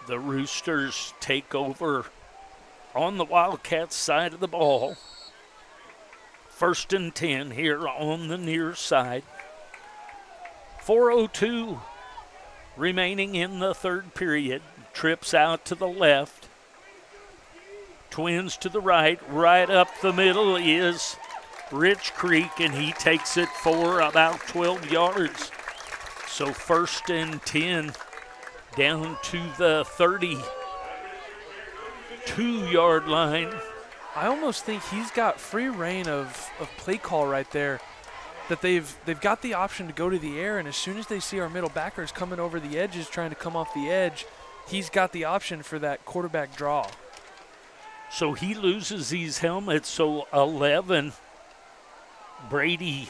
the Roosters take over on the Wildcats side of the ball. 1st and 10 here on the near side. 4:02 remaining in the 3rd period. Trips out to the left. Twins to the right. Right up the middle is Rich Creek, and he takes it for about 12 yards. So 1st and 10 down to the 32-yard line. I almost think he's got free reign of play call right there, that they've got the option to go to the air, and as soon as they see our middle backers coming over the edges trying to come off the edge, he's got the option for that quarterback draw. So he loses these helmets, so 11, Brady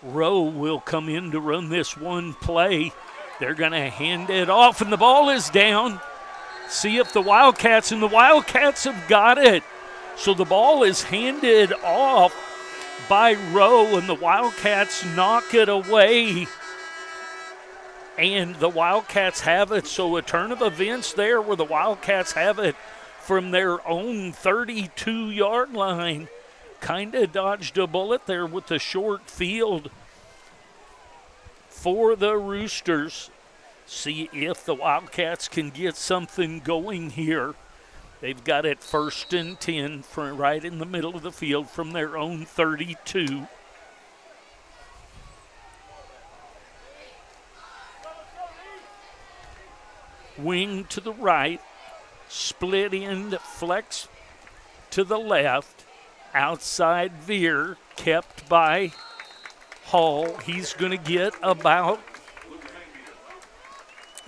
Rowe will come in to run this one play. They're going to hand it off, and the ball is down. See if the Wildcats have got it. So the ball is handed off by Rowe, and the Wildcats knock it away. And the Wildcats have it. So a turn of events there where the Wildcats have it from their own 32-yard line. Kind of dodged a bullet there with the short field for the Roosters. See if the Wildcats can get something going here. They've got it 1st and 10 from right in the middle of the field from their own 32. Wing to the right, split end flex to the left. Outside veer kept by Hall. He's going to get about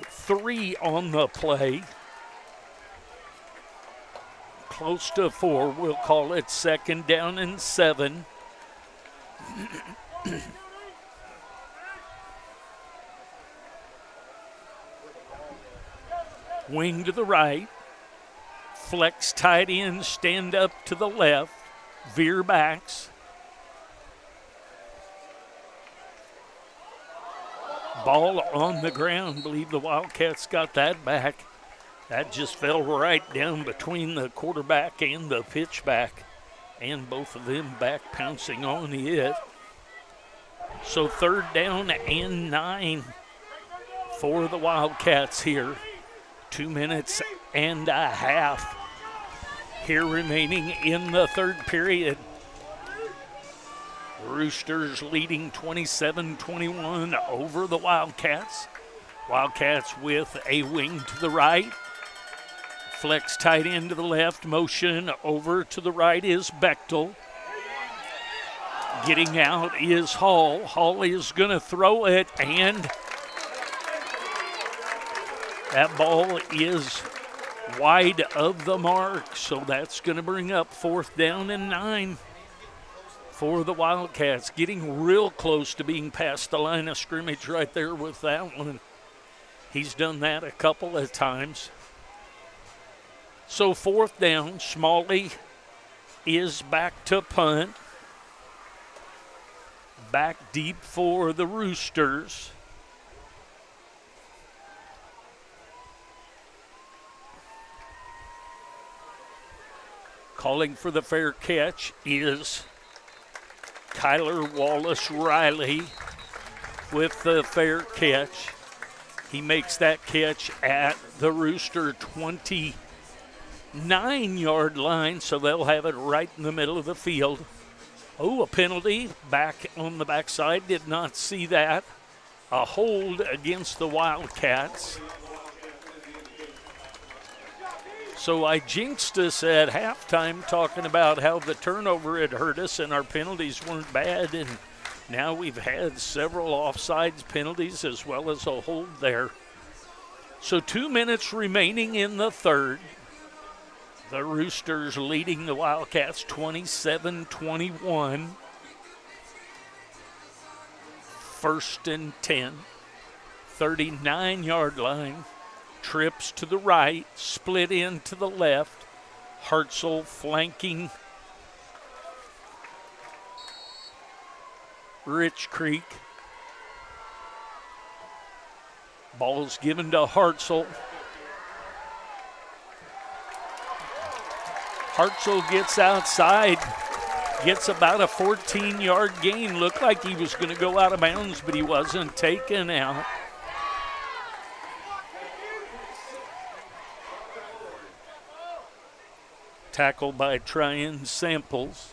3 on the play. Close to 4. We'll call it 2nd down and 7. Wing to the right. Flex tight end, stand up to the left. Veer backs. Ball on the ground. Believe the Wildcats got that back. That just fell right down between the quarterback and the pitchback, and both of them back pouncing on it. So 3rd down and 9 for the Wildcats here. 2 minutes and a half here remaining in the 3rd period. Roosters leading 27-21 over the Wildcats. Wildcats with a wing to the right. Flex tight end to the left. Motion over to the right is Bechtel. Getting out is Hall. Hall is going to throw it, and that ball is wide of the mark, so that's going to bring up 4th down and 9 for the Wildcats. Getting real close to being past the line of scrimmage right there with that one. He's done that a couple of times. So 4th down, Smalley is back to punt. Back deep for the Roosters. Calling for the fair catch is Kyler Wallace-Riley with the fair catch. He makes that catch at the Rooster 29-yard line, so they'll have it right in the middle of the field. Oh, a penalty back on the backside. Did not see that. A hold against the Wildcats. So I jinxed us at halftime talking about how the turnover had hurt us and our penalties weren't bad, and now we've had several offsides penalties as well as a hold there. So 2 minutes remaining in the third. The Roosters leading the Wildcats 27-21. 1st and 10. 39-yard line. Trips to the right. Split in to the left. Hartzell flanking Rich Creek. Ball's given to Hartzell. Hartzell gets outside, gets about a 14-yard gain. Looked like he was going to go out of bounds, but he wasn't taken out. Tackled by Tryon Samples.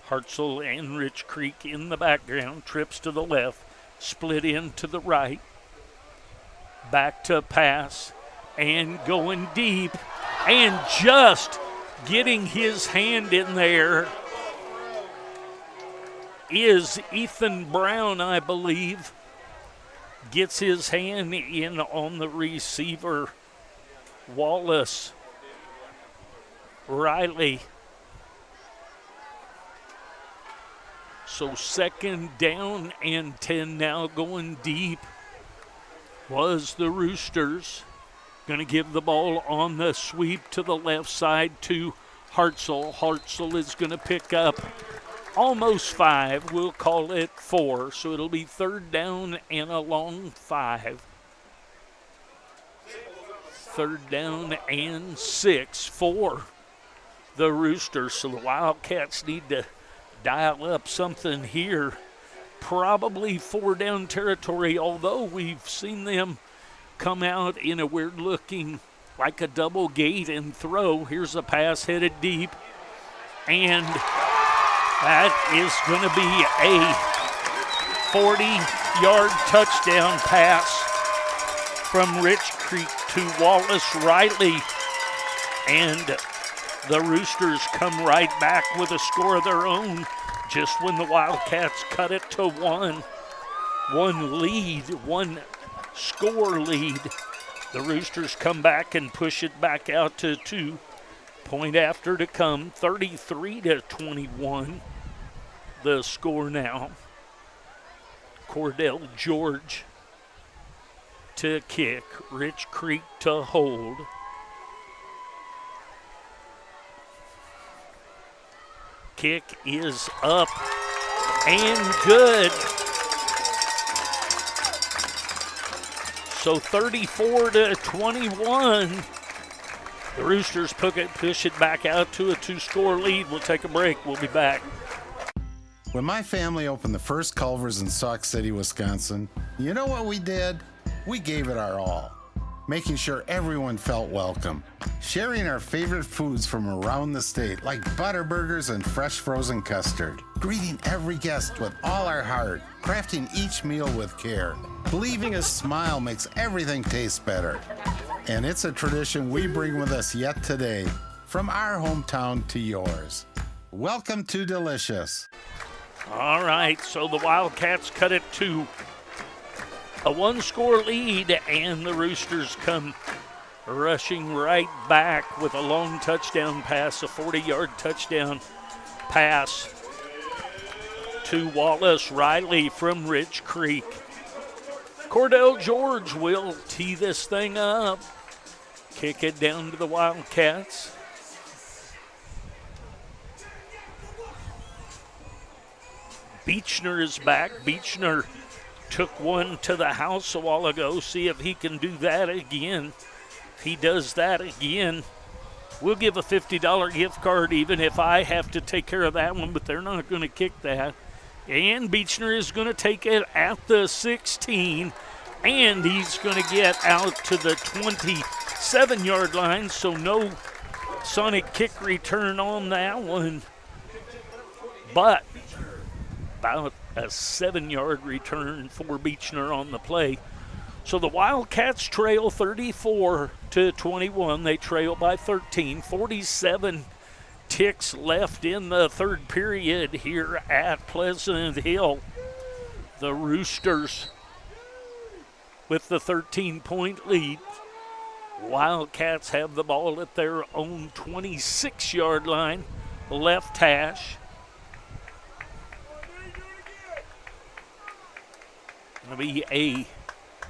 Hartzell and Rich Creek in the background. Trips to the left, split in to the right. Back to pass. And going deep, and just getting his hand in there is Ethan Brown, I believe. Gets his hand in on the receiver, Wallace Riley. So 2nd down and 10 now, going deep was the Roosters. Going to give the ball on the sweep to the left side to Hartzell. Hartzell is going to pick up almost 5. We'll call it 4. So it'll be 3rd down and a long 5. 3rd down and 6 for the Roosters. So the Wildcats need to dial up something here. Probably 4-down territory, although we've seen them come out in a weird looking, like a double gate and throw. Here's a pass headed deep, and that is going to be a 40-yard touchdown pass from Rich Creek to Wallace Riley, and the Roosters come right back with a score of their own just when the Wildcats cut it to 1 score lead. The Roosters come back and push it back out to 2. Point after to come, 33-21. The score now. Cordell George to kick. Rich Creek to hold. Kick is up and good. So 34-21. The Roosters push it back out to a 2-score lead. We'll take a break. We'll be back. When my family opened the first Culver's in Sauk City, Wisconsin, you know what we did? We gave it our all. making sure everyone felt welcome. Sharing our favorite foods from around the state, like butterburgers and fresh frozen custard. Greeting every guest with all our heart, crafting each meal with care. Believing a smile makes everything taste better. And it's a tradition we bring with us yet today, from our hometown to yours. Welcome to Delicious. All right, so the Wildcats cut it to a one-score lead, and the Roosters come rushing right back with a long touchdown pass, a 40-yard touchdown pass to Wallace Riley from Rich Creek. Cordell George will tee this thing up, kick it down to the Wildcats. Beechner is back. Beechner took one to the house a while ago. See if he can do that again. If he does that again, we'll give a $50 gift card even if I have to take care of that one, but they're not going to kick that. And Beechner is going to take it at the 16, and he's going to get out to the 27-yard line, so no Sonic kick return on that one. But about a 7-yard return for Beechner on the play. So the Wildcats trail 34-21. They trail by 13. 47 ticks left in the third period here at Pleasant Hill. The Roosters with the 13-point lead. Wildcats have the ball at their own 26-yard line, left hash. Going to be a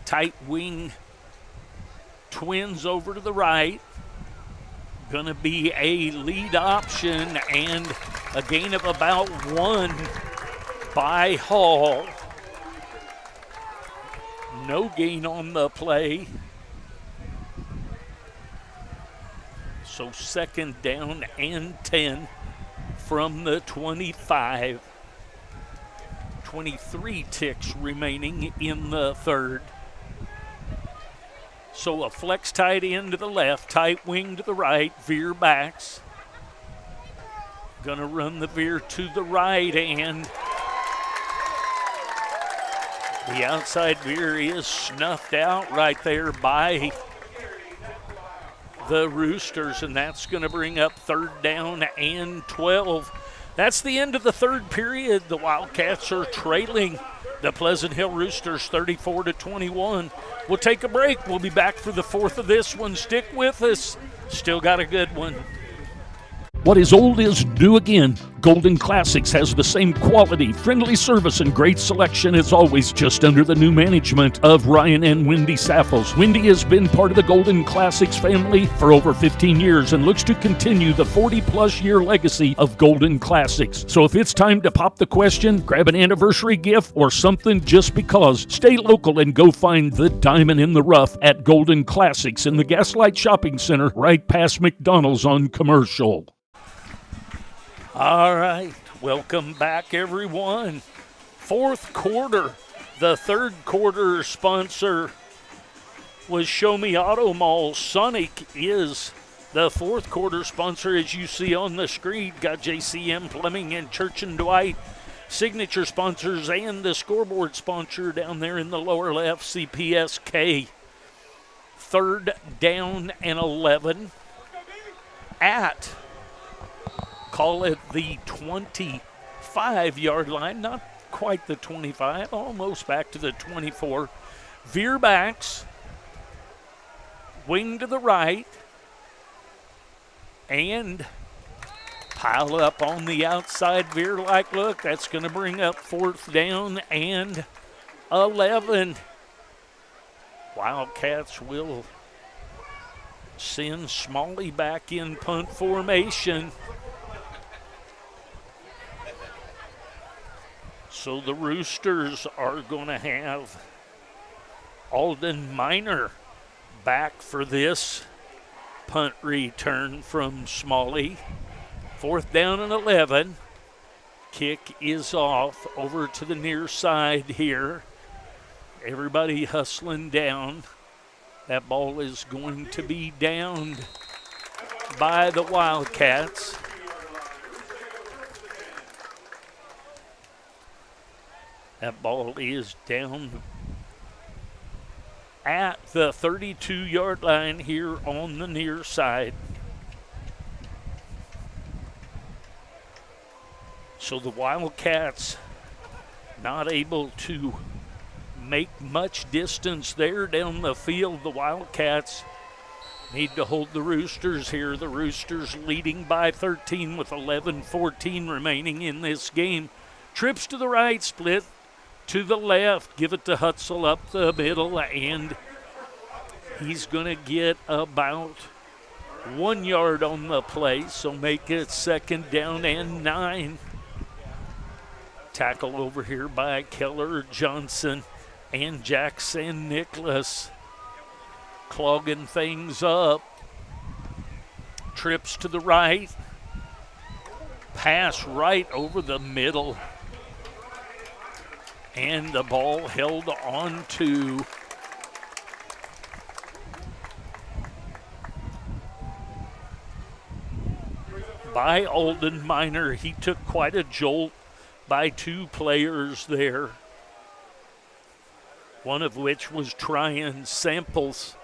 tight wing twins over to the right. Going to be a lead option and a gain of about 1 by Hall. No gain on the play. So second down and 10 from the 25. 23 ticks remaining in the third. So a flex tight end to the left, tight wing to the right, veer backs. Gonna run the veer to the right, and the outside veer is snuffed out right there by the Roosters, and that's gonna bring up third down and 12. That's the end of the third period. The Wildcats are trailing the Pleasant Hill Roosters 34-21. We'll take a break. We'll be back for the fourth of this one. Stick with us. Still got a good one. What is old is new again. Golden Classics has the same quality, friendly service, and great selection as always, just under the new management of Ryan and Wendy Saffels. Wendy has been part of the Golden Classics family for over 15 years and looks to continue the 40-plus year legacy of Golden Classics. So if it's time to pop the question, grab an anniversary gift, or something just because, stay local and go find the diamond in the rough at Golden Classics in the Gaslight Shopping Center right past McDonald's on Commercial. All right, welcome back, everyone. Fourth quarter. The third quarter sponsor was Show Me Auto Mall. Sonic is the fourth quarter sponsor, as you see on the screen. Got JCM Plumbing and Church and Dwight signature sponsors, and the scoreboard sponsor down there in the lower left, CPSK. Third down and 11 at, call it the 25-yard line, not quite the 25, almost back to the 24. Veer backs, wing to the right, and pile up on the outside veer-like look. That's going to bring up fourth down and 11. Wildcats will send Smalley back in punt formation. So the Roosters are going to have Alden Minor back for this punt return from Smalley. Fourth down and 11. Kick is off over to the near side here. Everybody hustling down. That ball is going to be downed by the Wildcats. That ball is down at the 32-yard line here on the near side. So the Wildcats not able to make much distance there down the field. The Wildcats need to hold the Roosters here. The Roosters leading by 13 with 11:14 remaining in this game. Trips to the right, split to the left. Give it to Hutzel up the middle, and he's going to get about 1 yard on the play, so make it 2nd down and 9. Tackle over here by Keller Johnson and Jackson Nicholas, clogging things up. Trips to the right. Pass right over the middle. And the ball held on to by Alden Minor. He took quite a jolt by 2 players there, one of which was Tryon Samples.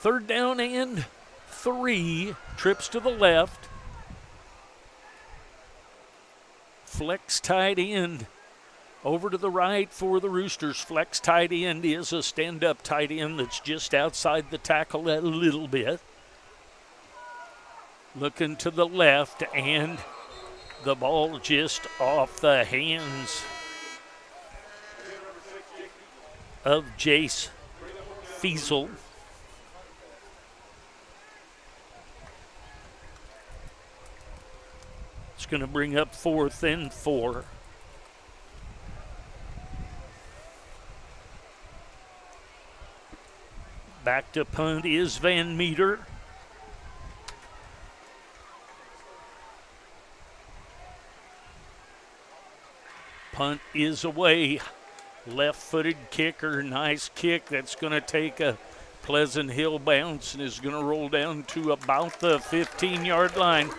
3rd down and 3. Trips to the left. Flex tight end over to the right for the Roosters. Flex tight end is a stand-up tight end that's just outside the tackle a little bit. Looking to the left, and the ball just off the hands of Jace Fiesel. It's going to bring up 4th and 4. Back to punt is Van Meter. Punt is away. Left-footed kicker, nice kick. That's going to take a Pleasant Hill bounce and is going to roll down to about the 15-yard line.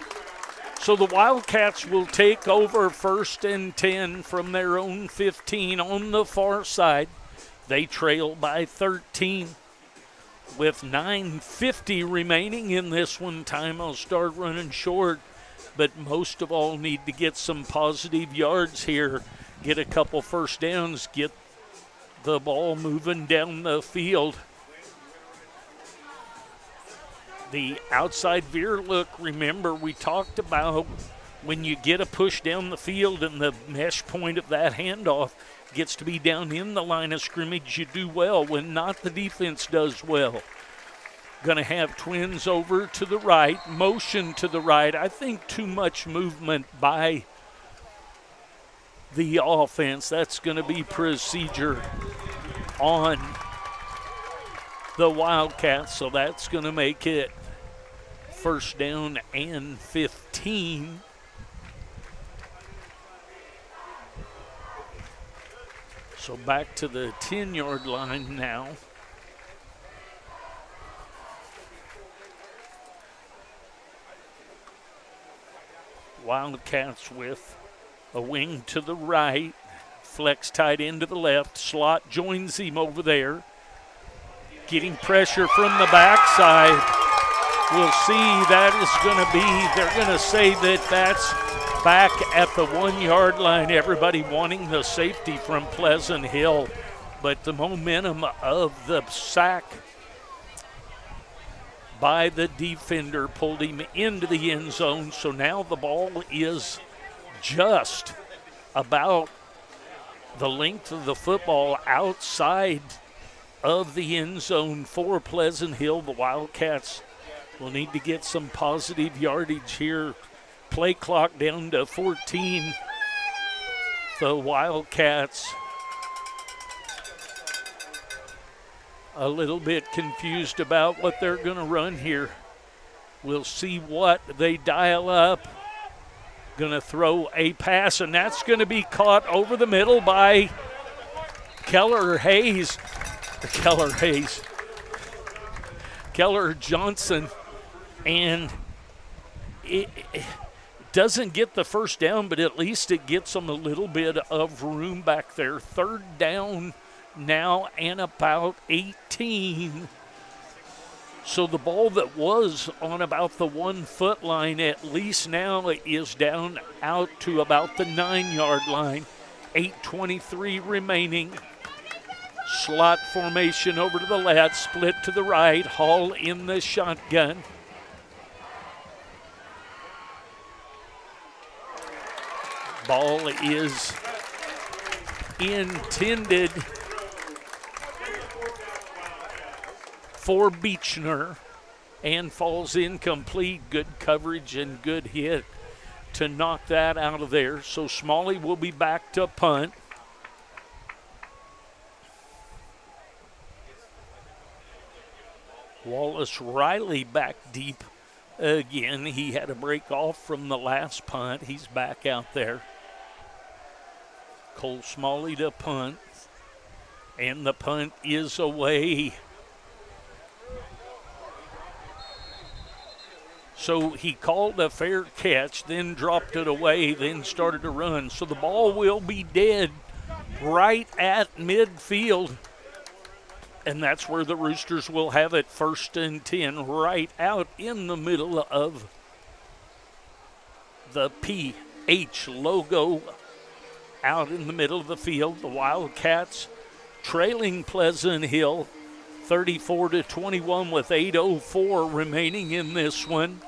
So the Wildcats will take over 1st and 10 from their own 15 on the far side. They trail by 13 with 9:50 remaining in this one. Time will start running short, but most of all need to get some positive yards here. Get a couple first downs, get the ball moving down the field. The outside veer look, remember we talked about when you get a push down the field and the mesh point of that handoff gets to be down in the line of scrimmage, you do well. When not, the defense does well. Going to have Twins over to the right, motion to the right. I think too much movement by the offense. That's going to be procedure on the Wildcats, so that's going to make it 1st down and 15. So back to the 10-yard line now. Wildcats with a wing to the right, flex tight end to the left, slot joins him over there. Getting pressure from the backside. We'll see, that is going to be, they're going to say that that's back at the 1-yard line. Everybody wanting the safety from Pleasant Hill, but the momentum of the sack by the defender pulled him into the end zone. So now the ball is just about the length of the football outside of the end zone for Pleasant Hill. The Wildcats will need to get some positive yardage here. Play clock down to 14. The Wildcats a little bit confused about what they're going to run here. We'll see what they dial up. Going to throw a pass, and that's going to be caught over the middle by Keller Hayes. Keller Johnson, and it doesn't get the first down, but at least it gets them a little bit of room back there. Third down now and about 18. So the ball that was on about the 1 foot line at least now is down out to about the 9-yard line. 8:23 remaining. Slot formation over to the left, split to the right. Hall in the shotgun. Ball is intended for Beechner and falls incomplete. Good coverage and good hit to knock that out of there. So Smalley will be back to punt. Wallace Riley back deep again. He had a break off from the last punt. He's back out there. Cole Smalley to punt. And the punt is away. So he called a fair catch, then dropped it away, then started to run. So the ball will be dead right at midfield. And that's where the Roosters will have it, 1st and 10, right out in the middle of the PH logo, out in the middle of the field. The Wildcats trailing Pleasant Hill 34-21 with 8:04 remaining in this one.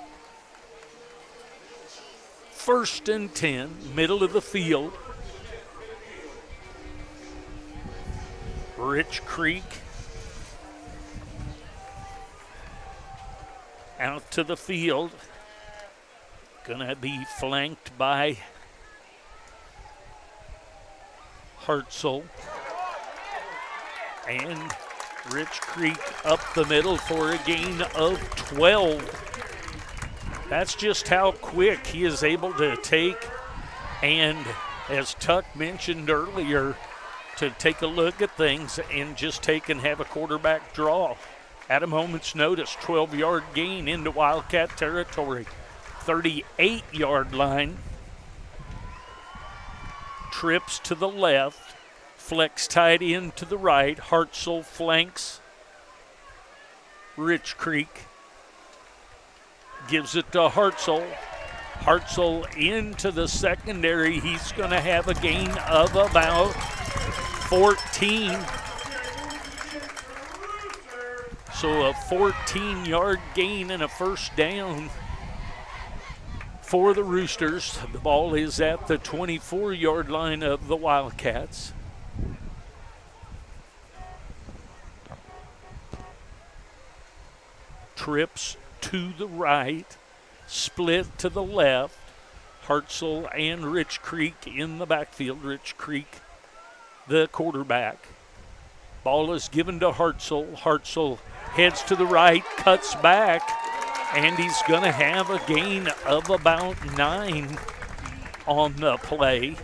1st and 10, middle of the field. Rich Creek out to the field. Gonna be flanked by Hartzell. And Rich Creek up the middle for a gain of 12. That's just how quick he is able to take, and as Tuck mentioned earlier, to take a look at things and just take and have a quarterback draw. At a moment's notice, 12-yard gain into Wildcat territory. 38-yard line. Trips to the left. Flex tied in to the right. Hartzell flanks Rich Creek. Gives it to Hartzell. Hartzell into the secondary. He's going to have a gain of about 14. So a 14-yard gain and a first down for the Roosters. The ball is at the 24-yard line of the Wildcats. Trips to the right, split to the left. Hartzell and Rich Creek in the backfield. Rich Creek, the quarterback. Ball is given to Hartzell. Hartzell heads to the right, cuts back, and he's going to have a gain of about 9 on the play.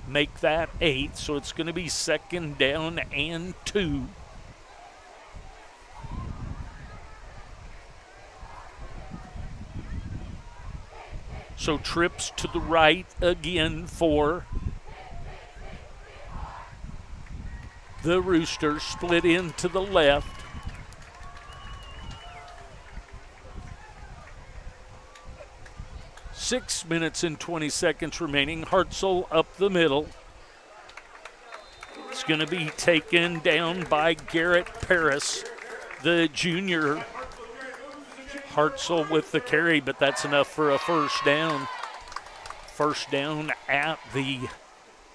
Make that 8, so it's going to be 2nd down and 2. So trips to the right again for the Roosters. Split in to the left. Six minutes and 20 seconds remaining. Hartzell up the middle. It's going to be taken down by Garrett Paris, the junior. Hartzell with the carry, but that's enough for a first down. First down at the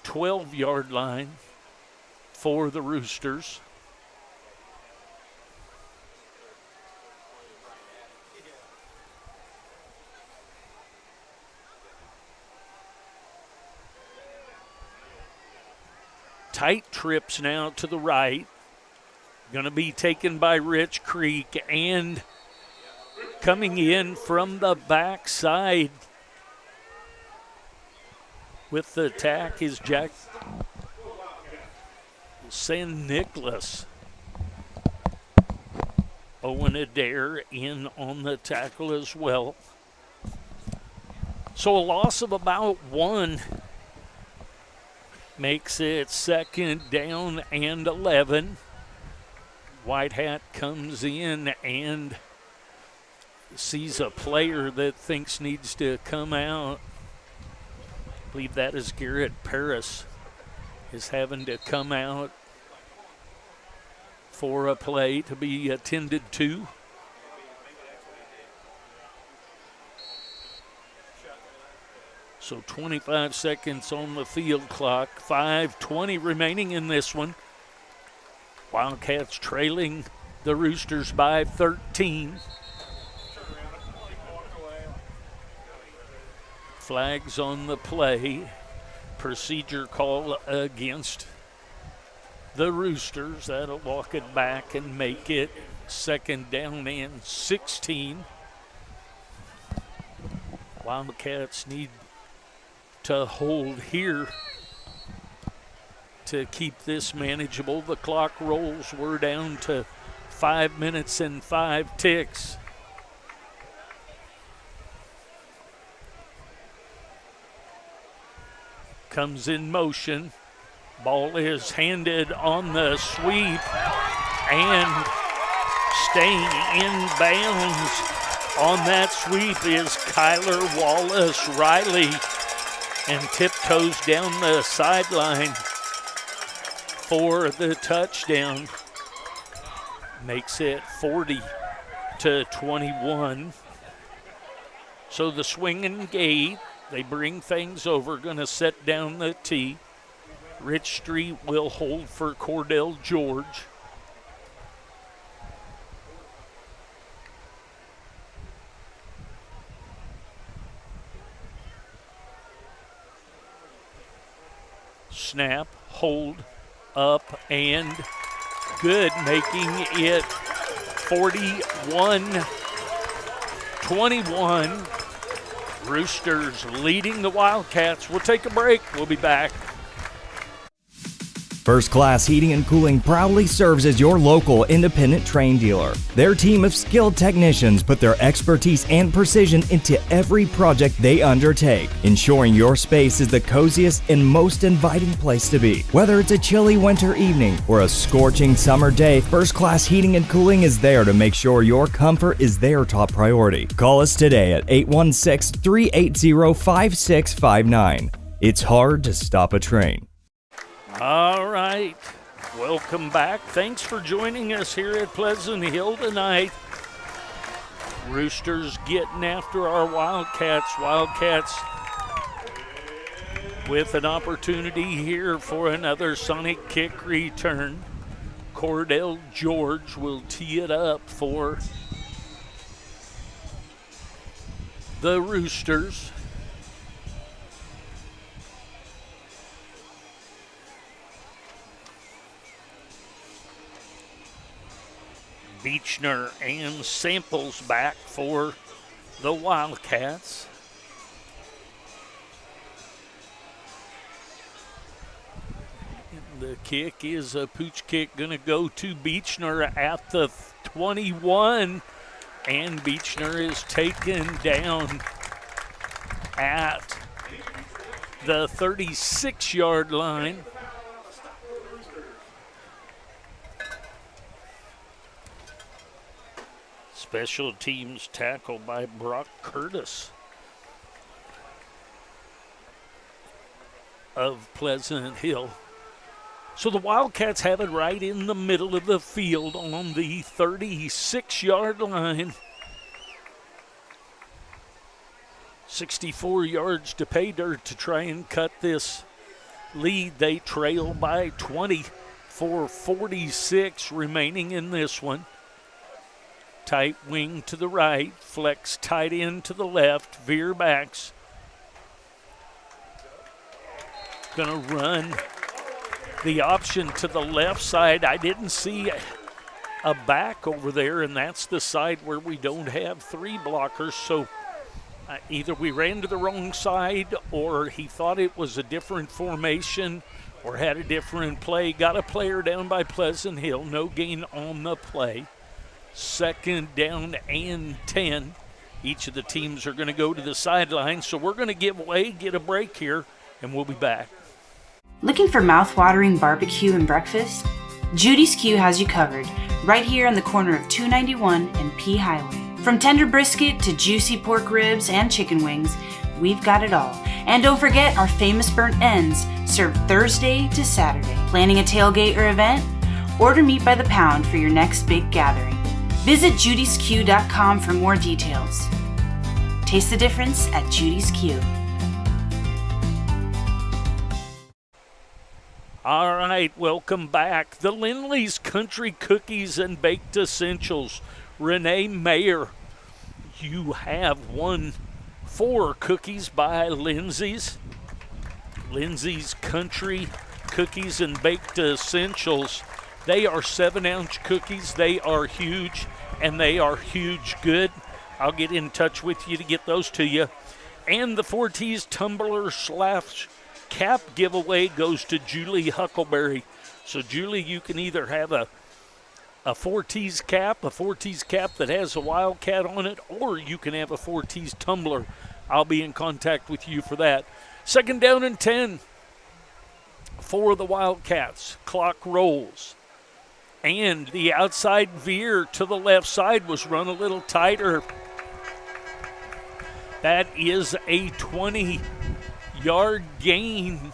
12-yard line for the Roosters. Tight trips now to the right. Going to be taken by Rich Creek, and coming in from the backside with the attack is Jack San Nicholas. Owen Adair in on the tackle as well. So a loss of about 1 makes it 2nd down and 11. White Hat comes in and sees a player that thinks needs to come out. I believe that is Garrett Paris is having to come out for a play to be attended to. So 25 seconds on the field clock, 5:20 remaining in this one. Wildcats trailing the Roosters by 13. Flags on the play. Procedure call against the Roosters. That'll walk it back and make it 2nd down and 16. Wildcats need to hold here to keep this manageable. The clock rolls. We're down to 5 minutes and 5 ticks. Comes in motion. Ball is handed on the sweep and staying in bounds on that sweep is Kyler Wallace Riley and tiptoes down the sideline for the touchdown. Makes it 40-21. So the swinging gate, they bring things over, going to set down the tee. Rich Street will hold for Cordell George. Snap, hold, up, and good, making it 41-21. Roosters leading the Wildcats. We'll take a break. We'll be back. First Class Heating and Cooling proudly serves as your local independent Trane dealer. Their team of skilled technicians put their expertise and precision into every project they undertake, ensuring your space is the coziest and most inviting place to be. Whether it's a chilly winter evening or a scorching summer day, First Class Heating and Cooling is there to make sure your comfort is their top priority. Call us today at 816-380-5659. It's hard to stop a train. All right, welcome back. Thanks for joining us here at Pleasant Hill tonight. Roosters getting after our Wildcats. Wildcats with an opportunity here for another Sonic kick return. Cordell George will tee it up for the Roosters. Beechner and Samples back for the Wildcats. The kick is a pooch kick, going to go to Beechner at the 21, and Beechner is taken down at the 36-yard line. Special teams tackle by Brock Curtis of Pleasant Hill. So the Wildcats have it right in the middle of the field on the 36-yard line. 64 yards to pay dirt to try and cut this lead. They trail by 20 for 46 remaining in this one. Tight wing to the right, flex tight end to the left, veer backs. Gonna run the option to the left side. I didn't see a back over there, and that's the side where we don't have three blockers. So either we ran to the wrong side, or he thought it was a different formation, or had a different play. Got a player down by Pleasant Hill, no gain on the play. 2nd down and 10. Each of the teams are going to go to the sideline, so we're going to get a break here, and we'll be back. Looking for mouth-watering barbecue and breakfast? Judy's Q has you covered, right here on the corner of 291 and P Highway. From tender brisket to juicy pork ribs and chicken wings, we've got it all. And don't forget our famous burnt ends, served Thursday to Saturday. Planning a tailgate or event? Order meat by the pound for your next big gathering. Visit judysq.com for more details. Taste the difference at Judy's Q. All right, welcome back. The Lindley's Country Cookies and Baked Essentials. Renee Mayer, you have won 4 cookies by Lindsay's. Lindsay's Country Cookies and Baked Essentials. They are 7-ounce cookies. They are huge, and they are huge good. I'll get in touch with you to get those to you. And the Forties Tumbler / cap giveaway goes to Julie Huckleberry. So, Julie, you can either have a Forties cap that has a Wildcat on it, or you can have a Forties tumbler. I'll be in contact with you for that. 2nd down and 10 for the Wildcats. Clock rolls. And the outside veer to the left side was run a little tighter. That is a 20-yard gain.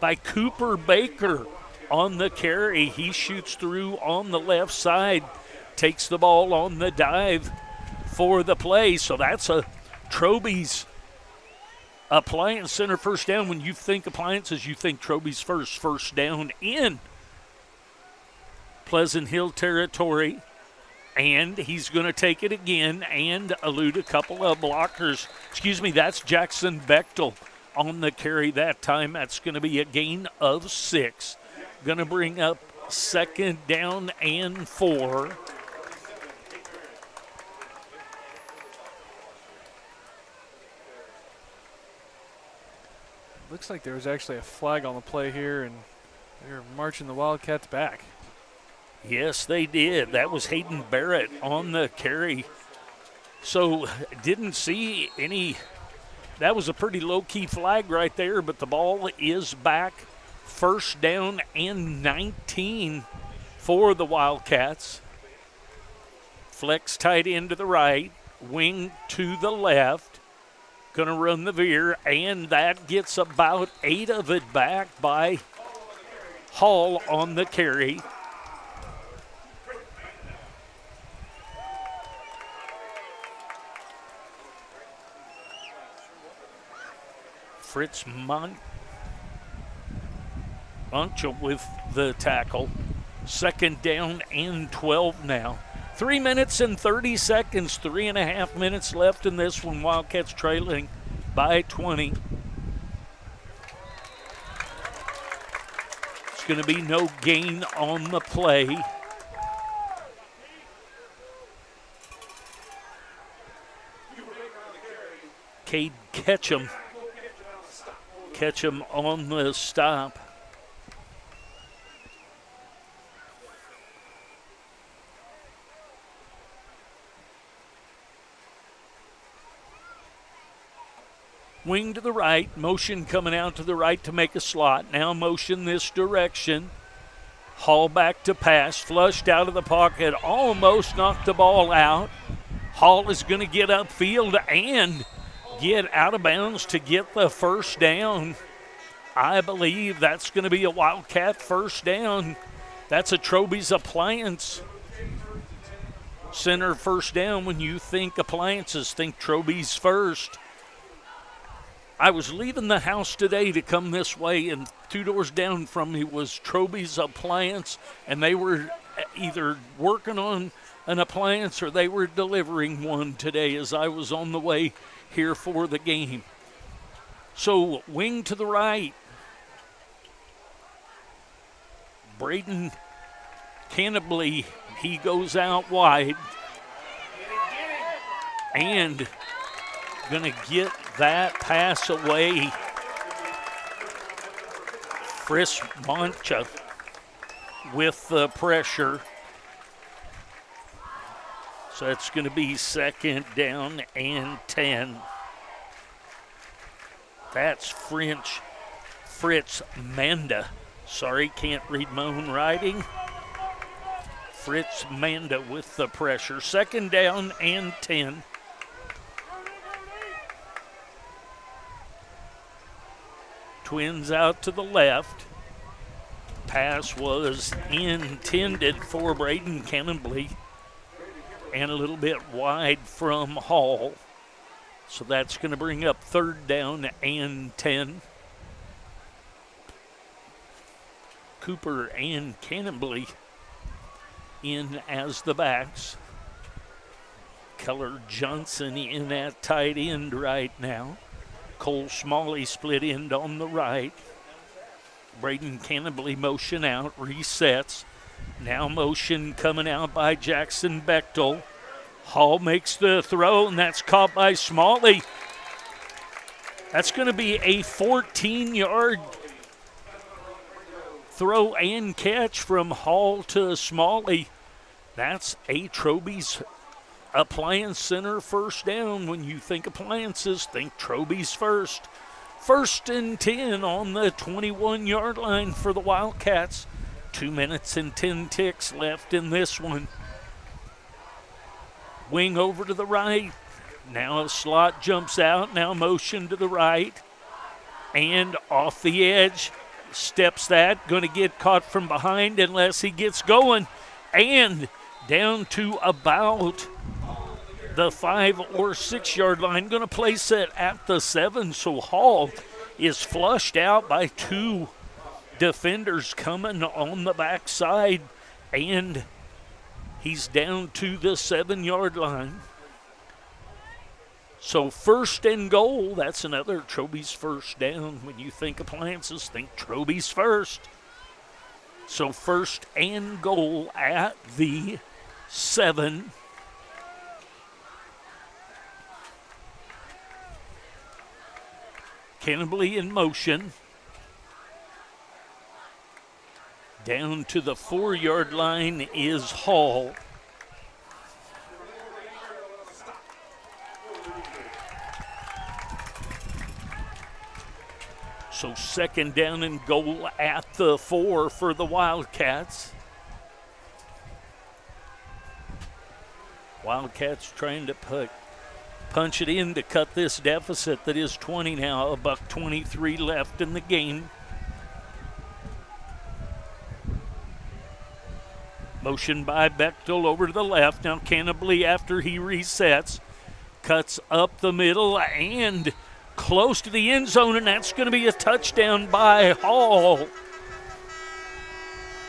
By Cooper Baker on the carry. He shoots through on the left side, takes the ball on the dive for the play. So that's a Troby's Appliance Center first down. When you think appliances, you think Troby's first down in Pleasant Hill territory. And he's going to take it again and elude a couple of blockers. That's Jackson Bechtel on the carry that time. That's going to be a gain of 6. Going to bring up 2nd down and 4. Looks like there was actually a flag on the play here, and they're marching the Wildcats back. Yes, they did. That was Hayden Barrett on the carry. So didn't see any. That was a pretty low-key flag right there, but the ball is back. 1st down and 19 for the Wildcats. Flex tight end to the right, wing to the left. Going to run the veer, and that gets about 8 of it back by Hall on the carry. Fritz Monchel with the tackle. 2nd down and 12 now. 3 minutes and 30 seconds, 3.5 minutes left in this one. Wildcats trailing by 20. It's going to be no gain on the play. Cade Ketchum on the stop. Wing to the right, motion coming out to the right to make a slot. Now motion this direction. Hall back to pass, flushed out of the pocket, almost knocked the ball out. Hall is going to get upfield and get out of bounds to get the 1st down. I believe that's going to be a Wildcat 1st down. That's a Troby's Appliance Center 1st down. When you think appliances, think Troby's first. I was leaving the house today to come this way, and 2 doors down from me was Troby's Appliance, and they were either working on an appliance or they were delivering one today as I was on the way here for the game. So wing to the right. Braden Cannably, he goes out wide. And going to get that pass away Chris Mancha with the pressure. So it's going to be 2nd down and 10. That's Fritz Manda. Sorry, can't read my own writing. Fritz Manda with the pressure. 2nd down and 10. Twins out to the left. Pass was intended for Braden Cannonbley and a little bit wide from Hall. So that's going to bring up 3rd down and 10. Cooper and Cannonbley in as the backs. Keller Johnson in at tight end right now. Cole Smalley split end on the right. Braden Cannonbley motion out, resets. Now motion coming out by Jackson Bechtel. Hall makes the throw, and that's caught by Smalley. That's going to be a 14-yard throw and catch from Hall to Smalley. That's a Troby's Appliance Center first down. When you think appliances, think Troby's first. 1st and 10 on the 21-yard line for the Wildcats. 2 minutes and 10 ticks left in this one. Wing over to the right. Now a slot jumps out. Now motion to the right. And off the edge. Steps that. Going to get caught from behind unless he gets going. And down to about the 5 or 6 yard line. Going to place it at the 7. So Hall is flushed out by 2 defenders coming on the backside. And he's down to the 7 yard line. So 1st and goal. That's another Troby's first down. When you think appliances, think Troby's first. So 1st and goal at the 7. Cannonbley in motion. Down to the 4 yard line is Hall. So 2nd down and goal at the 4 for the Wildcats. Wildcats trying to punch it in to cut this deficit that is 20 now. $1:23 left in the game. Motion by Bechtel over to the left. Now Cannonbley, after he resets, cuts up the middle and close to the end zone, and that's going to be a touchdown by Hall.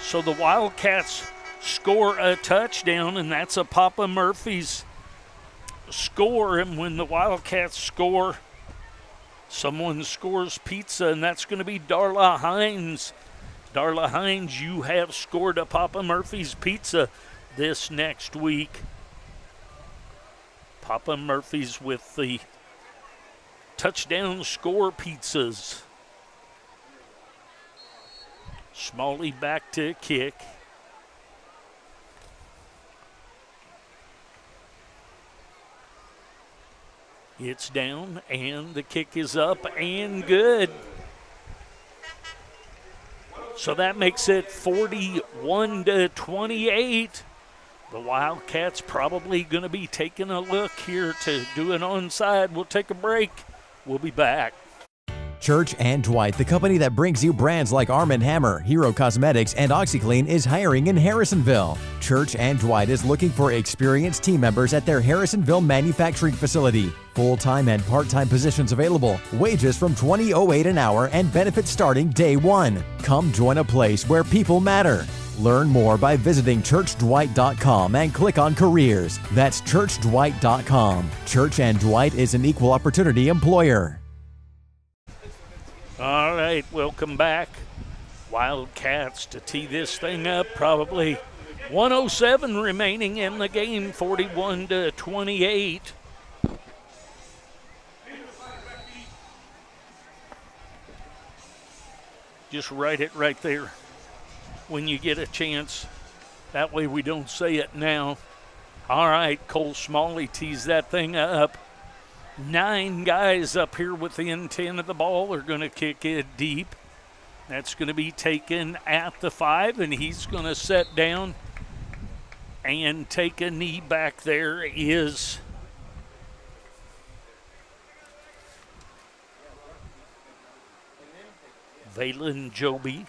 So the Wildcats score a touchdown, and that's a Papa Murphy's score. And when the Wildcats score, someone scores pizza, and that's going to be Darla Hines. Darla Hines, you have scored a Papa Murphy's pizza this next week. Papa Murphy's with the touchdown score pizzas. Smalley back to kick. It's down, and the kick is up and good. So that makes it 41-28. The Wildcats probably going to be taking a look here to do an onside. We'll take a break. We'll be back. Church and Dwight, the company that brings you brands like Arm & Hammer, Hero Cosmetics, and OxyClean, is hiring in Harrisonville. Church and Dwight is looking for experienced team members at their Harrisonville manufacturing facility. Full-time and part-time positions available. Wages from $20.08 an hour and benefits starting day one. Come join a place where people matter. Learn more by visiting churchdwight.com and click on careers. That's churchdwight.com. Church and Dwight is an equal opportunity employer. All right, welcome back. Wildcats to tee this thing up. Probably 107 remaining in the game, 41-28. Just write it right there when you get a chance. That way we don't say it now. All right, Cole Smalley tees that thing up. 9 guys up here within 10 of the ball are going to kick it deep. That's going to be taken at the 5, and he's going to set down and take a knee back. There is Valen Joby.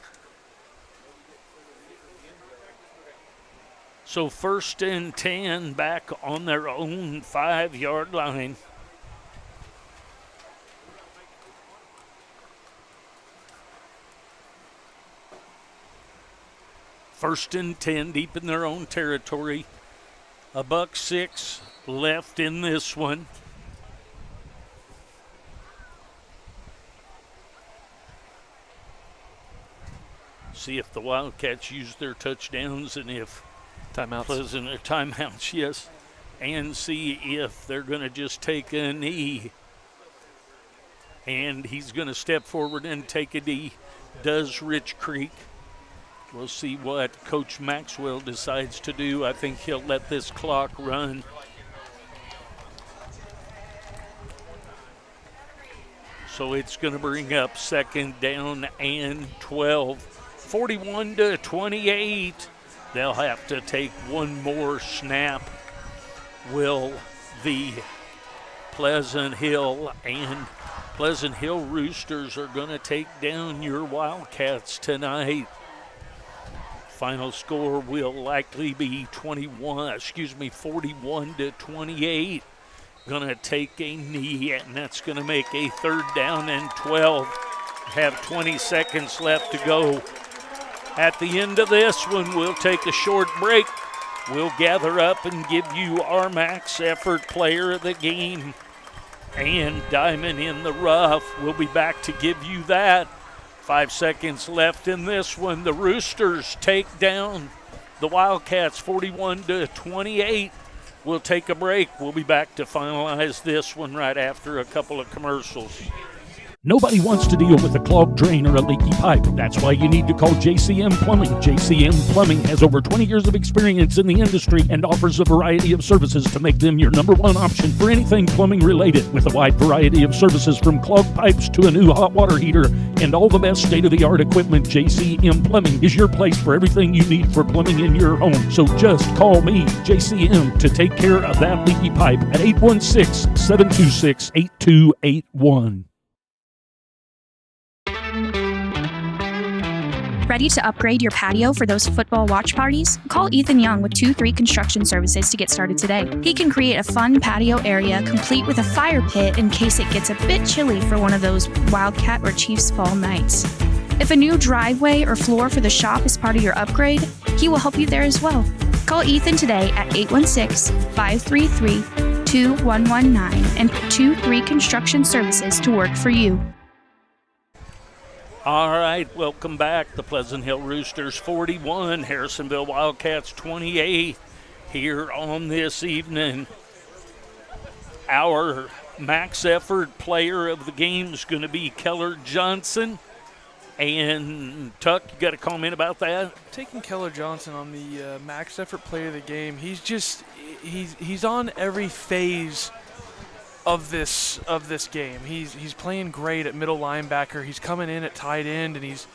So 1st and 10 back on their own 5-yard line. First and 10 deep in their own territory. $1.06 left in this one. See if the Wildcats use their touchdowns and if timeouts. Pleasant or timeouts, yes. And see if they're going to just take a knee. And he's going to step forward and take a knee. Does Rich Creek. We'll see what Coach Maxwell decides to do. I think he'll let this clock run. So it's going to bring up 2nd down and 12. 41-28. They'll have to take one more snap. Will the Pleasant Hill Roosters are going to take down your Wildcats tonight. Final score will likely be 41-28. Going to take a knee, and that's going to make a 3rd down and 12. Have 20 seconds left to go. At the end of this one, we'll take a short break. We'll gather up and give you our max effort player of the game and Diamond in the Rough. We'll be back to give you that. 5 seconds left in this one. The Roosters take down the Wildcats 41-28. We'll take a break. We'll be back to finalize this one right after a couple of commercials. Nobody wants to deal with a clogged drain or a leaky pipe. That's why you need to call JCM Plumbing. JCM Plumbing has over 20 years of experience in the industry and offers a variety of services to make them your #1 option for anything plumbing related. With a wide variety of services from clogged pipes to a new hot water heater and all the best state-of-the-art equipment, JCM Plumbing is your place for everything you need for plumbing in your home. So just call me, JCM, to take care of that leaky pipe at 816-726-8281. Ready to upgrade your patio for those football watch parties? Call Ethan Young with 2-3 Construction Services to get started today. He can create a fun patio area complete with a fire pit in case it gets a bit chilly for one of those Wildcat or Chiefs fall nights. If a new driveway or floor for the shop is part of your upgrade, he will help you there as well. Call Ethan today at 816-533-2119 and 2-3 Construction Services to work for you. All right, welcome back. The Pleasant Hill Roosters 41, Harrisonville Wildcats 28 here on this evening. Our max effort player of the game is going to be Keller Johnson. And Tuck, you got a comment about that? Taking Keller Johnson on the max effort player of the game, he's on every phase of this game. He's playing great at middle linebacker. He's coming in at tight end, and he's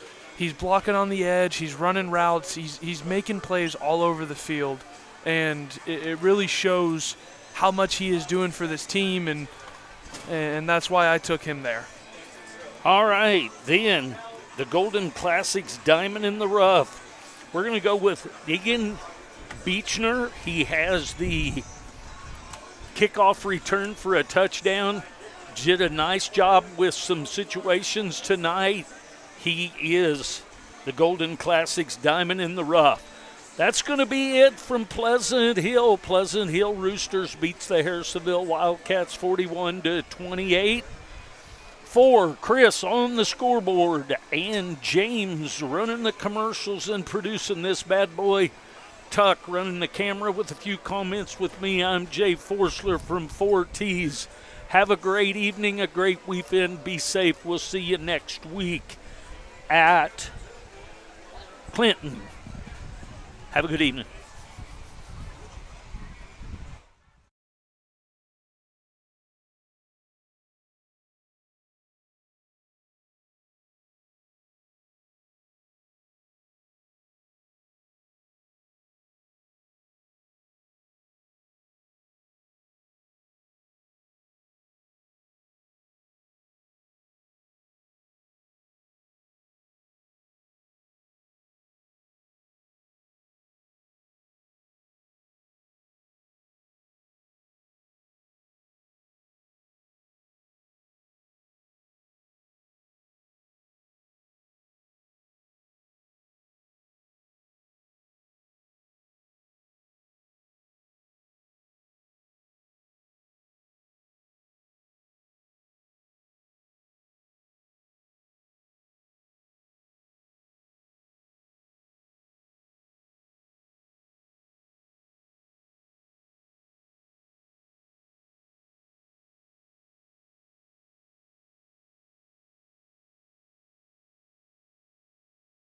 blocking on the edge. He's running routes. He's making plays all over the field, and it really shows how much he is doing for this team, and that's why I took him there. All right, then the Golden Classics Diamond in the Rough. We're going to go with Egan Beechner. He has the kickoff return for a touchdown. Did a nice job with some situations tonight. He is the Golden Classics Diamond in the Rough. That's going to be it from Pleasant Hill. Pleasant Hill Roosters beats the Harrisonville Wildcats 41-28. For Chris on the scoreboard and James running the commercials and producing this bad boy, Tuck running the camera with a few comments with me. I'm Jay Forsler from 4Ts. Have a great evening, a great weekend. Be safe. We'll see you next week at Clinton. Have a good evening.